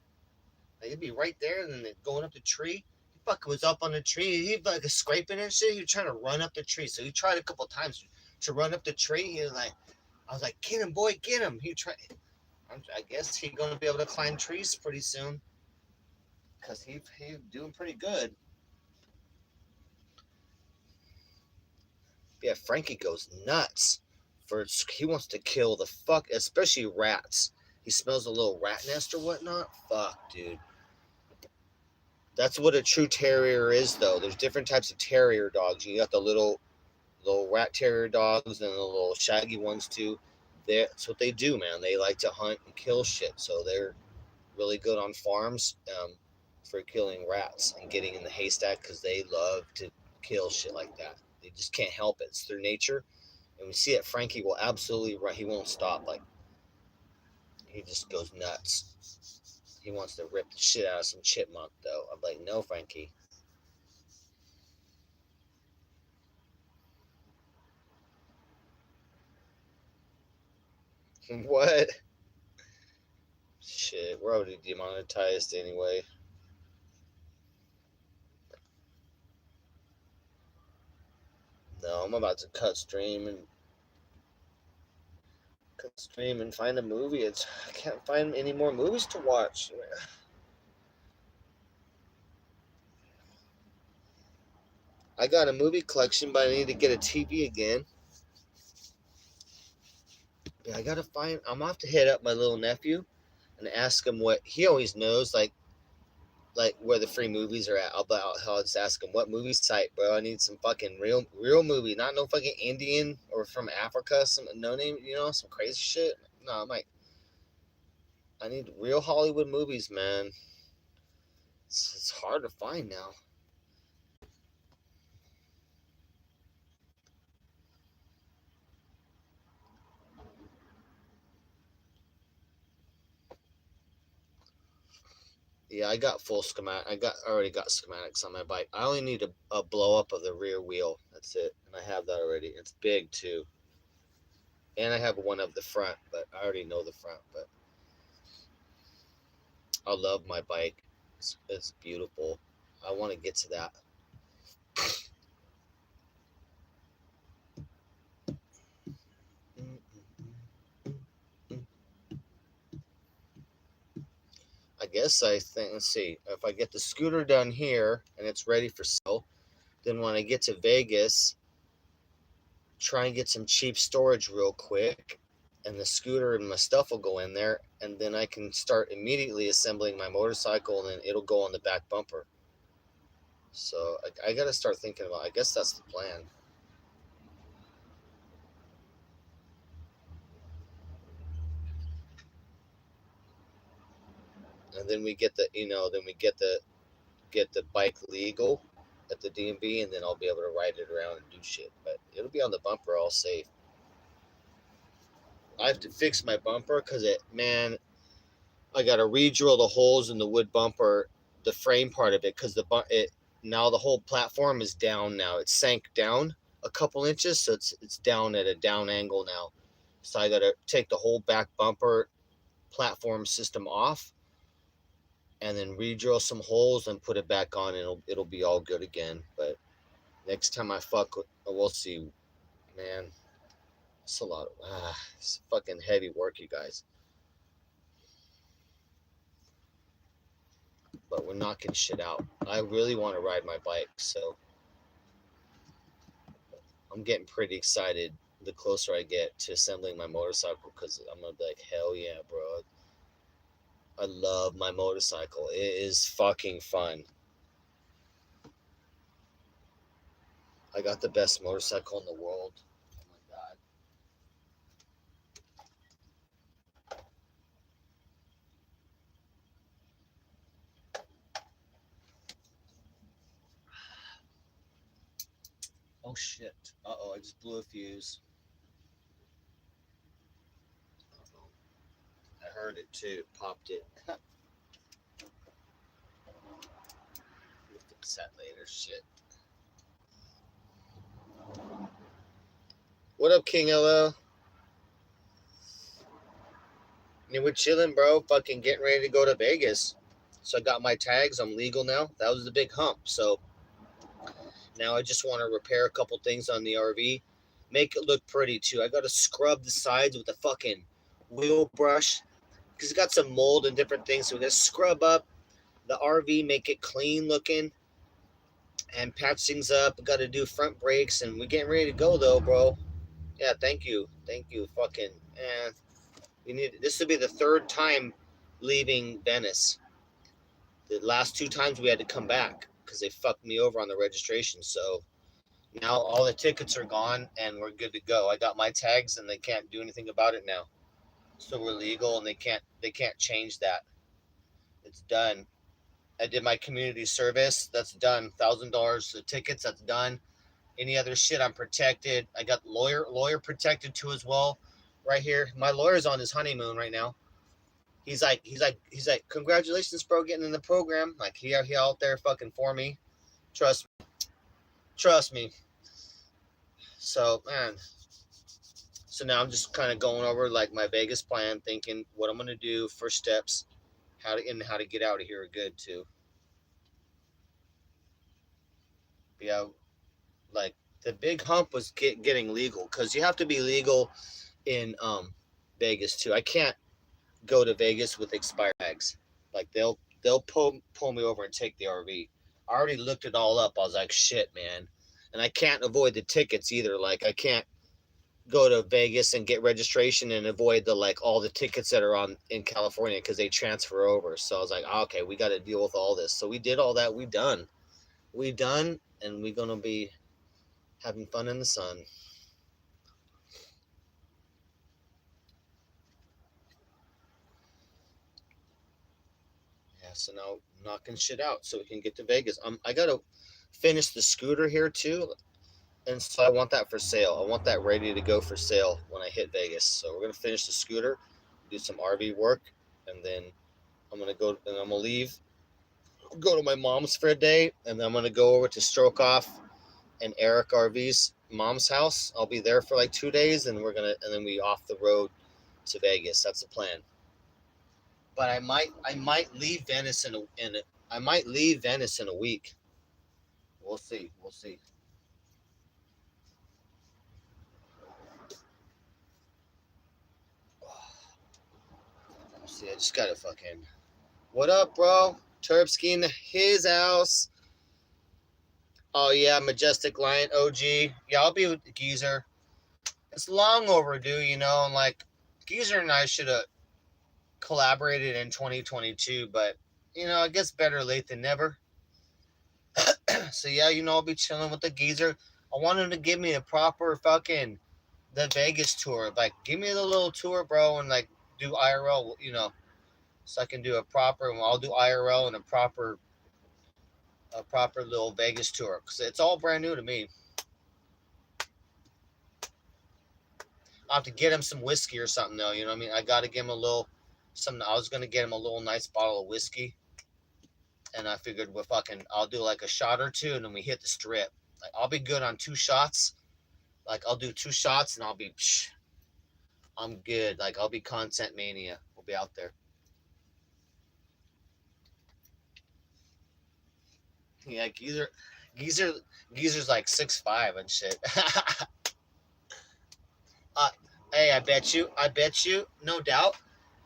Like, he'd be right there, and then going up the tree. He fucking was up on the tree. He like scraping and shit. He was trying to run up the tree. So he tried a couple times to run up the tree. He was like, I was like, get him, boy, get him. He tried. I guess he's gonna be able to climb trees pretty soon, cause he's doing pretty good. Yeah, Frankie goes nuts. He wants to kill the fuck, especially rats. He smells a little rat nest or whatnot. Fuck, dude. That's what a true terrier is, though. There's different types of terrier dogs. You got the little rat terrier dogs and the little shaggy ones too. That's what they do, man. They like to hunt and kill shit. So they're really good on farms for killing rats and getting in the haystack because they love to kill shit like that. They just can't help it. It's their nature. And we see it. Frankie will absolutely run. He won't stop. Like, he just goes nuts. He wants to rip the shit out of some chipmunk, though. I'm like, no, Frankie. What? Shit, we're already demonetized anyway. No, I'm about to cut stream and find a movie. I can't find any more movies to watch. I got a movie collection, but I need to get a TV again. Yeah, I gotta find. I'm gonna have to hit up my little nephew and ask him what he always knows, like where the free movies are at. I'll just ask him what movie site, bro. I need some fucking real movie, not no fucking Indian or from Africa, some no name, some crazy shit. No, I need real Hollywood movies, man. It's hard to find now. Yeah, I got full schematic. I already got schematics on my bike. I only need a blow up of the rear wheel. That's it, and I have that already. It's big too, and I have one of the front, but I already know the front. But I love my bike. It's beautiful. I want to get to that. I guess I think. Let's see. If I get the scooter done here and it's ready for sale, then when I get to Vegas, try and get some cheap storage real quick, and the scooter and my stuff will go in there, and then I can start immediately assembling my motorcycle, and then it'll go on the back bumper. So I got to start thinking about. I guess that's the plan. And then we get the then we get the bike legal at the DMV, and then I'll be able to ride it around and do shit. But it'll be on the bumper all safe. I have to fix my bumper because I got to re-drill the holes in the wood bumper, the frame part of it, because now the whole platform is down now. It sank down a couple inches, so it's down at a down angle now. So I got to take the whole back bumper platform system off, and then re-drill some holes and put it back on, and it'll be all good again. But next time I fuck, we'll see, man. It's a lot of it's fucking heavy work, you guys. But we're knocking shit out. I really want to ride my bike, so I'm getting pretty excited the closer I get to assembling my motorcycle, because I'm gonna be like, hell yeah, bro. I love my motorcycle. It is fucking fun. I got the best motorcycle in the world. Oh my god. Oh shit. Uh-oh, I just blew a fuse. Uh-oh. I heard it too. Popped it. We'll fix that later. Shit. What up, King LL? Yeah, we're chilling, bro. Fucking getting ready to go to Vegas. So I got my tags. I'm legal now. That was the big hump. So now I just want to repair a couple things on the RV. Make it look pretty too. I got to scrub the sides with a fucking wheel brush because it got some mold and different things. So we're going to scrub up the RV, make it clean looking, and patch things up. Got to do front brakes, and we're getting ready to go though, bro. Yeah, thank you. Thank you. Fucking, this will be the third time leaving Venice. The last two times we had to come back because they fucked me over on the registration. So now all the tickets are gone and we're good to go. I got my tags and they can't do anything about it now. So we're legal and they can't change that. It's done. I did my community service. That's done. $1,000 the tickets. That's done. Any other shit, I'm protected. I got lawyer protected too as well. Right here, my lawyer's on his honeymoon right now. He's like, congratulations, bro, getting in the program. Like he out there fucking for me. Trust me. So man, so now I'm just kind of going over like my Vegas plan, thinking what I'm gonna do, first steps, how to get out of here good too. Yeah, like the big hump was getting legal because you have to be legal in Vegas too. I can't go to Vegas with expired tags. Like they'll pull me over and take the RV. I already looked it all up. I was like, shit, man. And I can't avoid the tickets either. Like I can't go to Vegas and get registration and avoid the like all the tickets that are on in California because they transfer over. So I was like, oh, okay, we got to deal with all this. So we did all that. We done, and we're gonna be having fun in the sun. Yeah. So now knocking shit out so we can get to Vegas. I gotta finish the scooter here too. And so I want that for sale. I want that ready to go for sale when I hit Vegas. So we're gonna finish the scooter, do some RV work, and then I'm gonna leave, go to my mom's for a day, and then I'm gonna go over to Stroke Off and Eric RV's mom's house. I'll be there for like 2 days, and then we off the road to Vegas. That's the plan. But I might leave Venice I might leave Venice in a week. We'll see. We'll see. See, I just gotta fucking. What up, bro? Terpsky in his house. Oh yeah, Majestic Lion OG. Yeah, I'll be with Geezer. It's long overdue, you know, and like Geezer and I should have collaborated in 2022, but you know, I guess better late than never. So yeah, you know, I'll be chilling with the Geezer. I want him to give me a proper fucking the Vegas tour. Like, give me the little tour, bro, and like do IRL, you know, so I can do a proper. I'll do IRL and a proper little Vegas tour because it's all brand new to me. I have to get him some whiskey or something though. You know what I mean? I got to give him a little something. I was gonna get him a little nice bottle of whiskey, and I figured we're fucking. I'll do like a shot or two, and then we hit the strip. Like, I'll be good on 2 shots. Like, I'll do 2 shots, and I'll be. I'm good. Like, I'll be content mania. We'll be out there. Yeah, Geezer, Geezer's like 6'5" and shit. uh, hey, I bet you, no doubt,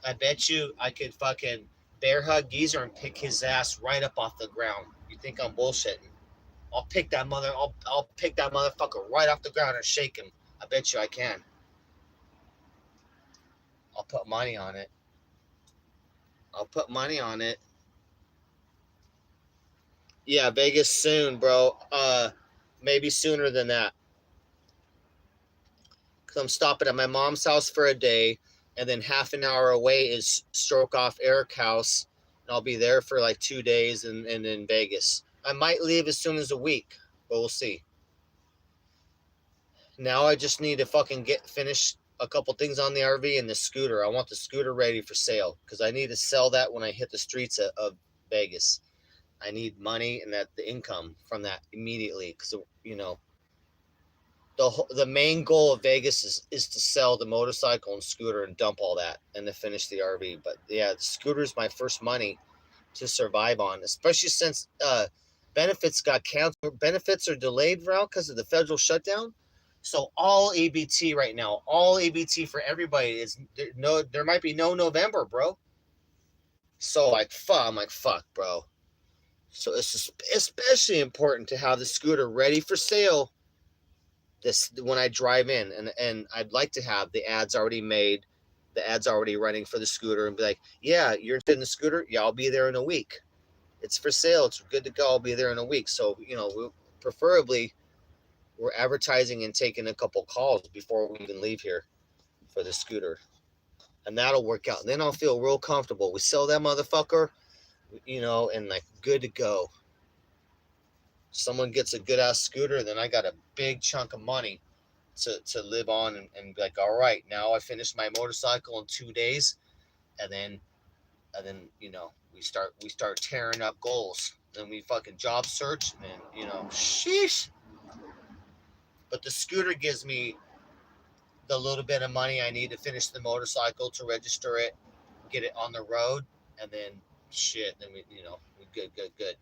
I bet you I could fucking bear hug Geezer and pick his ass right up off the ground. You think I'm bullshitting? I'll pick that motherfucker right off the ground and shake him. I bet you I can. I'll put money on it. I'll put money on it. Yeah, Vegas soon, bro. Maybe sooner than that. Cause I'm stopping at my mom's house for a day, and then half an hour away is Stroke Off Eric House, and I'll be there for like 2 days, and in Vegas. I might leave as soon as a week, but we'll see. Now I just need to fucking get finish a couple things on the RV and the scooter. I want the scooter ready for sale because I need to sell that when I hit the streets of Vegas. I need money and that the income from that immediately because you know the main goal of Vegas is to sell the motorcycle and scooter and dump all that and to finish the RV. But yeah, the scooter is my first money to survive on, especially since benefits got canceled. Benefits are delayed now because of the federal shutdown. So all ABT right now, all ABT for everybody is no. There might be no November, bro. So like fuck, I'm like fuck, bro. So it's especially important to have the scooter ready for sale this when I drive in, and I'd like to have the ads already made, the ads already running for the scooter, and be like, yeah, you're interested in the scooter? Yeah, I'll be there in a week. It's for sale. It's good to go. I'll be there in a week. So you know, preferably we're advertising and taking a couple calls before we even leave here for the scooter, and that'll work out. And then I'll feel real comfortable. We sell that motherfucker, you know, and like good to go. Someone gets a good ass scooter, then I got a big chunk of money to live on and be like, all right, now I finished my motorcycle in 2 days, and then you know we start tearing up goals. Then we fucking job search, and then you know, sheesh. But the scooter gives me the little bit of money I need to finish the motorcycle to register it, get it on the road, and then shit. Then we we good.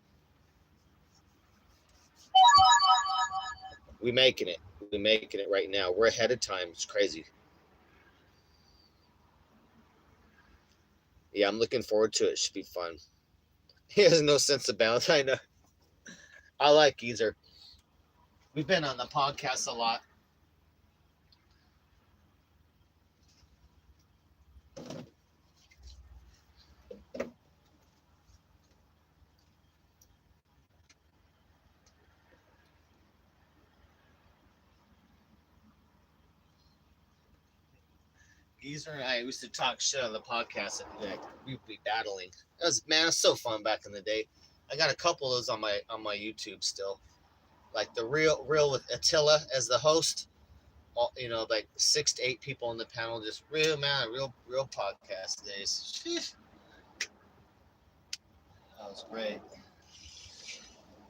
We making it. We making it right now. We're ahead of time. It's crazy. Yeah, I'm looking forward to it. It should be fun. He has no sense of balance. I know. I like Geezer. We've been on the podcast a lot. Geezer and I used to talk shit on the podcast, and like we'd be battling. It was man, it's so fun back in the day. I got a couple of those on my YouTube still. Like the real with Attila as the host. All, you know, like 6 to 8 people on the panel, just real man, real podcast days. Sheesh. That was great.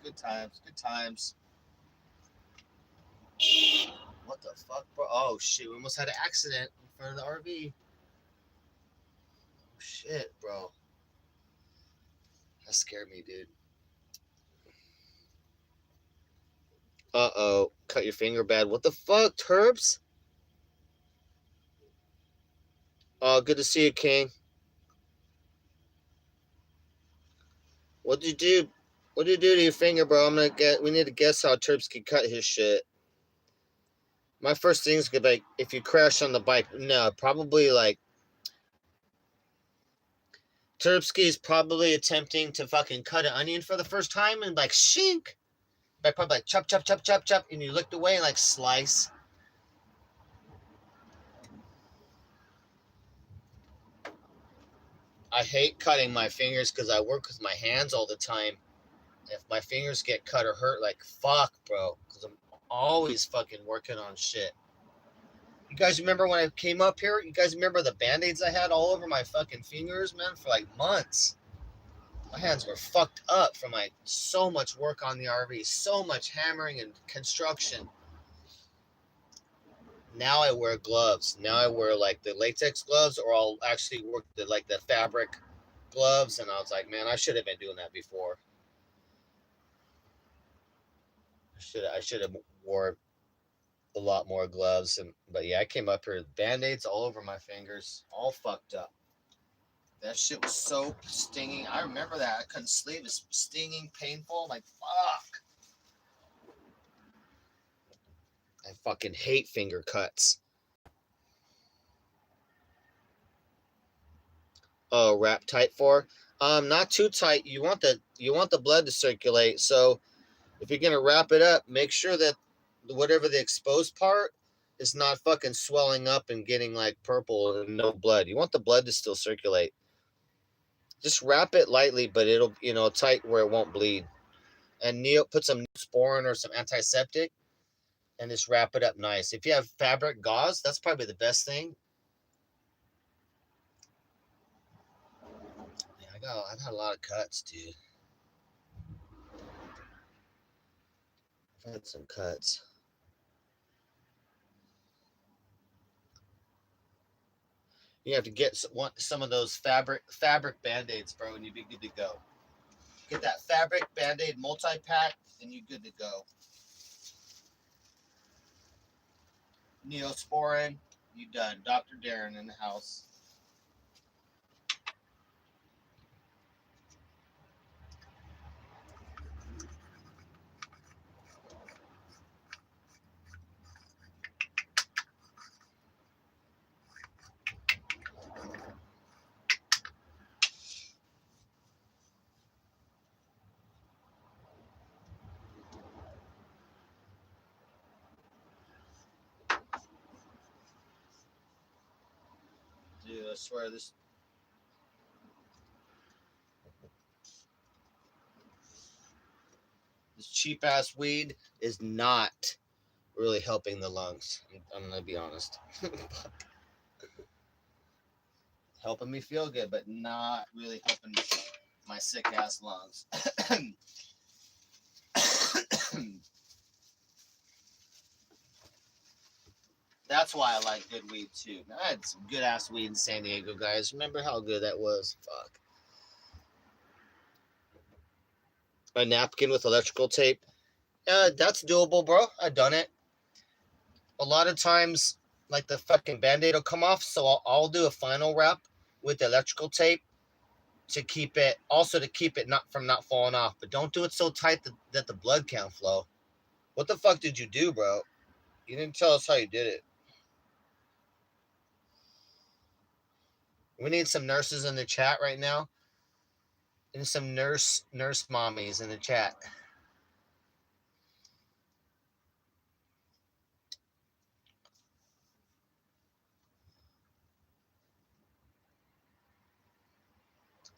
Good times, good times. What the fuck, bro? Oh shit, we almost had an accident in front of the RV. Oh, shit, bro. That scared me, dude. Uh-oh. Cut your finger bad. What the fuck, Terps? Oh, good to see you, King. What did you do? What did you do to your finger, bro? We need to guess how Terps can cut his shit. My first thing is gonna be like, if you crash on the bike, no, probably like Terpsky's probably attempting to fucking cut an onion for the first time and like shink. I probably like chop, chop, chop, chop, chop, and you looked away and like slice. I hate cutting my fingers because I work with my hands all the time. If my fingers get cut or hurt, like fuck, bro, because I'm always fucking working on shit. You guys remember when I came up here? You guys remember the band-aids I had all over my fucking fingers, man, for like months? My hands were fucked up from like so much work on the RV, so much hammering and construction. Now I wear gloves. Now I wear like the latex gloves, or I'll actually work the like the fabric gloves. And I was like, man, I should have been doing that before. I should have wore a lot more gloves. But yeah, I came up here with band-aids all over my fingers, all fucked up. That shit was so stinging. I remember that. I couldn't sleep. It's stinging, painful. I'm like, fuck. I fucking hate finger cuts. Oh, wrap tight for? Not too tight. You want the blood to circulate. So if you're gonna wrap it up, make sure that whatever the exposed part is not fucking swelling up and getting like purple and no blood. You want the blood to still circulate. Just wrap it lightly, but it'll tight where it won't bleed. And put some Neosporin or some antiseptic, and just wrap it up nice. If you have fabric gauze, that's probably the best thing. Yeah, I've had a lot of cuts, dude. I've had some cuts. You have to get some of those fabric band-aids, bro, and you'd be good to go. Get that fabric band-aid multi-pack, and you're good to go. Neosporin, you done. Dr. Darren in the house. Dude, I swear this cheap ass weed is not really helping the lungs. I'm gonna be honest. Helping me feel good, but not really helping my sick ass lungs. That's why I like good weed too. I had some good ass weed in San Diego, guys. Remember how good that was? Fuck. A napkin with electrical tape. That's doable, bro. I've done it. A lot of times, like the fucking band-aid will come off, so I'll do a final wrap with electrical tape to keep it, not falling off. But don't do it so tight that the blood can't flow. What the fuck did you do, bro? You didn't tell us how you did it. We need some nurses in the chat right now, and some nurse mommies in the chat.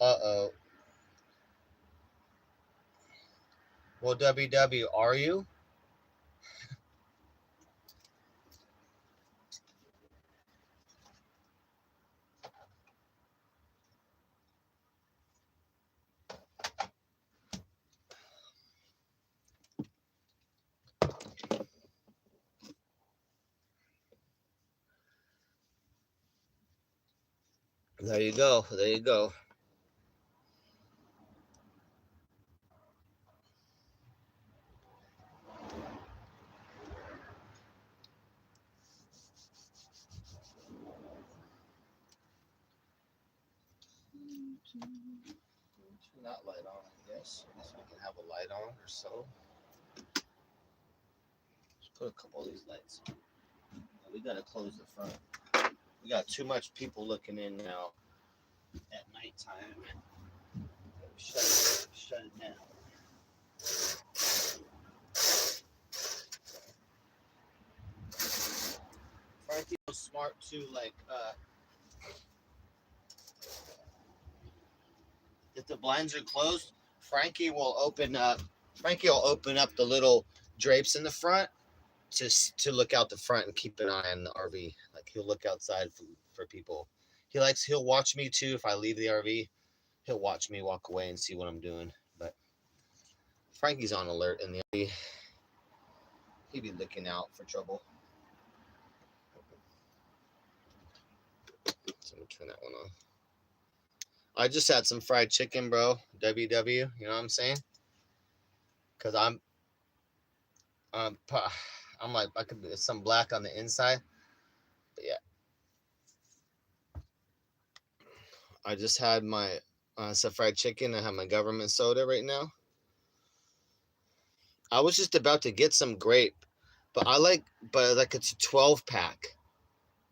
Uh-oh. Well, WW, are you? There you go. There you go. Turn that light on, I guess. I guess we can have a light on or so. Let's put a couple of these lights on. We gotta close the front. We got too much people looking in now at nighttime. Shut it down. Frankie was smart too. Like, if the blinds are closed, Frankie will open up. Frankie will open up the little drapes in the front to look out the front and keep an eye on the RV. Like he'll look outside for people. He'll watch me too. If I leave the RV, he'll watch me walk away and see what I'm doing. But Frankie's on alert in the RV. He'd be looking out for trouble. So I'm gonna turn that one on. I just had some fried chicken, bro. WW, you know what I'm saying? Cause I'm like I could be some black on the inside, but yeah. I just had my some fried chicken. I have my government soda right now. I was just about to get some grape, but like it's a 12 pack.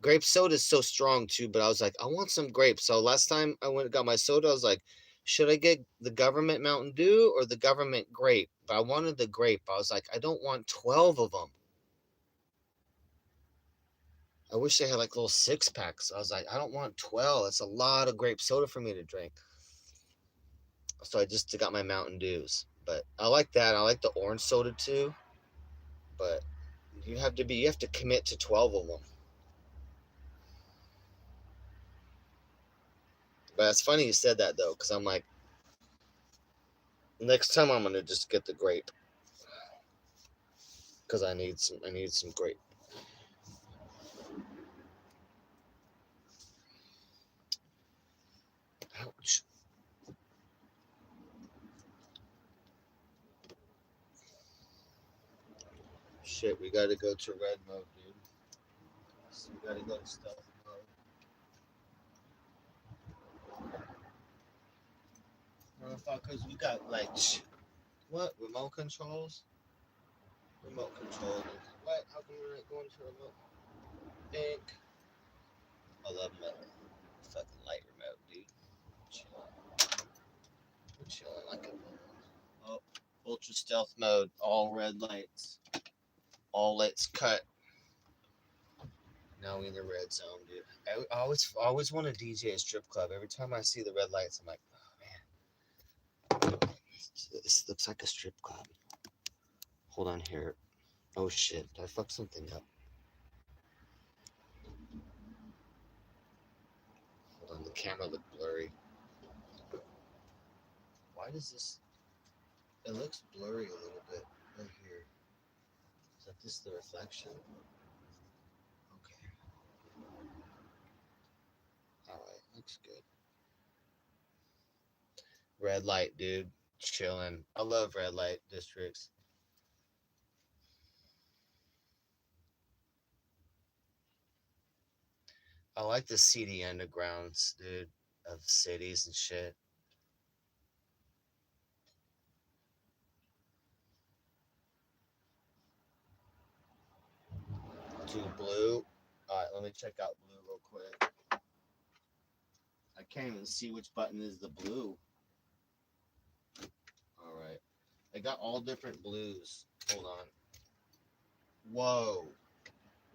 Grape soda is so strong too, but I was like, I want some grape. So last time I went and got my soda, I was like, should I get the government Mountain Dew or the government grape? But I wanted the grape. I was like, I don't want 12 of them. I wish they had like little 6 packs. I was like, I don't want 12. That's a lot of grape soda for me to drink. So I just got my Mountain Dews. But I like that. I like the orange soda too. But you have to commit to 12 of them. But it's funny you said that though, because I'm like, next time I'm gonna just get the grape. Because I need some grape. Ouch. Shit, we gotta go to red mode, dude. So we gotta go to stealth mode. Motherfuckers, we got like what? Remote controls? Remote control. What? How come we're not going to remote? Pink. I love my fucking light remote, dude. Chilling. We're chilling like a. Oh, ultra stealth mode. All red lights. All lights cut. Now we in the red zone, dude. I always want to DJ a strip club. Every time I see the red lights, I'm like, oh man, this looks like a strip club. Hold on here. Oh shit, did I fuck something up? Hold on, the camera looked blurry. Why does this? It looks blurry a little bit right here. Is that this the reflection? Okay. All right, looks good. Red light, dude. Chilling. I love red light districts. I like the seedy undergrounds, dude, of cities and shit. To blue. All right, let me check out blue real quick. I can't even see which button is the blue. All right. I got all different blues. Hold on. Whoa.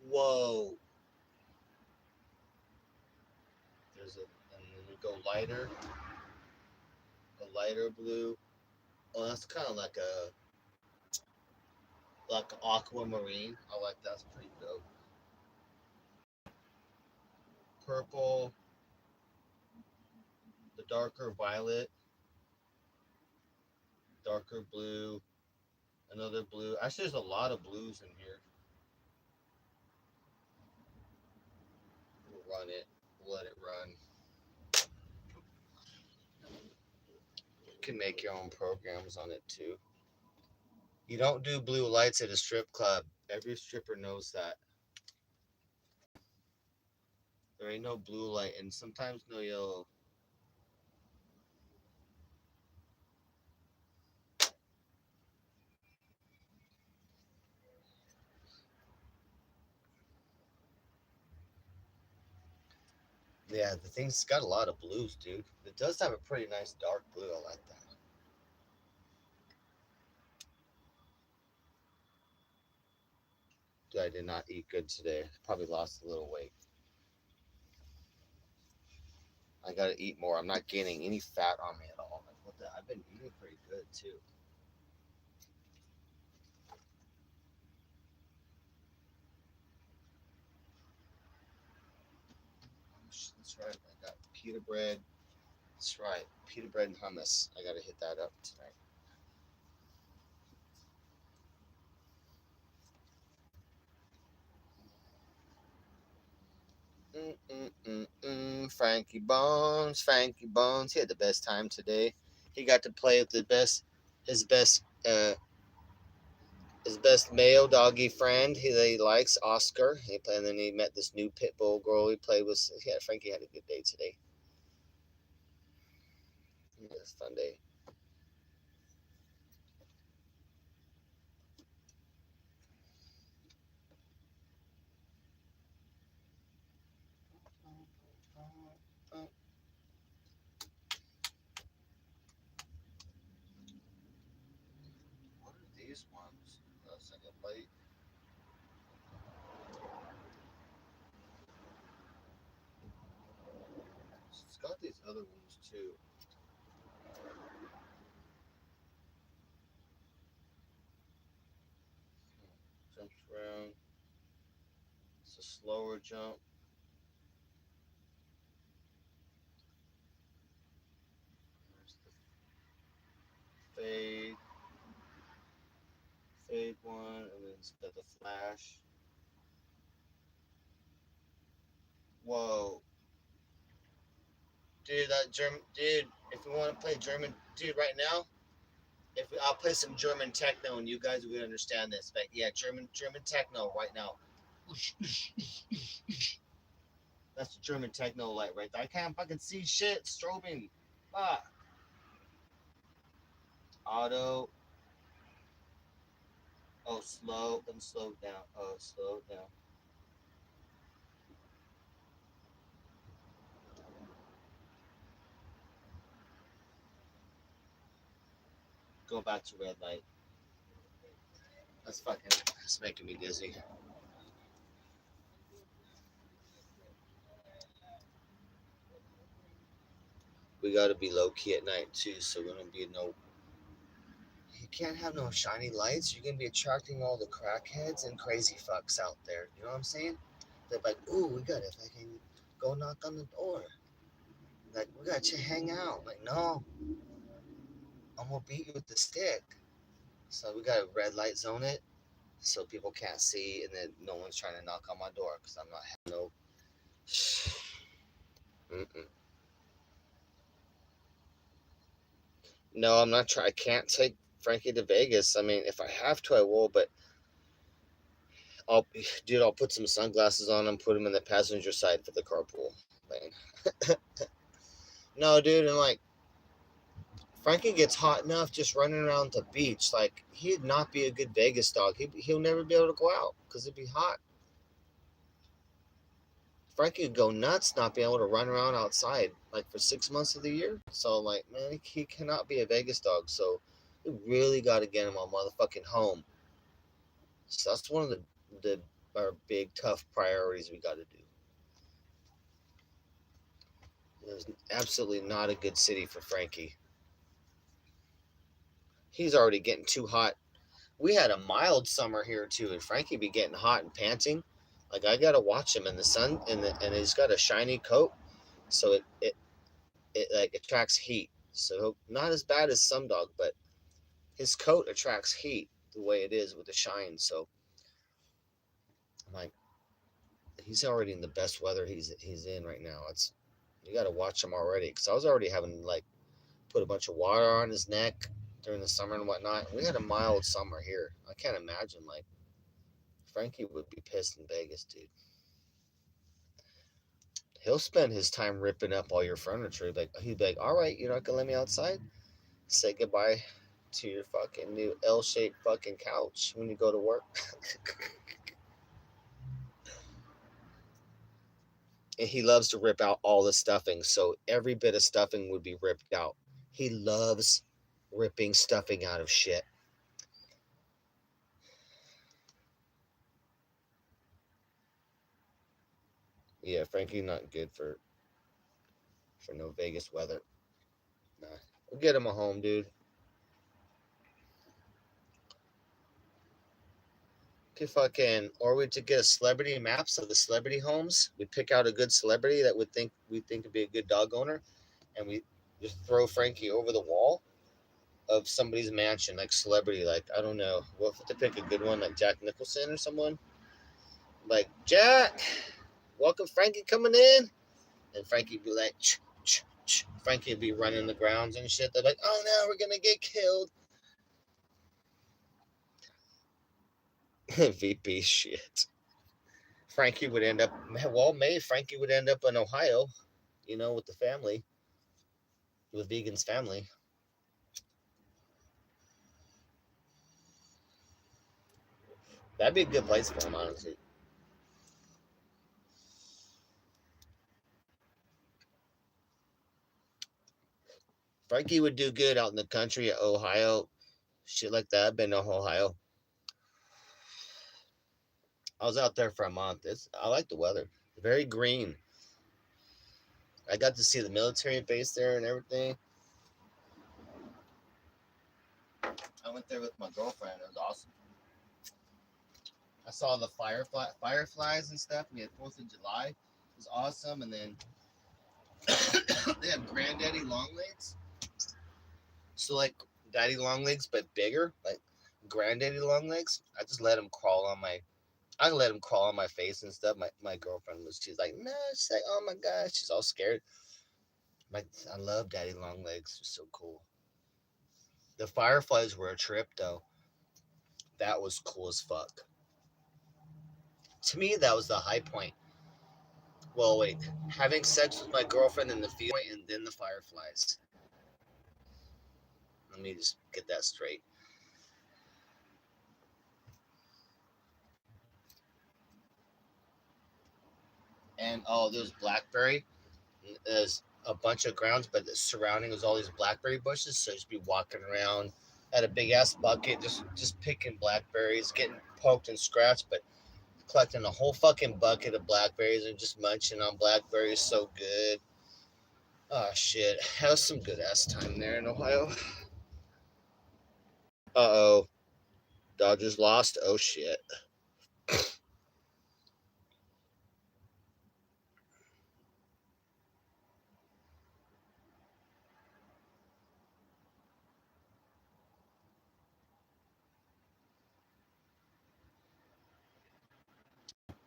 Whoa. And then we go lighter. A lighter blue. Oh, that's kind of like aquamarine. I like that's pretty dope. Purple. The darker violet. Darker blue. Another blue. Actually, there's a lot of blues in here. We'll run it. We'll let it run. You can make your own programs on it too. You don't do blue lights at a strip club. Every stripper knows that. There ain't no blue light, and sometimes no yellow. Yeah, the thing's got a lot of blues, dude. It does have a pretty nice dark blue. I like that. Dude, I did not eat good today. Probably lost a little weight. I gotta eat more. I'm not gaining any fat on me at all. Like, what the? I've been eating pretty good too. That's right. I got pita bread. That's right. Pita bread and hummus. I gotta hit that up tonight. Frankie Bones, Frankie Bones. He had the best time today. He got to play with his best, his best male doggy friend. He likes Oscar. And then he met this new pit bull girl he played with. Yeah, Frankie had a good day today. It was a fun day. What are these ones? Second plate. It's got these other ones too. Jumps around. It's a slower jump. There's the fade one, and then it's got the flash. Whoa, dude, that German dude. If we want to play German, dude, right now, I'll play some German techno, and you guys will understand this. But yeah, German techno right now. That's the German techno light right there. I can't fucking see shit. Strobing. Ah, auto. Oh, slow. Let me slow down. Oh, slow down. Go back to red light. That's fucking. It's making me dizzy. We got to be low key at night too, so we're gonna be no. You can't have no shiny lights. You're gonna be attracting all the crackheads and crazy fucks out there. You know what I'm saying? They're like, ooh, we gotta fucking go knock on the door. Like, we gotta hang out. Like, no, I'm gonna beat you with the stick. So we gotta red light zone it so people can't see, and then no one's trying to knock on my door because I'm not having no. Mm-mm. No, I'm not trying. I can't take Frankie to Vegas. I mean, if I have to, I will. But I'll, dude, I'll put some sunglasses on him, put him in the passenger side for the carpool lane. No, dude, and like Frankie gets hot enough just running around the beach. Like he'd not be a good Vegas dog. He'll never be able to go out because it'd be hot. Frankie would go nuts not being able to run around outside like for 6 months of the year. So like, man, he cannot be a Vegas dog. So we really got to get him on motherfucking home. So that's one of the our big tough priorities we got to do. There's absolutely not a good city for Frankie. He's already getting too hot. We had a mild summer here too, and Frankie be getting hot and panting. Like I gotta watch him in the sun, and he's got a shiny coat, so it like attracts heat. So not as bad as some dog, but his coat attracts heat the way it is with the shine. So I'm like, he's already in the best weather he's in right now. It's you got to watch him already because I was already having like put a bunch of water on his neck during the summer and whatnot. We had a mild summer here. I can't imagine like Frankie would be pissed in Vegas, dude. He'll spend his time ripping up all your furniture. Like he'd be like, "All right, you're not gonna let me outside. Say goodbye to your fucking new L-shaped fucking couch when you go to work." And he loves to rip out all the stuffing. So every bit of stuffing would be ripped out. He loves ripping stuffing out of shit. Yeah, Frankie not good for no Vegas weather. Nah. We'll get him a home, dude. Or we to get a celebrity maps of the celebrity homes. We pick out a good celebrity that we think would be a good dog owner, and we just throw Frankie over the wall of somebody's mansion, like celebrity, like I don't know, what if to pick a good one, like Jack Nicholson or someone, like Jack, welcome Frankie coming in, and Frankie would be like, Frankie would be running the grounds and shit. They're like, oh no, we're gonna get killed. VP shit. Frankie would end up, Frankie would end up in Ohio, with the family, with Vegan's family. That'd be a good place for him, honestly. Frankie would do good out in the country, Ohio, shit like that. I've been to Ohio. I was out there for a month. I like the weather. Very green. I got to see the military base there and everything. I went there with my girlfriend. It was awesome. I saw the fireflies and stuff. We had 4th of July. It was awesome. And then they have granddaddy long legs. So like daddy long legs, but bigger. Like granddaddy long legs. I just let him crawl on my face and stuff. My girlfriend she's like, no, she's like, oh my gosh, she's all scared. I love daddy long legs. They're so cool. The fireflies were a trip though. That was cool as fuck. To me, that was the high point. Well, wait, having sex with my girlfriend in the field and then the fireflies. Let me just get that straight. And there's blackberry. There's a bunch of grounds, but the surrounding was all these blackberry bushes. So just be walking around at a big ass bucket, just picking blackberries, getting poked and scratched, but collecting a whole fucking bucket of blackberries and just munching on blackberries. So good. Oh shit, that was some good ass time there in Ohio. Uh-oh, Dodgers lost. Oh shit.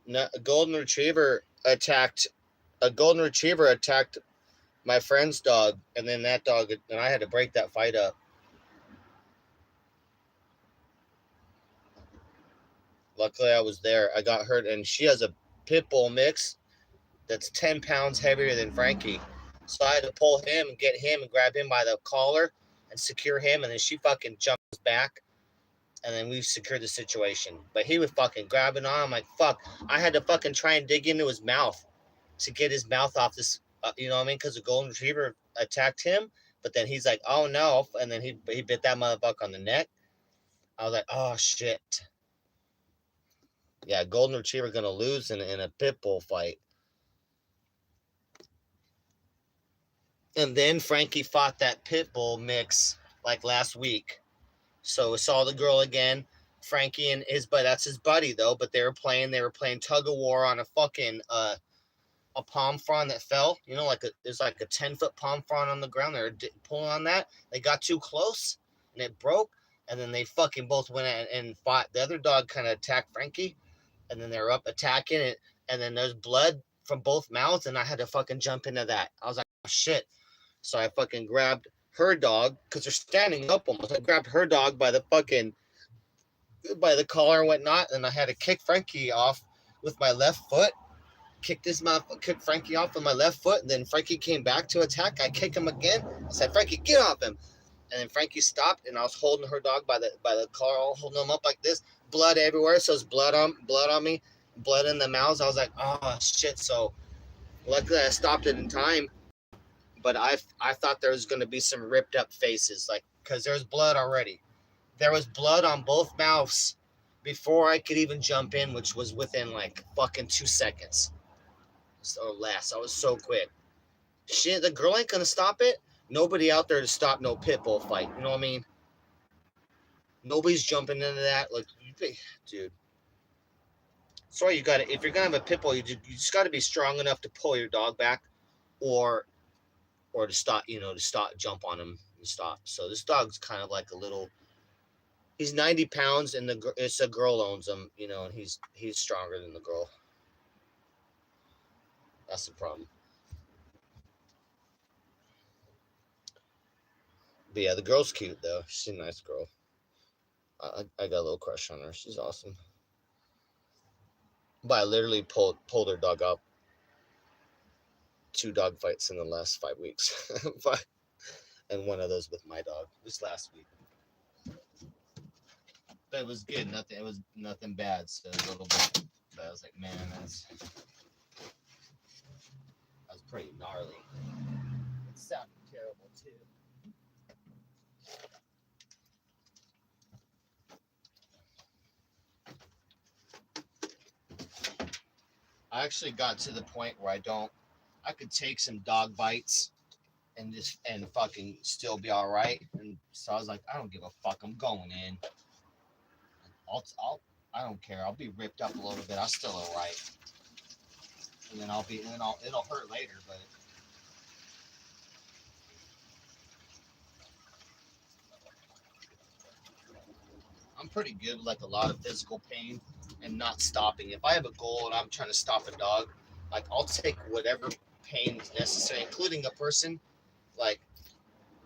No, a golden retriever attacked my friend's dog, and then I had to break that fight up. Luckily, I was there. I got hurt, and she has a pit bull mix that's 10 pounds heavier than Frankie. So I had to pull him and get him and grab him by the collar and secure him, and then she fucking jumps back, and then we secured the situation. But he was fucking grabbing on. I'm like, fuck. I had to fucking try and dig into his mouth to get his mouth off this, you know what I mean? Because the golden retriever attacked him, but then he's like, oh no, and then he bit that motherfucker on the neck. I was like, oh shit. Yeah, golden retriever gonna lose in a pit bull fight. And then Frankie fought that pit bull mix like last week. So saw the girl again. Frankie and that's his buddy though, but they were playing tug of war on a fucking a palm frond that fell. There's like a 10-foot palm frond on the ground. They were pulling on that. They got too close and it broke. And then they fucking both went and fought. The other dog kind of attacked Frankie, and then they were up attacking it. And then there's blood from both mouths, and I had to fucking jump into that. I was like, oh, shit. So I fucking grabbed her dog because they're standing up almost. I grabbed her dog by the collar and whatnot, and I had to kick Frankie off with my left foot. Kicked Frankie off with my left foot, and then Frankie came back to attack. I kicked him again. I said, Frankie, get off him. And then Frankie stopped, and I was holding her dog by the collar, holding him up like this, blood everywhere. So it's blood on me, blood in the mouths. I was like, oh shit. So Luckily, I stopped it in time, but I thought there was gonna be some ripped up faces, like because there's blood already. There was blood on both mouths before I could even jump in, which was within like fucking 2 seconds or less. I was so quick. Shit, the girl ain't gonna stop it. Nobody out there to stop no pit bull fight. You know what I mean? Nobody's jumping into that. Like, dude. Sorry, you got to. If you're gonna have a pit bull, you just got to be strong enough to pull your dog back, or to stop. To stop, jump on him and stop. So this dog's kind of like a little. He's 90 pounds, and it's a girl owns him. And he's stronger than the girl. That's the problem. But yeah, the girl's cute though. She's a nice girl. I got a little crush on her. She's awesome. But I literally pulled her dog up 2 dog fights in the last 5 weeks. But and one of those with my dog this last week. But it was good. Nothing. It was nothing bad. So a little bit. But I was like, man, that's pretty gnarly. It sounded terrible too. I actually got to the point where I could take some dog bites and fucking still be all right. And so I was like, I don't give a fuck. I'm going in. I don't care. I'll be ripped up a little bit. I'm still all right. And then it'll hurt later, but I'm pretty good with like a lot of physical pain and not stopping. If I have a goal and I'm trying to stop a dog, like I'll take whatever pain is necessary, including a person. Like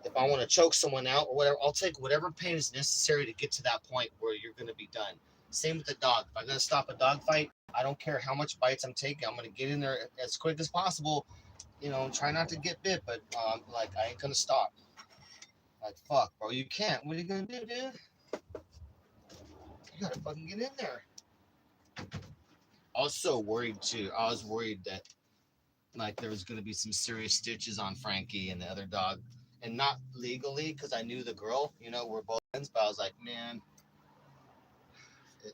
if I want to choke someone out or whatever, I'll take whatever pain is necessary to get to that point where you're going to be done. Same with the dog. If I'm going to stop a dog fight, I don't care how much bites I'm taking. I'm going to get in there as quick as possible. Try not to get bit, but like I ain't going to stop. Like fuck, bro, you can't. What are you going to do, dude? You got to fucking get in there. I was so worried too. I was worried that like there was going to be some serious stitches on Frankie and the other dog, and not legally because I knew the girl. We're both friends, but I was like, man,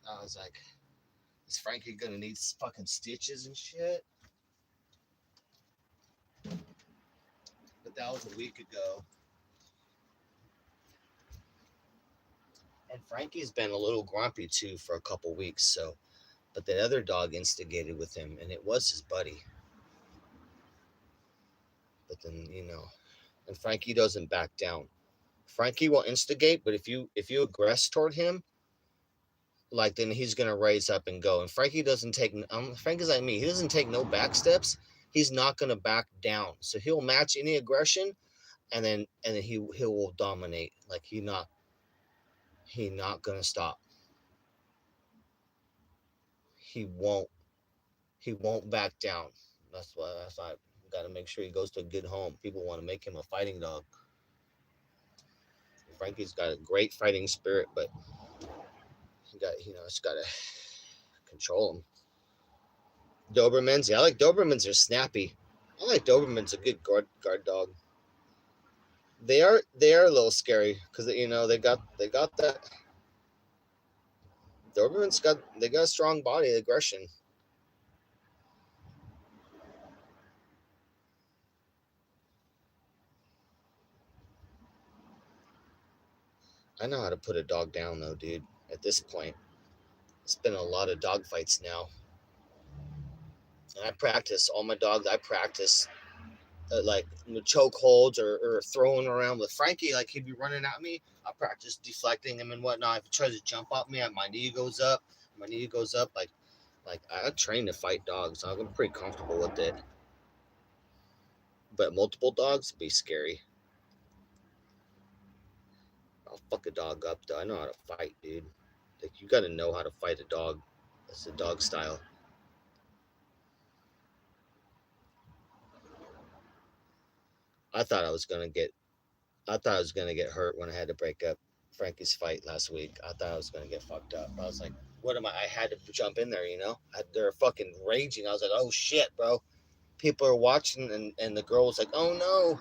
I was like, is Frankie gonna need fucking stitches and shit? But that was a week ago, and Frankie's been a little grumpy too for a couple weeks. So, but the other dog instigated with him, and it was his buddy. But then and Frankie doesn't back down. Frankie will instigate, but if you aggress toward him, like then he's gonna raise up and go. And Frankie doesn't take. Frankie's like me. He doesn't take no back steps. He's not gonna back down. So he'll match any aggression, and then he will dominate. Like he not gonna stop. He won't back down. That's why I got to make sure he goes to a good home. People want to make him a fighting dog. Frankie's got a great fighting spirit, but it's got to control him. Dobermans, yeah, I like Dobermans. Are snappy. I like Dobermans. A good guard dog. They are a little scary because they got that. They got a strong body aggression. I know how to put a dog down though, dude. At this point, it's been a lot of dog fights now, and I practice all my dogs. I practice like choke holds or throwing around with Frankie. Like he'd be running at me. I practice deflecting him and whatnot. If he tries to jump at me, my knee goes up. My knee goes up. Like I train to fight dogs. So I'm pretty comfortable with it. But multiple dogs be scary. I'll fuck a dog up though. I know how to fight, dude. Like you got to know how to fight a dog. That's the dog style. I thought I was gonna get I thought I was gonna get hurt when I had to break up Frankie's fight last week. I thought I was gonna get fucked up. I was like, what am I? I had to jump in there, They're fucking raging. I was like, oh shit, bro. people are watching, and the girl was like, "Oh no!"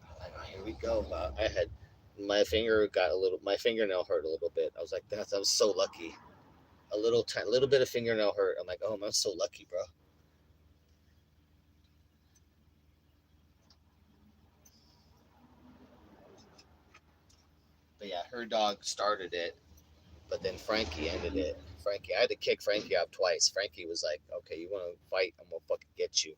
I'm like, oh, here we go. I had my fingernail hurt a little bit. I was like, I'm so lucky. Little bit of fingernail hurt. I'm like, oh, I'm so lucky, bro. But yeah, her dog started it, but then Frankie ended it. Frankie, I had to kick Frankie out twice. Frankie was like, okay, you want to fight? I'm gonna fucking get you.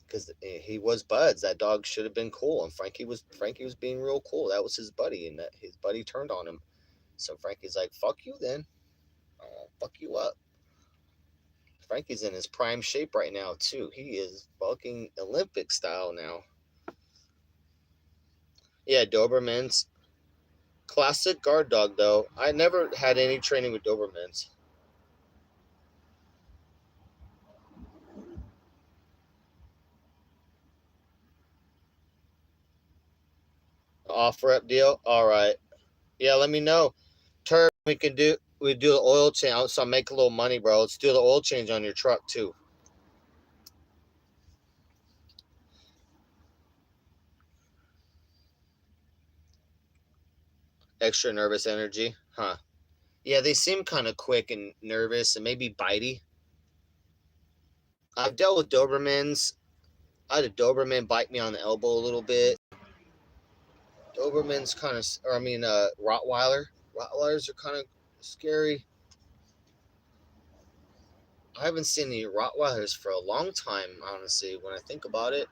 Because he was buds. That dog should have been cool, and Frankie was being real cool. That was his buddy, and that his buddy turned on him. So Frankie's like, "Fuck you, then. I'll fuck you up." Frankie's in his prime shape right now too. He is fucking Olympic style now. Yeah, Dobermans, classic guard dog though. I never had any training with Dobermans. Off rep deal. All right. Yeah, let me know. Turb, we do the oil change. So I make a little money, bro. Let's do the oil change on your truck too. Extra nervous energy, huh? Yeah, they seem kind of quick and nervous and maybe bitey. I've dealt with Dobermans. I had a Doberman bite me on the elbow a little bit. Doberman's kind of, or I mean, Rottweiler. Rottweilers are kind of scary. I haven't seen any Rottweilers for a long time, honestly. When I think about it,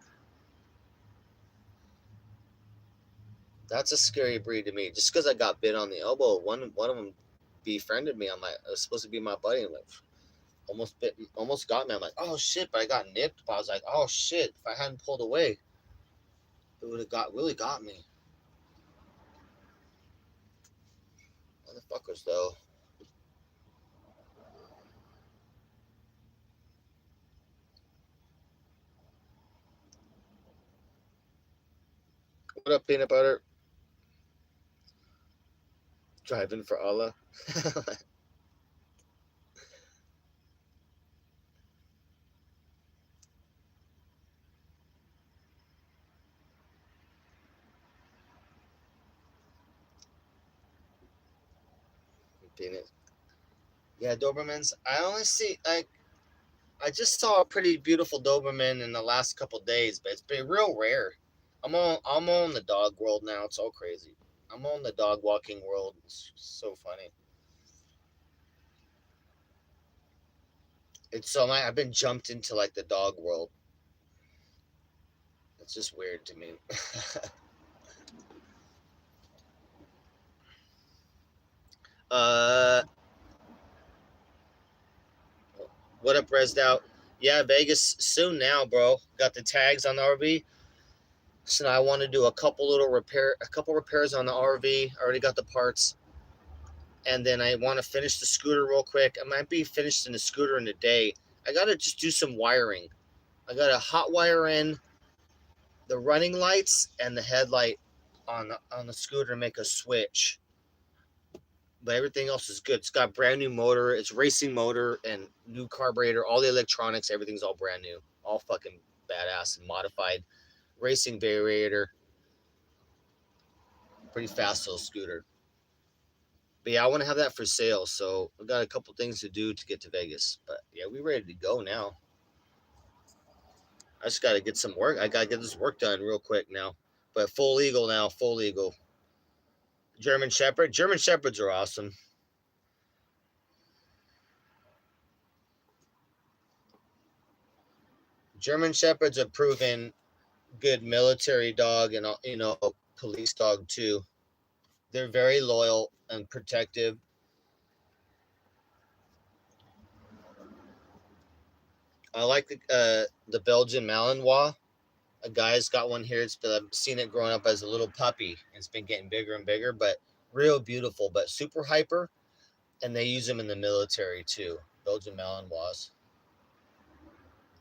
that's a scary breed to me. Just because I got bit on the elbow, one of them befriended me. I'm like, it was supposed to be my buddy. I'm like, almost got me. I'm like, oh shit, but I got nipped. But I was like, oh shit, if I hadn't pulled away, it would have really got me. Motherfuckers, though. What up, peanut butter? Driving for Allah. Peanut. Yeah, Dobermans. I only see like I just saw a pretty beautiful Doberman in the last couple days, but it's been real rare. I'm on the dog world now. It's all crazy. I'm on the dog walking world. It's so funny. It's so I've been jumped into like the dog world. It's just weird to me. uh, what up, Resed out? Yeah, Vegas soon now, bro. Got the tags on the RV. So now I want to do a couple repairs on the RV. I already got the parts, and then I want to finish the scooter real quick. I might be finished in the scooter in a day. I gotta just do some wiring. I gotta hot wire in the running lights and the headlight on the scooter and make a switch. But everything else is good. It's got brand new motor. It's racing motor and new carburetor. All the electronics, everything's all brand new. All fucking badass and modified. Racing variator. Pretty fast little scooter. But yeah, I want to have that for sale. So I've got a couple things to do to get to Vegas. But yeah, we ready to go now. I just got to get some work. I got to get this work done real quick now. But full legal now, full legal. German Shepherd. German Shepherds are awesome. German Shepherds are proven good military dog and police dog too. They're very loyal and protective. I like the Belgian Malinois. A guy's got one here. I've seen it growing up as a little puppy. It's been getting bigger and bigger, but real beautiful, but super hyper. And they use them in the military too. Belgian Malinois.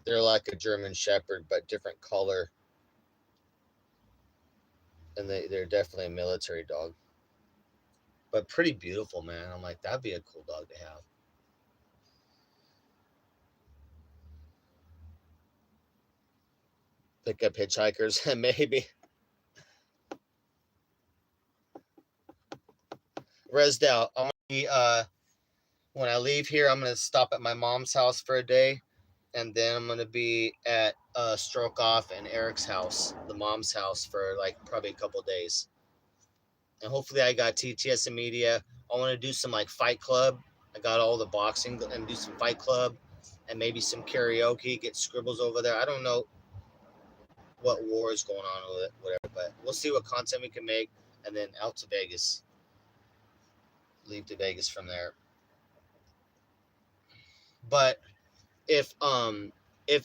They're like a German Shepherd, but different color, and they're definitely a military dog, but pretty beautiful, man. I'm like, that'd be a cool dog to have. pick up hitchhikers, maybe. Resdale, I'm gonna be, when I leave here, I'm gonna stop at my mom's house for a day, and then I'm gonna be at Stroke Off and Eric's house, the mom's house, for like probably a couple days. And hopefully, I got TTS and media. I want to do some like Fight Club. I got all the boxing and do some Fight Club, and maybe some karaoke. Get scribbles over there. I don't know what war is going on with it, whatever. But we'll see what content we can make, and then out to Vegas. Leave to Vegas from there. But if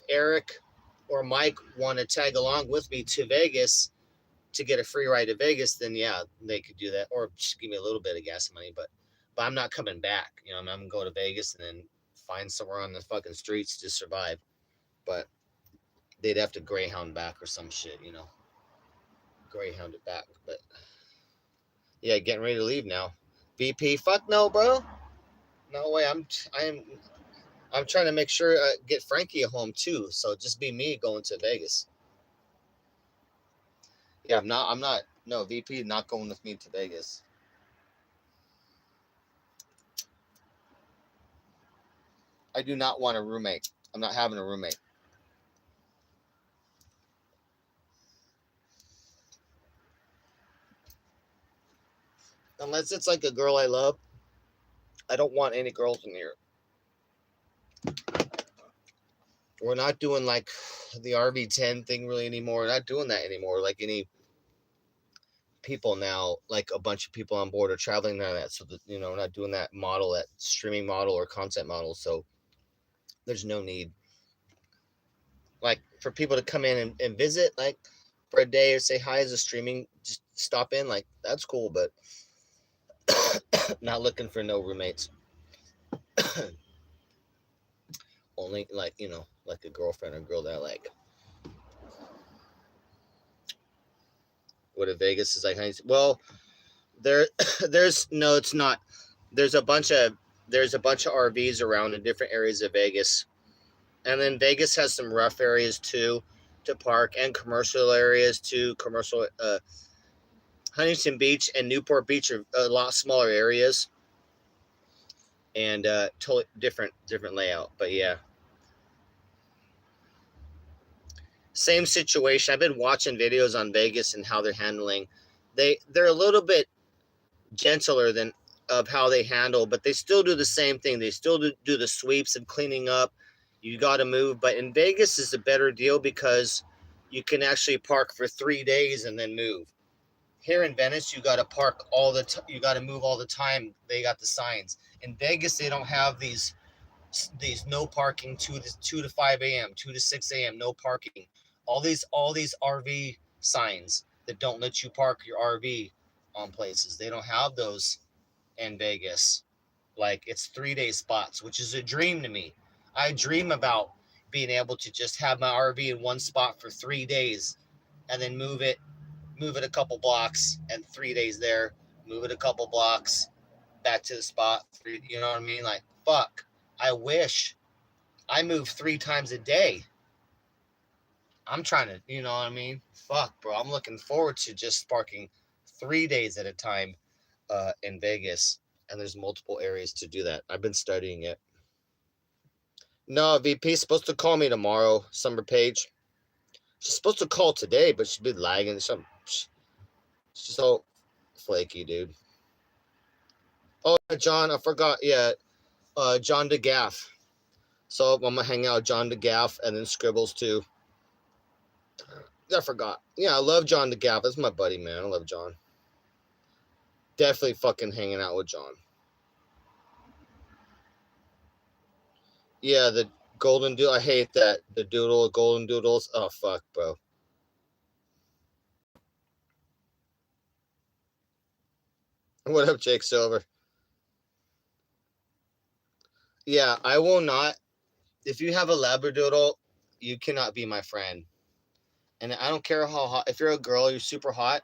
Eric or Mike want to tag along with me to Vegas to get a free ride to Vegas, then yeah, they could do that, or just give me a little bit of gas money. But I'm not coming back. You know, I'm gonna go to Vegas and then find somewhere on the fucking streets to survive. But they'd have to Greyhound back or some shit, you know. Greyhound it back. But yeah, getting ready to leave now. VP, fuck no, bro. No way. I'm trying to make sure get Frankie at home too. So just be me going to Vegas. Yeah, I'm not. No, VP not going with me to Vegas. I do not want a roommate. I'm not having a roommate. Unless it's like a girl I love. I don't want any girls in here. We're not doing like the RV10 thing really anymore. We're not doing that anymore. Like any people now, like a bunch of people on board are traveling on that. So that, you know, we're not doing that model, that streaming model or content model. So there's no need. Like for people to come in and visit, like for a day or say hi as a streaming, just stop in, like that's cool, but not looking for no roommates. Only like, you know, like a girlfriend or girl that I like. What if Vegas is like, well, there's no, it's not. There's a bunch of RVs around in different areas of Vegas, and then Vegas has some rough areas too to park, and commercial areas too. Commercial Huntington Beach and Newport Beach are a lot smaller areas, and totally different layout. But yeah, same situation. I've been watching videos on Vegas and how they're handling. They're a little bit gentler than of how they handle, but they still do the same thing. They still do the sweeps and cleaning up. You got to move, but in Vegas is a better deal because you can actually park for 3 days and then move. Here in Venice, you got to park you got to move all the time. They got the signs. In Vegas, they don't have these no parking 2 to 5 a.m., 2 to 6 a.m. no parking. All these RV signs that don't let you park your RV on places. They don't have those in Vegas. Like it's 3-day spots, which is a dream to me. I dream about being able to just have my RV in one spot for 3 days and then move it a couple blocks and 3 days there, move it a couple blocks back to the spot. You know what I mean? Like, fuck. I wish I move 3 times a day. I'm trying to, you know what I mean? Fuck, bro. I'm looking forward to just parking 3 days at a time in Vegas. And there's multiple areas to do that. I've been studying it. No, VP's supposed to call me tomorrow, Summer Page. She's supposed to call today, but she's been lagging. She's so flaky, dude. Oh, John, I forgot. Yeah, John DeGaff. So I'm gonna hang out with John DeGaff and then Scribbles too. I forgot. Yeah, I love John DeGaff. That's my buddy, man. I love John. Definitely fucking hanging out with John. Yeah, the golden doodle. I hate that. The doodle, golden doodles. Oh, fuck, bro. What up, Jake Silver? Yeah, I will not. If you have a Labradoodle, you cannot be my friend. And I don't care how hot. If you're a girl, you're super hot.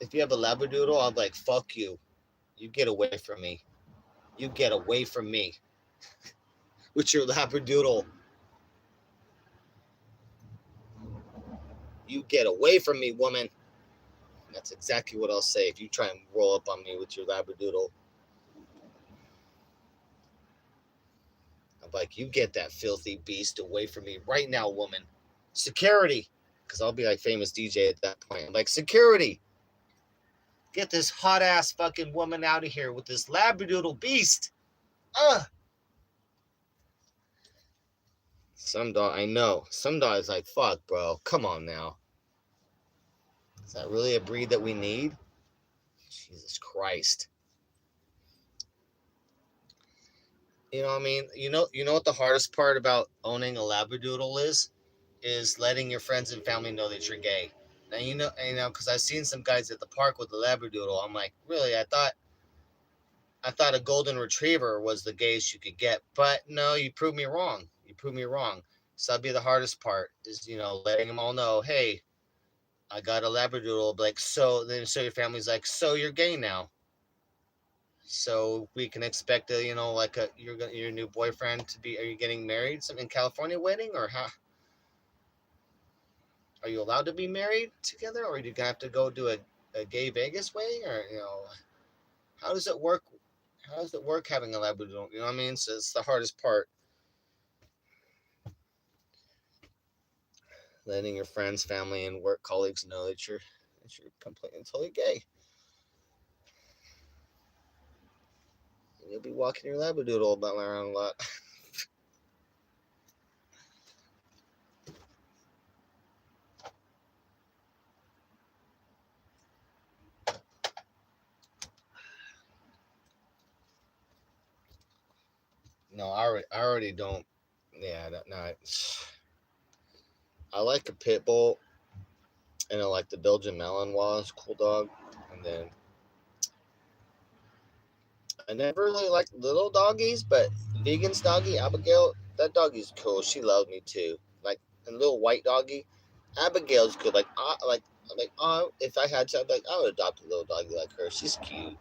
If you have a Labradoodle, I'm like, fuck you. You get away from me. You get away from me. With your Labradoodle. You get away from me, woman. That's exactly what I'll say if you try and roll up on me with your labradoodle. I'm like, you get that filthy beast away from me right now, woman. Security. Because I'll be like famous DJ at that point. I'm like, security. Get this hot ass fucking woman out of here with this labradoodle beast. Ugh. Some dog, I know. Some dog's like, fuck, bro. Come on now. Is that really a breed that we need? Jesus Christ. You know what I mean? You know what the hardest part about owning a labradoodle is letting your friends and family know that you're gay. Now because I've seen some guys at the park with the labradoodle. I'm like, really? I thought a golden retriever was the gayest you could get, but no, you proved me wrong. You proved me wrong. So that'd be the hardest part is letting them all know, hey, I got a labradoodle. Like so your family's like, so you're gay now. So we can expect your new boyfriend to be. Are you getting married? Some in California wedding or how? Are you allowed to be married together, or are you gonna have to go do a gay Vegas way, or how does it work? How does it work having a labradoodle? You know what I mean? So it's the hardest part. Letting your friends, family, and work colleagues know that you're completely totally gay. And you'll be walking your labradoodle about around a lot. No, I already don't. Yeah, no. I like a pit bull, and I like the Belgian Malinois, cool dog, and then I never really liked little doggies, but Vegan's doggy, Abigail, that doggy's cool. She loved me too. Like a little white doggy, Abigail's good. If I had to, I'd be like, I would adopt a little doggy like her. She's cute.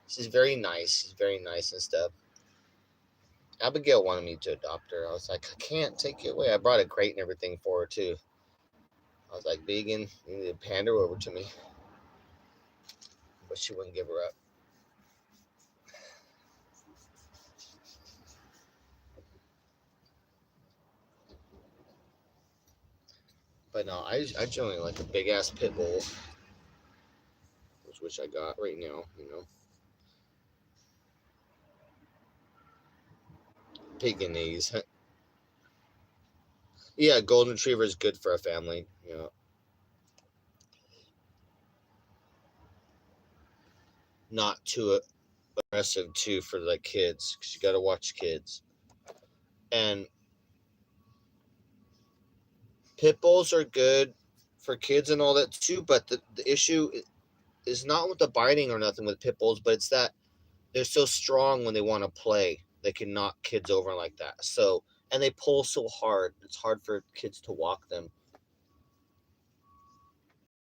She's very nice. She's very nice and stuff. Abigail wanted me to adopt her. I was like, I can't take you away. I brought a crate and everything for her too. I was like, Vegan, you need to hand her over to me, but she wouldn't give her up. But no, I generally like a big ass pit bull, which I got right now. Pekingese. Yeah, golden retriever is good for a family. Not too aggressive too for the kids because you got to watch kids. And pit bulls are good for kids and all that too, but the issue is not with the biting or nothing with pit bulls, but it's that they're so strong when they want to play. They can knock kids over like that. So, and they pull so hard. It's hard for kids to walk them.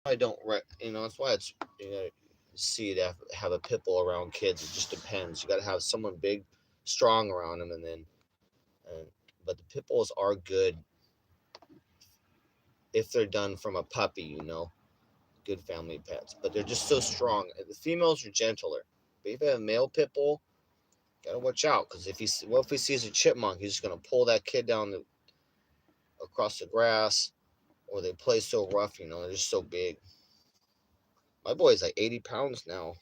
I don't, that's why it's, see to have a pit bull around kids. It just depends. You got to have someone big, strong around them, and but the pit bulls are good if they're done from a puppy. Good family pets. But they're just so strong. The females are gentler. But if you have a male pit bull, gotta watch out because if he sees a chipmunk, he's just gonna pull that kid down across the grass, or they play so rough. They're just so big. My boy's like 80 pounds now.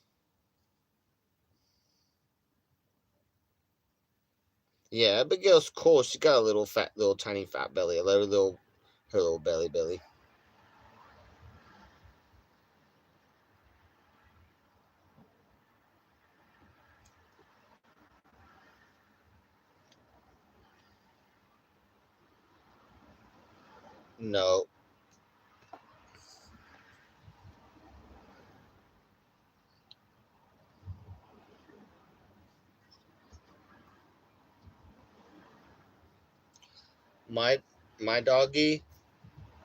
Yeah, Abigail's cool. She got a little tiny fat belly. I love her little belly. No, my my doggy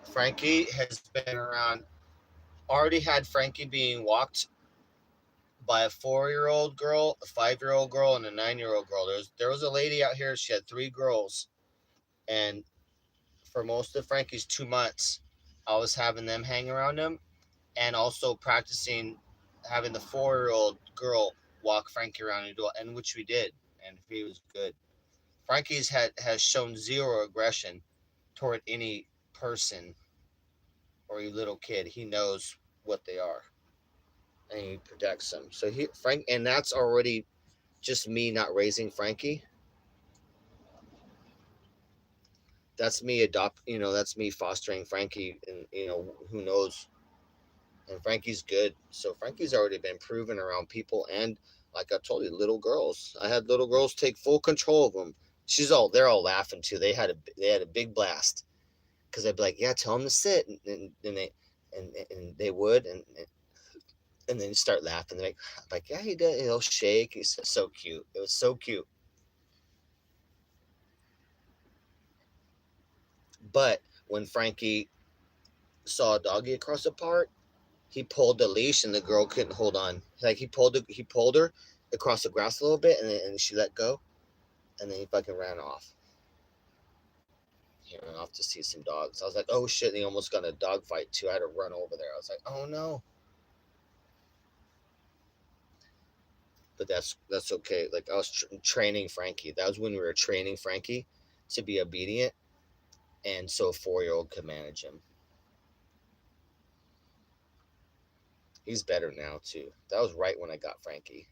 Frankie has been around. Already had Frankie being walked by a 4-year-old girl, a 5-year-old girl, and a 9-year-old girl. There was a lady out here. She had 3 girls, and for most of Frankie's 2 months, I was having them hang around him, and also practicing having the 4-year-old girl walk Frankie around and do it, and which we did, and he was good. Frankie's has shown zero aggression toward any person or a little kid. He knows what they are, and he protects them. So Frank, and that's already just me not raising Frankie. That's me that's me fostering Frankie, and who knows. And Frankie's good. So Frankie's already been proven around people, and like I told you, little girls. I had little girls take full control of him. They're all laughing too. They had a big blast because I'd be like, yeah, tell him to sit, and they would, and then start laughing. They're like, yeah, he did. He'll shake. He's so cute. It was so cute. But when Frankie saw a doggy across the park, he pulled the leash and the girl couldn't hold on. Like he pulled her across the grass a little bit, and she let go, and then he fucking ran off. He ran off to see some dogs. I was like, oh shit! And he almost got in a dog fight too. I had to run over there. I was like, oh no. But that's okay. Like I was training Frankie. That was when we were training Frankie to be obedient, and so a 4-year-old could manage him. He's better now too. That was right when I got Frankie.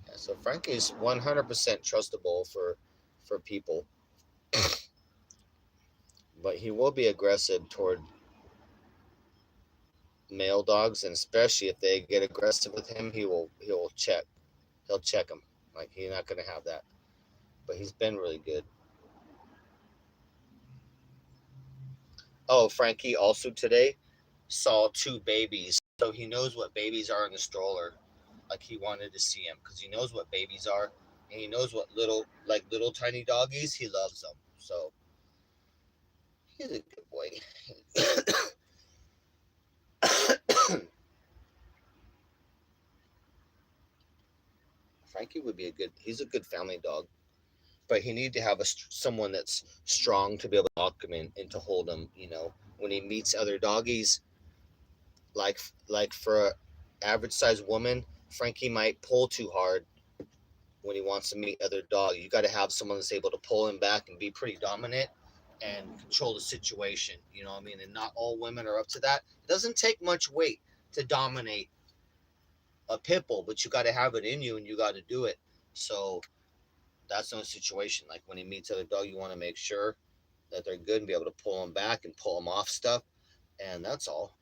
Yeah, so Frankie's 100% trustable for people, but he will be aggressive toward male dogs, and especially if they get aggressive with him, he'll check them. Like he's not gonna have that. But he's been really good. Oh, Frankie also today saw 2 babies, so he knows what babies are in the stroller. Like he wanted to see them because he knows what babies are, and he knows what little tiny doggies. He loves them. So he's a good boy. Frankie would be a good. He's a good family dog, but he need to have someone that's strong to be able to walk him in and to hold him. When he meets other doggies, like for a average sized woman, Frankie might pull too hard when he wants to meet other dogs. You got to have someone that's able to pull him back and be pretty dominant and control the situation. You know what I mean? And not all women are up to that. It doesn't take much weight to dominate a pit bull, but you got to have it in you and you got to do it. So that's no situation. Like when he meets other dog, you want to make sure that they're good and be able to pull them back and pull them off stuff. And that's all.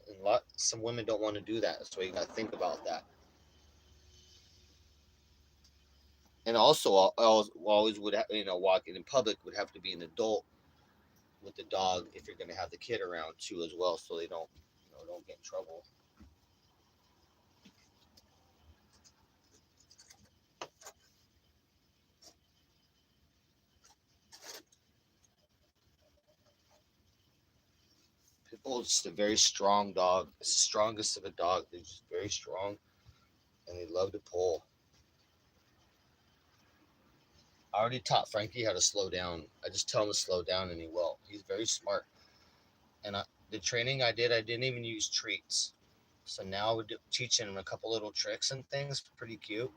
And some women don't want to do that. So you got to think about that. And also, always would walking in public would have to be an adult with the dog if you're going to have the kid around too as well, so they don't get in trouble. Pitbull is just a very strong dog. It's the strongest of a dog. They're just very strong, and they love to pull. I already taught Frankie how to slow down. I just tell him to slow down, and he will. He's very smart. And the training I didn't even use treats. So now we're teaching him a couple little tricks and things. Pretty cute.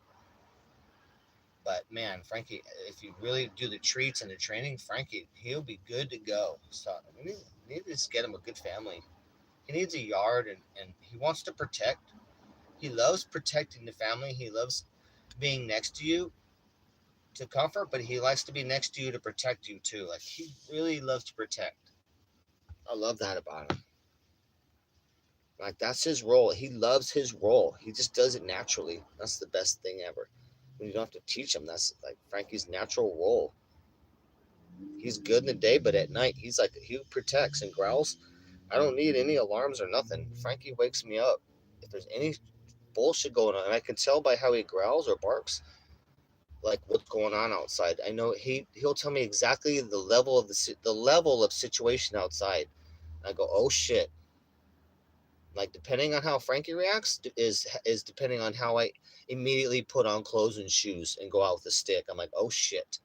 But man, Frankie, if you really do the treats and the training, Frankie, he'll be good to go. So we need to just get him a good family. He needs a yard, and he wants to protect. He loves protecting the family. He loves being next to you to comfort, but he likes to be next to you to protect you too. Like he really loves to protect. I love that about him. Like that's his role. He loves his role. He just does it naturally. That's the best thing ever. When you don't have to teach him, that's like Frankie's natural role. He's good in the day, but at night he protects and growls. I don't need any alarms or nothing. Frankie wakes me up if there's any bullshit going on, and I can tell by how he growls or barks, like what's going on outside. I know he'll tell me exactly the level of situation outside. I go, oh shit, Like depending on how Frankie reacts is depending on how I immediately put on clothes and shoes and go out with a stick. I'm like, oh shit.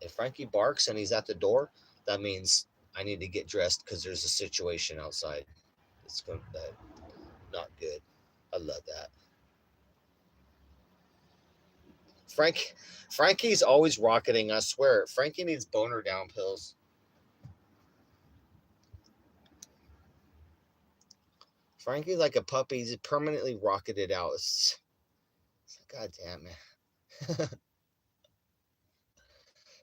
If Frankie barks and he's at the door, that means I need to get dressed because there's a situation outside. It's going that not good. I love that. Frankie's always rocketing. I swear, Frankie needs boner down pills. Frankie's like a puppy. He's permanently rocketed out. God damn it.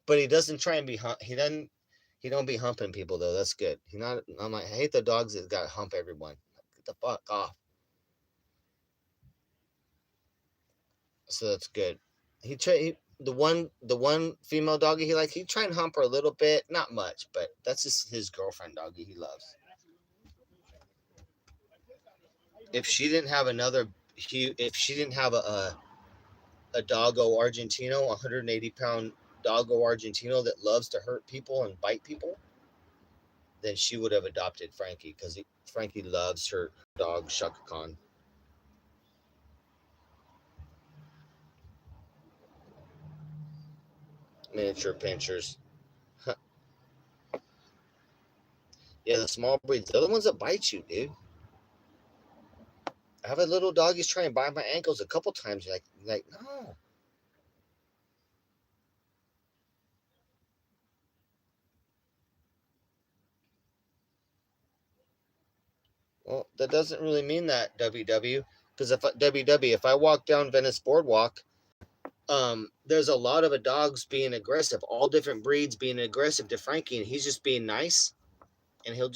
But he doesn't try and be he don't be humping people though. That's good. He not. I'm like, I hate the dogs that got to hump everyone. Get the fuck off. So that's good. The one female doggy he likes. He try and hump her a little bit, not much, but that's just his girlfriend doggy he loves. If she didn't have if she didn't have a doggo Argentino, 180-pound doggo Argentino that loves to hurt people and bite people, then she would have adopted Frankie because Frankie loves her dog Shaka Khan. Miniature pinchers. Yeah, the small breeds. They're the ones that bite you, dude. I have a little dog. He's trying to bite my ankles a couple times. Like no. Well, that doesn't really mean that WW. Because if I walk down Venice Boardwalk, there's a lot of dogs being aggressive, all different breeds being aggressive to Frankie, and he's just being nice, and he's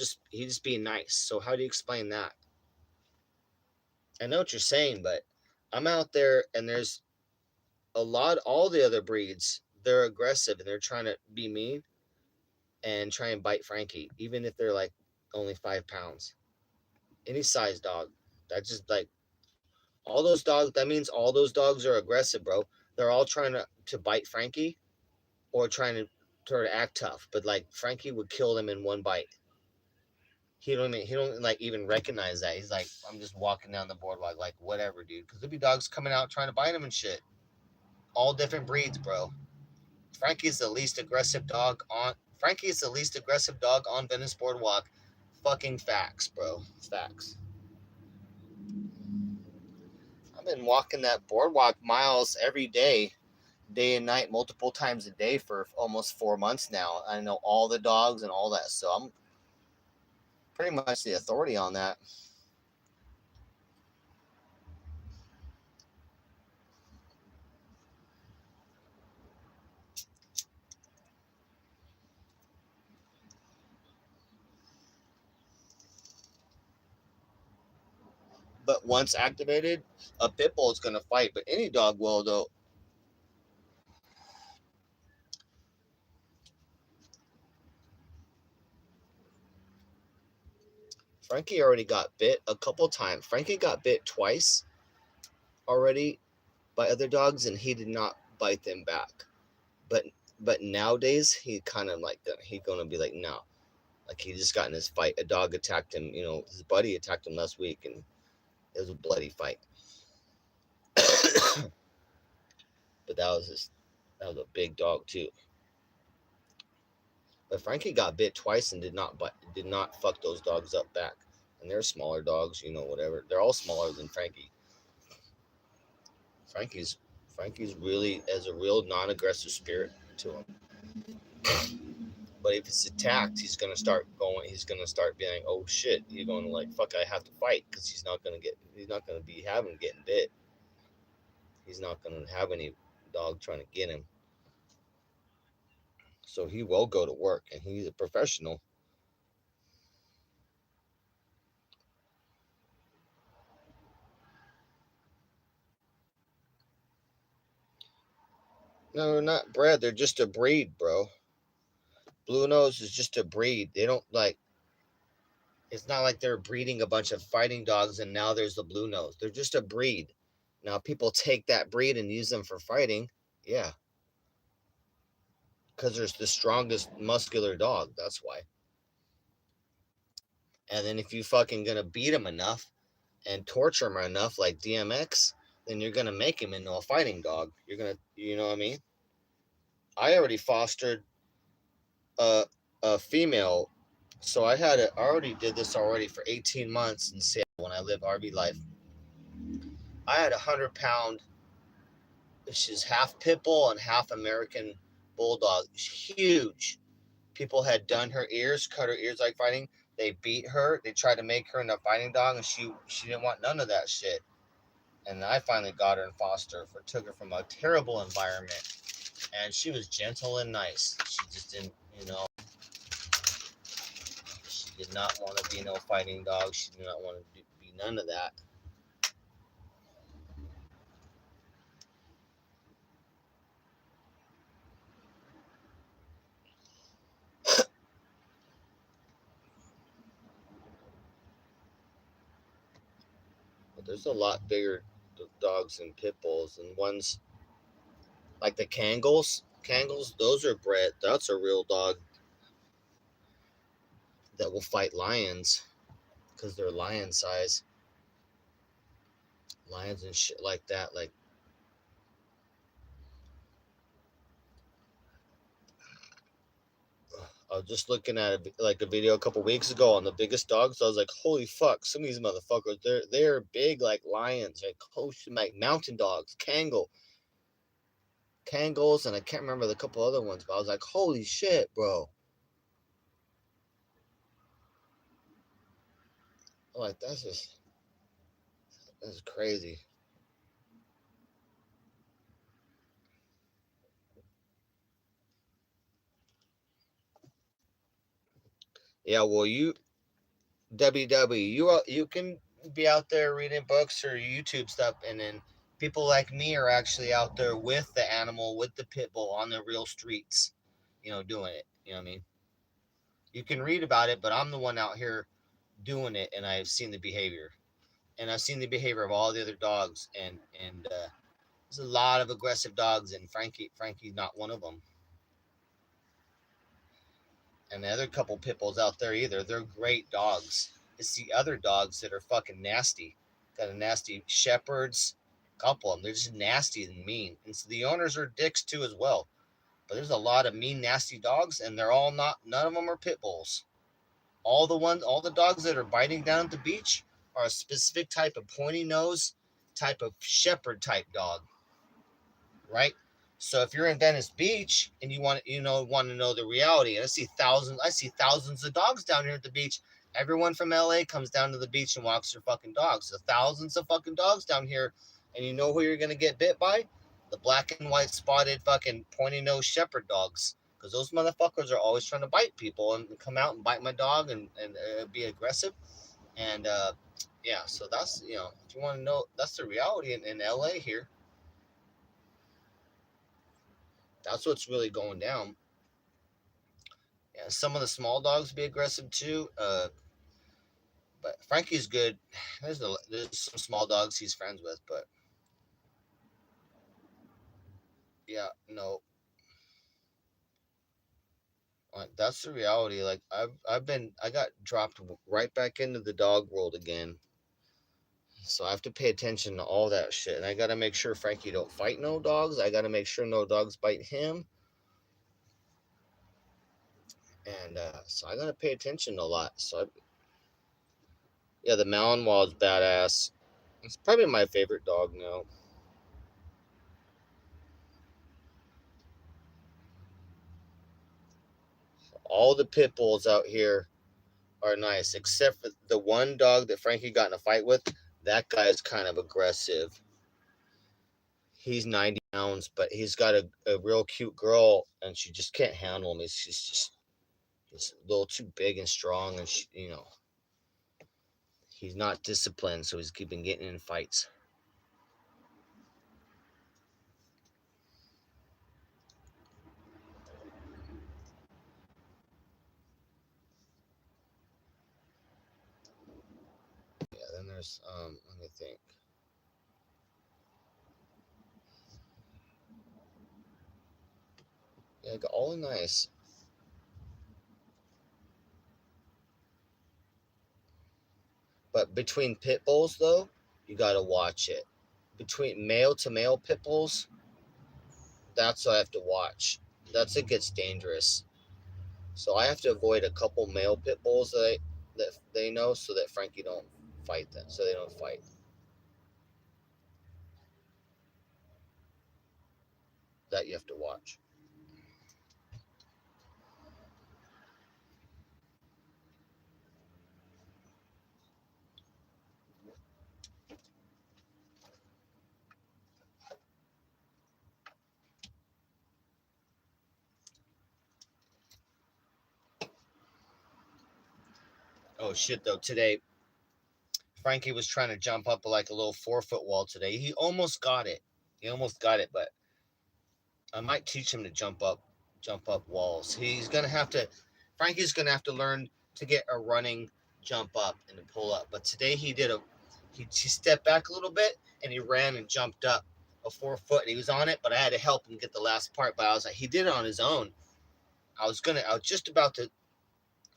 just being nice. So how do you explain that? I know what you're saying, but I'm out there, and there's all the other breeds, they're aggressive and they're trying to be mean and try and bite Frankie, even if they're like only 5 pounds. Any size dog. That just like all those dogs. That means all those dogs are aggressive, bro. They're all trying to bite Frankie or trying to act tough. But like Frankie would kill them in one bite. He don't like even recognize that. He's like, I'm just walking down the boardwalk, like whatever, dude. Because there'll be dogs coming out trying to bite him and shit. All different breeds, bro. Frankie's the least aggressive dog on Venice Boardwalk. Fucking facts, bro. Facts. I've been walking that boardwalk miles every day and night, multiple times a day for almost 4 months now. I know all the dogs and all that, so I'm pretty much the authority on that. But once activated, a pit bull is going to fight, but any dog will, though. Frankie already got bit a couple times. Frankie got bit twice already by other dogs, and he did not bite them back. But nowadays, he kind of like he gonna be like no, like he just got in this fight. A dog attacked him. You know, his buddy attacked him last week, and it was a bloody fight. But that was a big dog too. But Frankie got bit twice and did not fuck those dogs up back. And they're smaller dogs, you know, whatever. They're all smaller than Frankie. Frankie's Frankie's really has a real non-aggressive spirit to him. But if it's attacked, he's gonna start going. He's gonna start being, oh shit. He's going to like, fuck. I have to fight because he's not gonna get. He's not gonna be having getting bit. He's not gonna have any dog trying to get him. So he will go to work, and he's a professional. No, they're not bred. They're just a breed, bro. Blue nose is just a breed. They don't like. It's not like they're breeding a bunch of fighting dogs, and now there's the blue nose. They're just a breed. Now people take that breed and use them for fighting. Yeah, because there's the strongest muscular dog. That's why. And then if you fucking gonna beat him enough and torture him enough, like DMX, then you're gonna make him into a fighting dog. You're gonna, you know what I mean? I already fostered a female, so I already did this already for 18 months in Seattle when I lived RV life. I had 100 pound. She's half pit bull and half American bulldog. Huge. People had done her ears, cut her ears like fighting. They beat her. They tried to make her into a fighting dog, and she didn't want none of that shit. And I finally got her in foster. Took her from a terrible environment, and she was gentle and nice. She just didn't, she did not want to be no fighting dog. She did not want to be none of that. But there's a lot bigger dogs than pit bulls, and ones like the Kangles. Kangles, those are bred. That's a real dog that will fight lions because they're lion size. Lions and shit like that. Like, I was just looking at a video a couple weeks ago on the biggest dogs. I was like, holy fuck! Some of these motherfuckers, they're big like lions, like mountain dogs, Kangles, and I can't remember the couple other ones. But I was like, holy shit, bro! I'm like, that's crazy. Yeah, well, WW, you can be out there reading books or YouTube stuff, and then people like me are actually out there with the animal, with the pit bull on the real streets, doing it. You know what I mean? You can read about it, but I'm the one out here doing it, and I've seen the behavior, and I've seen the behavior of all the other dogs, and there's a lot of aggressive dogs, and Frankie's not one of them. And the other couple pit bulls out there either. They're great dogs. It's the other dogs that are fucking nasty. Got a nasty shepherds, couple of them. They're just nasty and mean. And so the owners are dicks too as well. But there's a lot of mean, nasty dogs, and they're all not. None of them are pit bulls. All the dogs that are biting down at the beach are a specific type of pointy nose, type of shepherd type dog, right? So if you're in Venice Beach and want to know the reality, and I see thousands of dogs down here at the beach. Everyone from LA comes down to the beach and walks their fucking dogs. So thousands of fucking dogs down here, and you know who you're gonna get bit by? The black and white spotted fucking pointy nose shepherd dogs. Because those motherfuckers are always trying to bite people and come out and bite my dog and be aggressive. And yeah, so that's, if you want to know, that's the reality in LA here. That's what's really going down. Yeah, some of the small dogs be aggressive too. But Frankie's good. There's some small dogs he's friends with, but yeah, no, that's the reality. Like I got dropped right back into the dog world again, so I have to pay attention to all that shit, and I got to make sure Frankie don't fight no dogs. I got to make sure no dogs bite him, and so I got to pay attention a lot. Yeah, the Malinois is badass. It's probably my favorite dog now. All the pit bulls out here are nice, except for the one dog that Frankie got in a fight with. That guy is kind of aggressive. He's 90 pounds, but he's got a real cute girl, and she just can't handle him. He's a little too big and strong, and he's not disciplined, so he's been getting in fights. Yeah, then there's let me think. Yeah, all nice. But between pit bulls, though, you got to watch it. Between male to male pit bulls, that's what I have to watch. That's it gets dangerous. So I have to avoid a couple male pit bulls that they know, so that Frankie don't fight them. So they don't fight. That you have to watch. Oh shit! Though today Frankie was trying to jump up like a little 4 foot wall today. He almost got it. He almost got it, but I might teach him to jump up walls. He's gonna have to. Frankie's gonna have to learn to get a running jump up and to pull up. But today he did a. He stepped back a little bit and he ran and jumped up a 4 foot. And he was on it, but I had to help him get the last part. But I was like, he did it on his own. I was just about to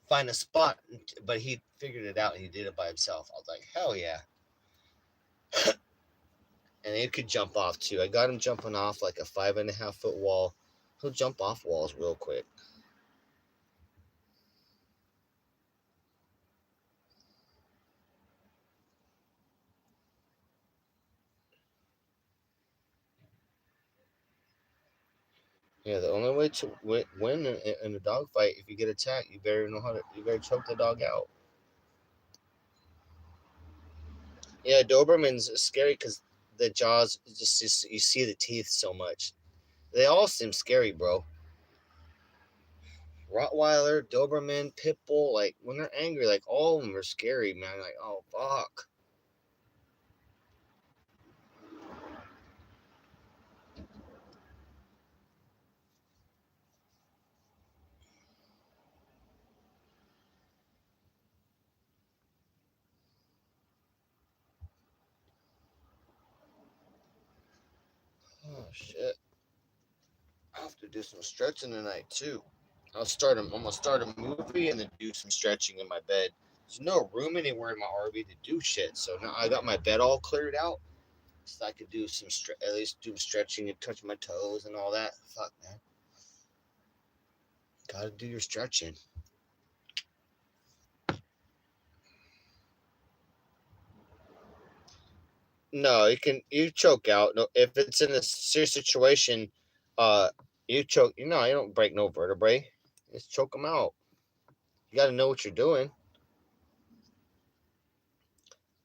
find a spot, but he figured it out and he did it by himself. I was like, hell yeah. And it could jump off too. I got him jumping off like a 5.5 foot wall. He'll jump off walls real quick. Yeah, the only way to win in a dog fight, if you get attacked, you better know how to. You better choke the dog out. Yeah, Doberman's scary because the jaws just you see the teeth so much. They all seem scary, bro. Rottweiler, Doberman, Pitbull, like when they're angry, like all of them are scary, man. Like, oh fuck. Oh shit. I have to do some stretching tonight too. I'm gonna start a movie and then do some stretching in my bed. There's no room anywhere in my RV to do shit, so now I got my bed all cleared out, so I could do at least do stretching and touch my toes and all that. Fuck man, gotta do your stretching. No, you choke out. No, if it's in a serious situation, uh, you choke. You know, you don't break no vertebrae. Just choke them out. You got to know what you're doing.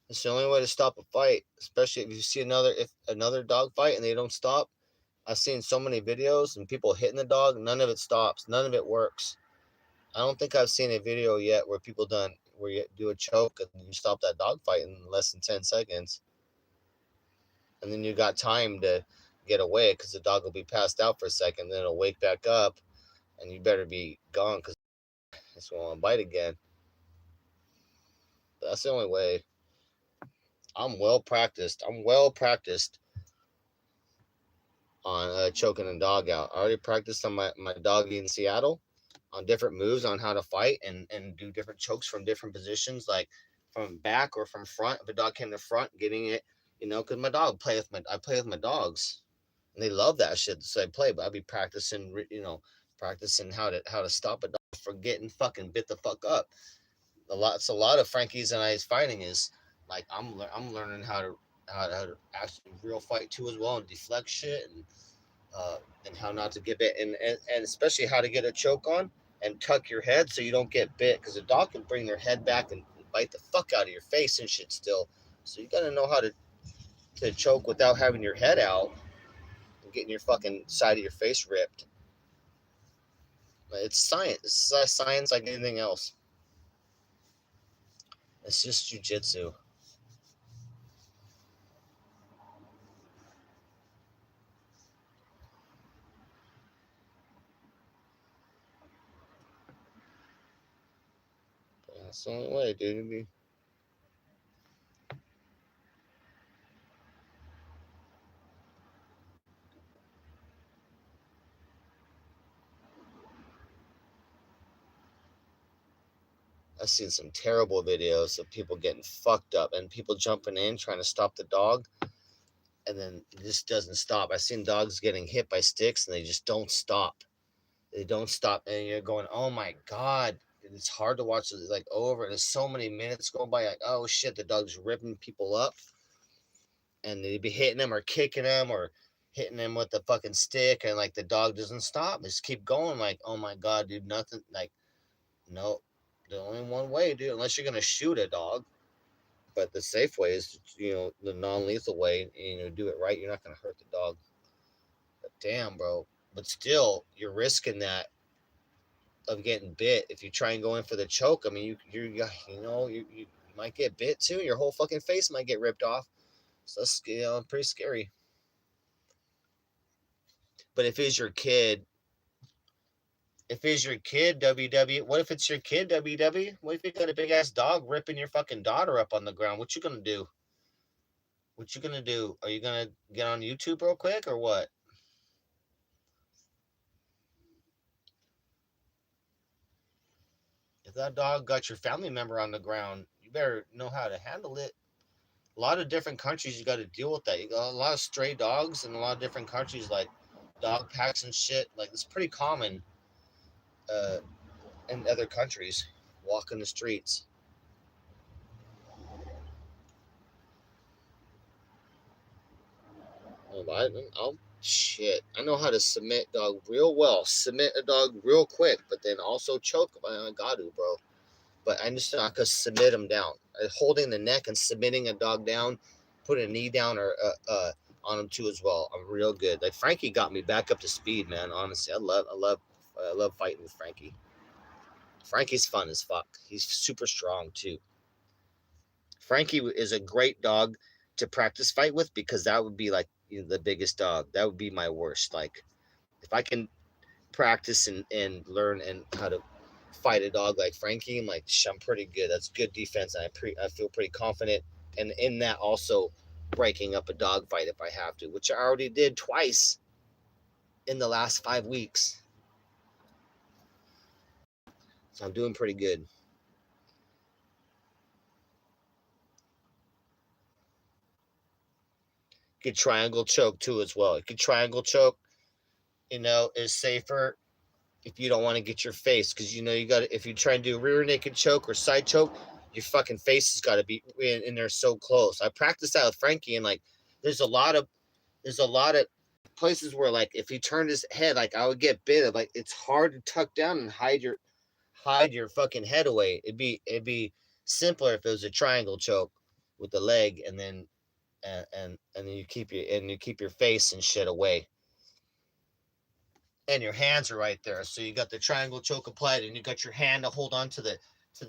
It's the only way to stop a fight, especially if you see another dog fight and they don't stop. I've seen so many videos and people hitting the dog. None of it stops. None of it works. I don't think I've seen a video yet where you do a choke and you stop that dog fight in less than 10 seconds, and then you got time to get away because the dog will be passed out for a second, then it'll wake back up, and you better be gone because it's going to bite again. That's the only way. I'm well practiced. On choking a dog out. I already practiced on my doggy in Seattle on different moves on how to fight and do different chokes from different positions, like from back or from front. If a dog came to front, getting it, because I play with my dogs, and they love that shit. So I play, but I'll be practicing, practicing how to stop a dog from getting fucking bit the fuck up. It's a lot of Frankie's and I's fighting is like I'm learning how to actually real fight too as well and deflect shit and how not to get bit and especially how to get a choke on and tuck your head so you don't get bit because a dog can bring their head back and bite the fuck out of your face and shit still. So you gotta know how to choke without having your head out and getting your fucking side of your face ripped. It's science. It's science like anything else. It's just jujitsu. That's the only way, dude. I've seen some terrible videos of people getting fucked up and people jumping in trying to stop the dog, and then it just doesn't stop. I've seen dogs getting hit by sticks and they just don't stop. They don't stop, and you're going, "Oh my god!" It's hard to watch it like over. There's so many minutes go by, like, "Oh shit!" The dog's ripping people up, and they'd be hitting them or kicking them or hitting them with the fucking stick, and like the dog doesn't stop. Just keep going. Like, oh my god, dude, nothing. Like, no, the only one way, dude, unless you're gonna shoot a dog. But the safe way is, the non-lethal way. Do it right. You're not gonna hurt the dog. But damn, bro. But still, you're risking that of getting bit if you try and go in for the choke. I mean, you might get bit too. Your whole fucking face might get ripped off. So that's pretty scary. But if it's your kid, WW, what if it's your kid, WW? What if you got a big ass dog ripping your fucking daughter up on the ground? What you gonna do? What you gonna do? Are you gonna get on YouTube real quick or what? If that dog got your family member on the ground, you better know how to handle it. A lot of different countries you got to deal with that. You got a lot of stray dogs in a lot of different countries, like dog packs and shit. Like it's pretty common uh, in other countries. Walking the streets. I'll shit. I know how to submit dog real well. Submit a dog real quick, but then also choke. I got to, bro. But I just not gonna submit them down. Holding the neck and submitting a dog down, putting a knee down or on him too as well. I'm real good. Like Frankie got me back up to speed, man. Honestly, I love fighting with Frankie. Frankie's fun as fuck. He's super strong too. Frankie is a great dog to practice fight with because that would be like the biggest dog. That would be my worst. Like if I can practice and learn and how to fight a dog like Frankie, I'm pretty good. That's good defense, and I feel pretty confident. And in that also breaking up a dog fight if I have to, which I already did twice in the last 5 weeks. So I'm doing pretty good. Good triangle choke too as well. Good triangle choke, is safer if you don't want to get your face because you got if you try and do rear naked choke or side choke, your fucking face has got to be in there so close. I practiced that with Frankie, and like there's a lot of there's a lot of places where like if he turned his head, like I would get bit. Like it's hard to tuck down and hide your fucking head away. It'd be simpler if it was a triangle choke with the leg, and then and then you keep your face and shit away, and your hands are right there. So you got the triangle choke applied, and you got your hand to hold on to the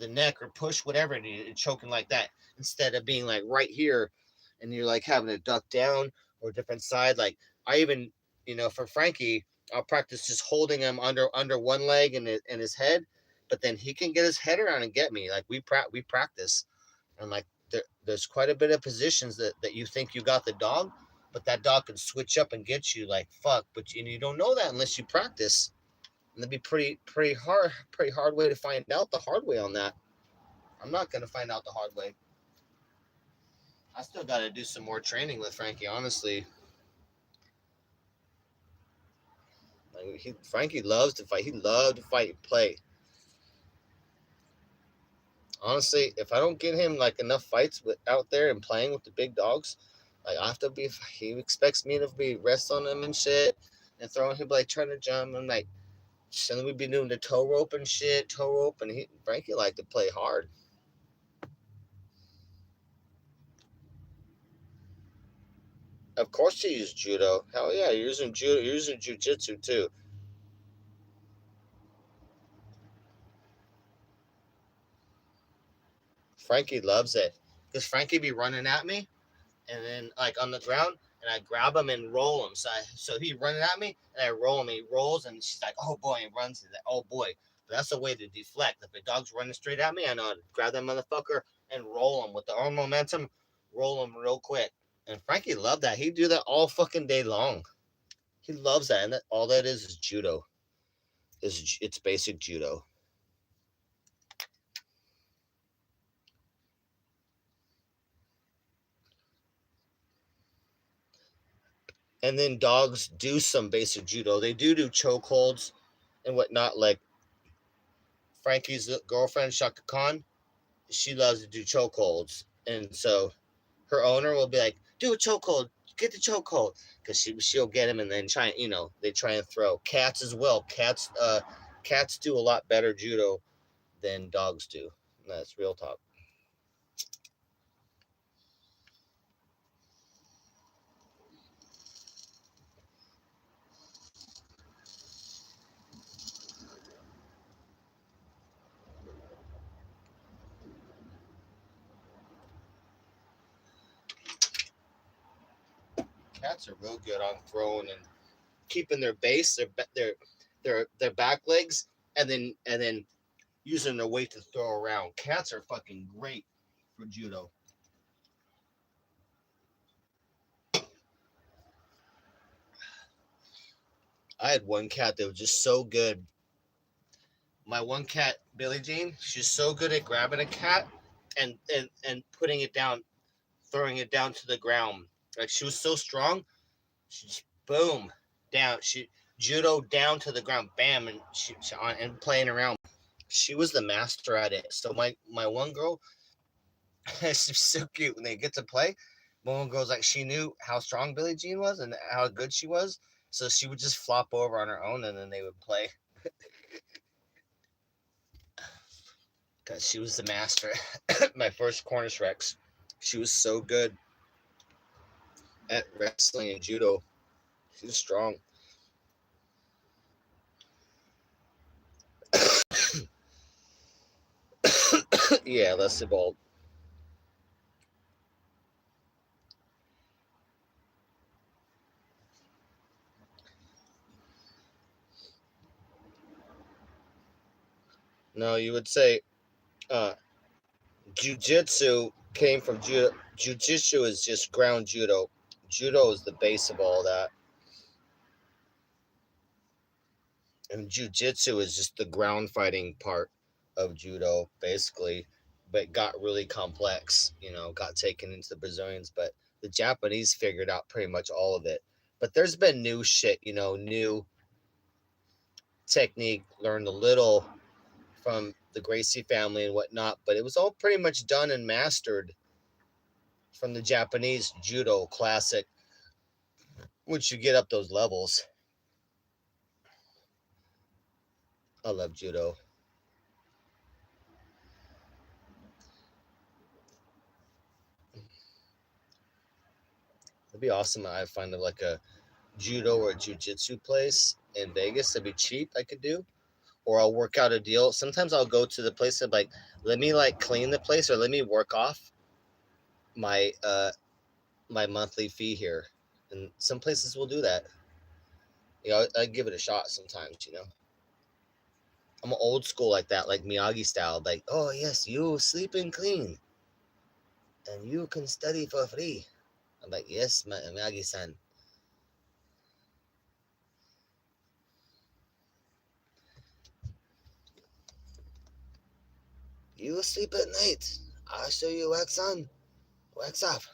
neck or push whatever, and you're choking like that instead of being like right here, and you're like having to duck down or a different side. Like I even, for Frankie, I'll practice just holding him under one leg and his head, but then he can get his head around and get me. Like we practice, and like there's quite a bit of positions that you think you got the dog, but that dog can switch up and get you like fuck. But you don't know that unless you practice. And that'd be pretty hard way to find out the hard way on that. I'm not gonna find out the hard way. I still got to do some more training with Frankie. Honestly, like Frankie loves to fight. He loved to fight and play. Honestly, if I don't get him like enough fights out there and playing with the big dogs, like I have to be. He expects me to be rest on him and shit, and throwing him like trying to jump. I'm like, then we'd be doing the toe rope and shit, toe rope, and Frankie liked to play hard. Of course, he used judo. Hell yeah, you're using judo. You're using jujitsu too. Frankie loves it because Frankie be running at me, and then like on the ground, and I grab him and roll him. So he running at me, and I roll him. He rolls, and she's like, "Oh boy!" And runs. And like, "Oh boy!" But that's a way to deflect. If a dog's running straight at me, I know how to grab that motherfucker and roll him with the arm momentum. Roll him real quick. And Frankie loved that. He'd do that all fucking day long. He loves that, and all that is judo. It's basic judo. And then dogs do some basic judo. They do chokeholds and whatnot. Like Frankie's girlfriend, Shaka Khan, she loves to do chokeholds. And so her owner will be like, do a chokehold, get the chokehold. Because she'll get him and then try, they try and throw. Cats as well. Cats do a lot better judo than dogs do. That's real talk. Cats are real good on throwing and keeping their base, their back legs, and then using their weight to throw around. Cats are fucking great for judo. I had one cat that was just so good. My one cat, Billie Jean, she's so good at grabbing a cat and putting it down, throwing it down to the ground. Like she was so strong, she just boom down. She judo down to the ground, bam, and she on and playing around. She was the master at it. So my one girl, she's so cute when they get to play. My one girl's like she knew how strong Billie Jean was and how good she was, so she would just flop over on her own and then they would play because she was the master. My first Cornish Rex, she was so good at wrestling and judo. She was strong. Yeah, less evolved. No, you would say uh, jujitsu came from judo. Jujitsu is just ground judo. Judo is the base of all that, and jujitsu is just the ground fighting part of judo, basically. But got really complex. Got taken into the Brazilians, but the Japanese figured out pretty much all of it. But there's been new shit. New technique. Learned a little from the Gracie family and whatnot, but it was all pretty much done and mastered from the Japanese judo classic. Once you get up those levels, I love judo. It'd be awesome. I find like a judo or a jujitsu place in Vegas that'd be cheap. I could do, or I'll work out a deal. Sometimes I'll go to the place and like, let me like clean the place or let me work off my my monthly fee here. And some places will do that. I give it a shot sometimes. I'm old school like that, like Miyagi style. Like, oh yes, you sleep and clean, and you can study for free. I'm like, yes, Miyagi-san. You sleep at night. I'll show you wax on, wax off.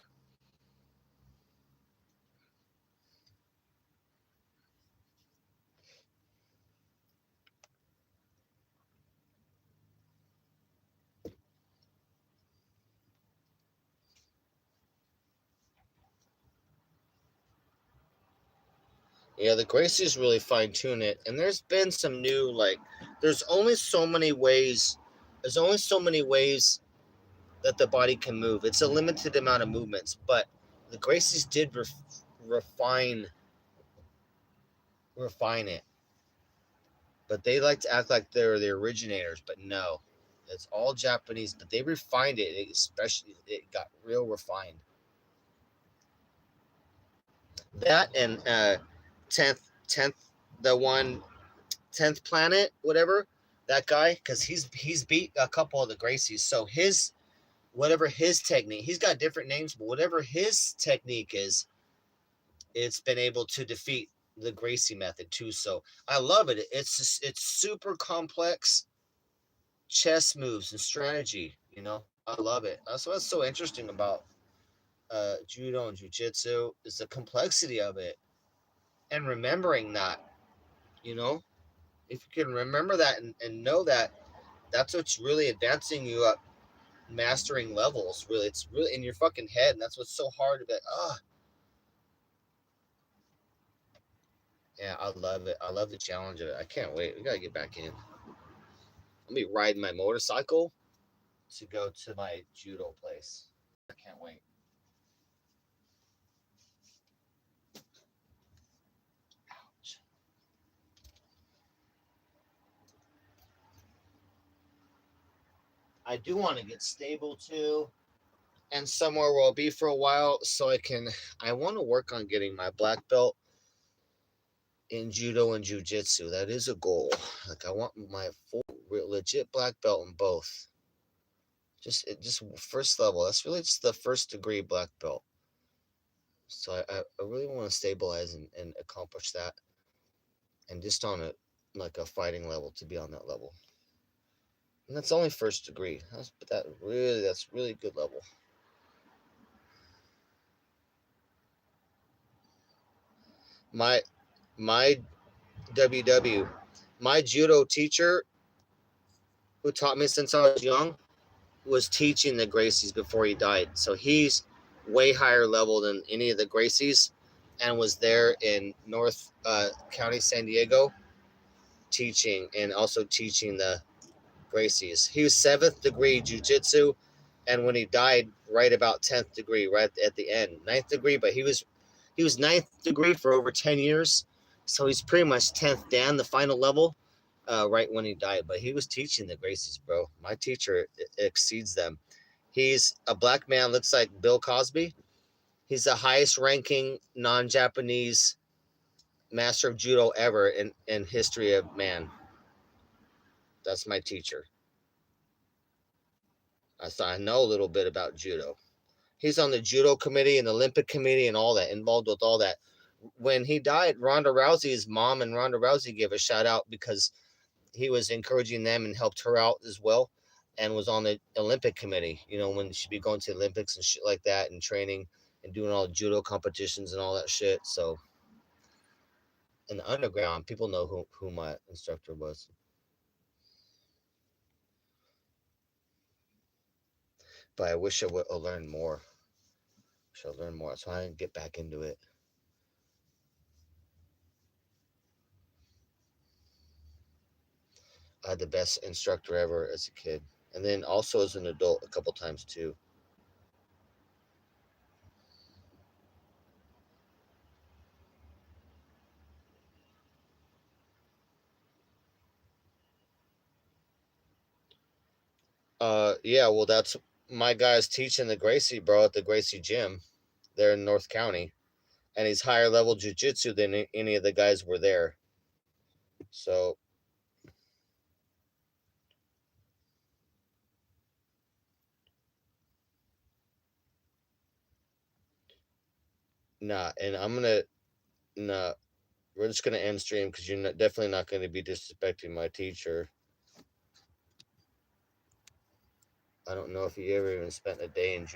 Yeah, the Gracies really fine tune it, and there's been some new like. There's only so many ways. There's only so many ways that the body can move. It's a limited amount of movements, but the Gracies did refine refine it. But they like to act like they're the originators, but no, it's all Japanese. But they refined it, especially it got real refined. That and tenth, the one 10th planet, whatever that guy, because he's beat a couple of the Gracies. So his whatever his technique, he's got different names, but whatever his technique is, it's been able to defeat the Gracie method too. So I love it. It's super complex chess moves and strategy. I love it. That's what's so interesting about judo and jujitsu is the complexity of it. and remembering that, you know, if you can remember that and know that, that's what's really advancing you up, mastering levels. Really, it's really in your fucking head, and that's what's so hard to be like, oh, yeah, I love it. I love the challenge of it. I can't wait. We gotta get back in. I'll be riding my motorcycle to go to my judo place. I can't wait. I do want to get stable too, and somewhere where I'll be for a while, so I want to work on getting my black belt in judo and jujitsu. That is a goal. Like I want my full legit black belt in both. Just first level. That's really just the first degree black belt. So I really want to stabilize and accomplish that, and just on a like a fighting level to be on that level. And that's only first degree. But that's really good level. My my WW, my judo teacher who taught me since I was young was teaching the Gracies before he died. So he's way higher level than any of the Gracies, and was there in North County, San Diego, teaching and also teaching the Gracies. He was seventh degree jujitsu, and when he died, right about 10th degree, right at the end, ninth degree. But he was ninth degree for over 10 years, so he's pretty much 10th dan, the final level, right when he died. But he was teaching the Gracies, bro. My teacher exceeds them. He's a black man, looks like Bill Cosby. He's the highest ranking non-Japanese master of judo ever in history of man. That's my teacher. So I know a little bit about judo. He's on the judo committee and Olympic committee and all that, involved with all that. When he died, Ronda Rousey's mom and Ronda Rousey gave a shout out because he was encouraging them and helped her out as well, and was on the Olympic committee, when she'd be going to the Olympics and shit like that, and training and doing all the judo competitions and all that shit. So in the underground, people know who my instructor was. But I wish I would have learned more. Should learn more. So I didn't get back into it. I had the best instructor ever as a kid, and then also as an adult a couple times too. Yeah, well, that's my guy's teaching the Gracie, bro, at the Gracie gym there in North County, and he's higher level jujitsu than any of the guys were there. So, nah, and nah, we're just gonna end stream because you're definitely not going to be disrespecting my teacher. I don't know if he ever even spent a day in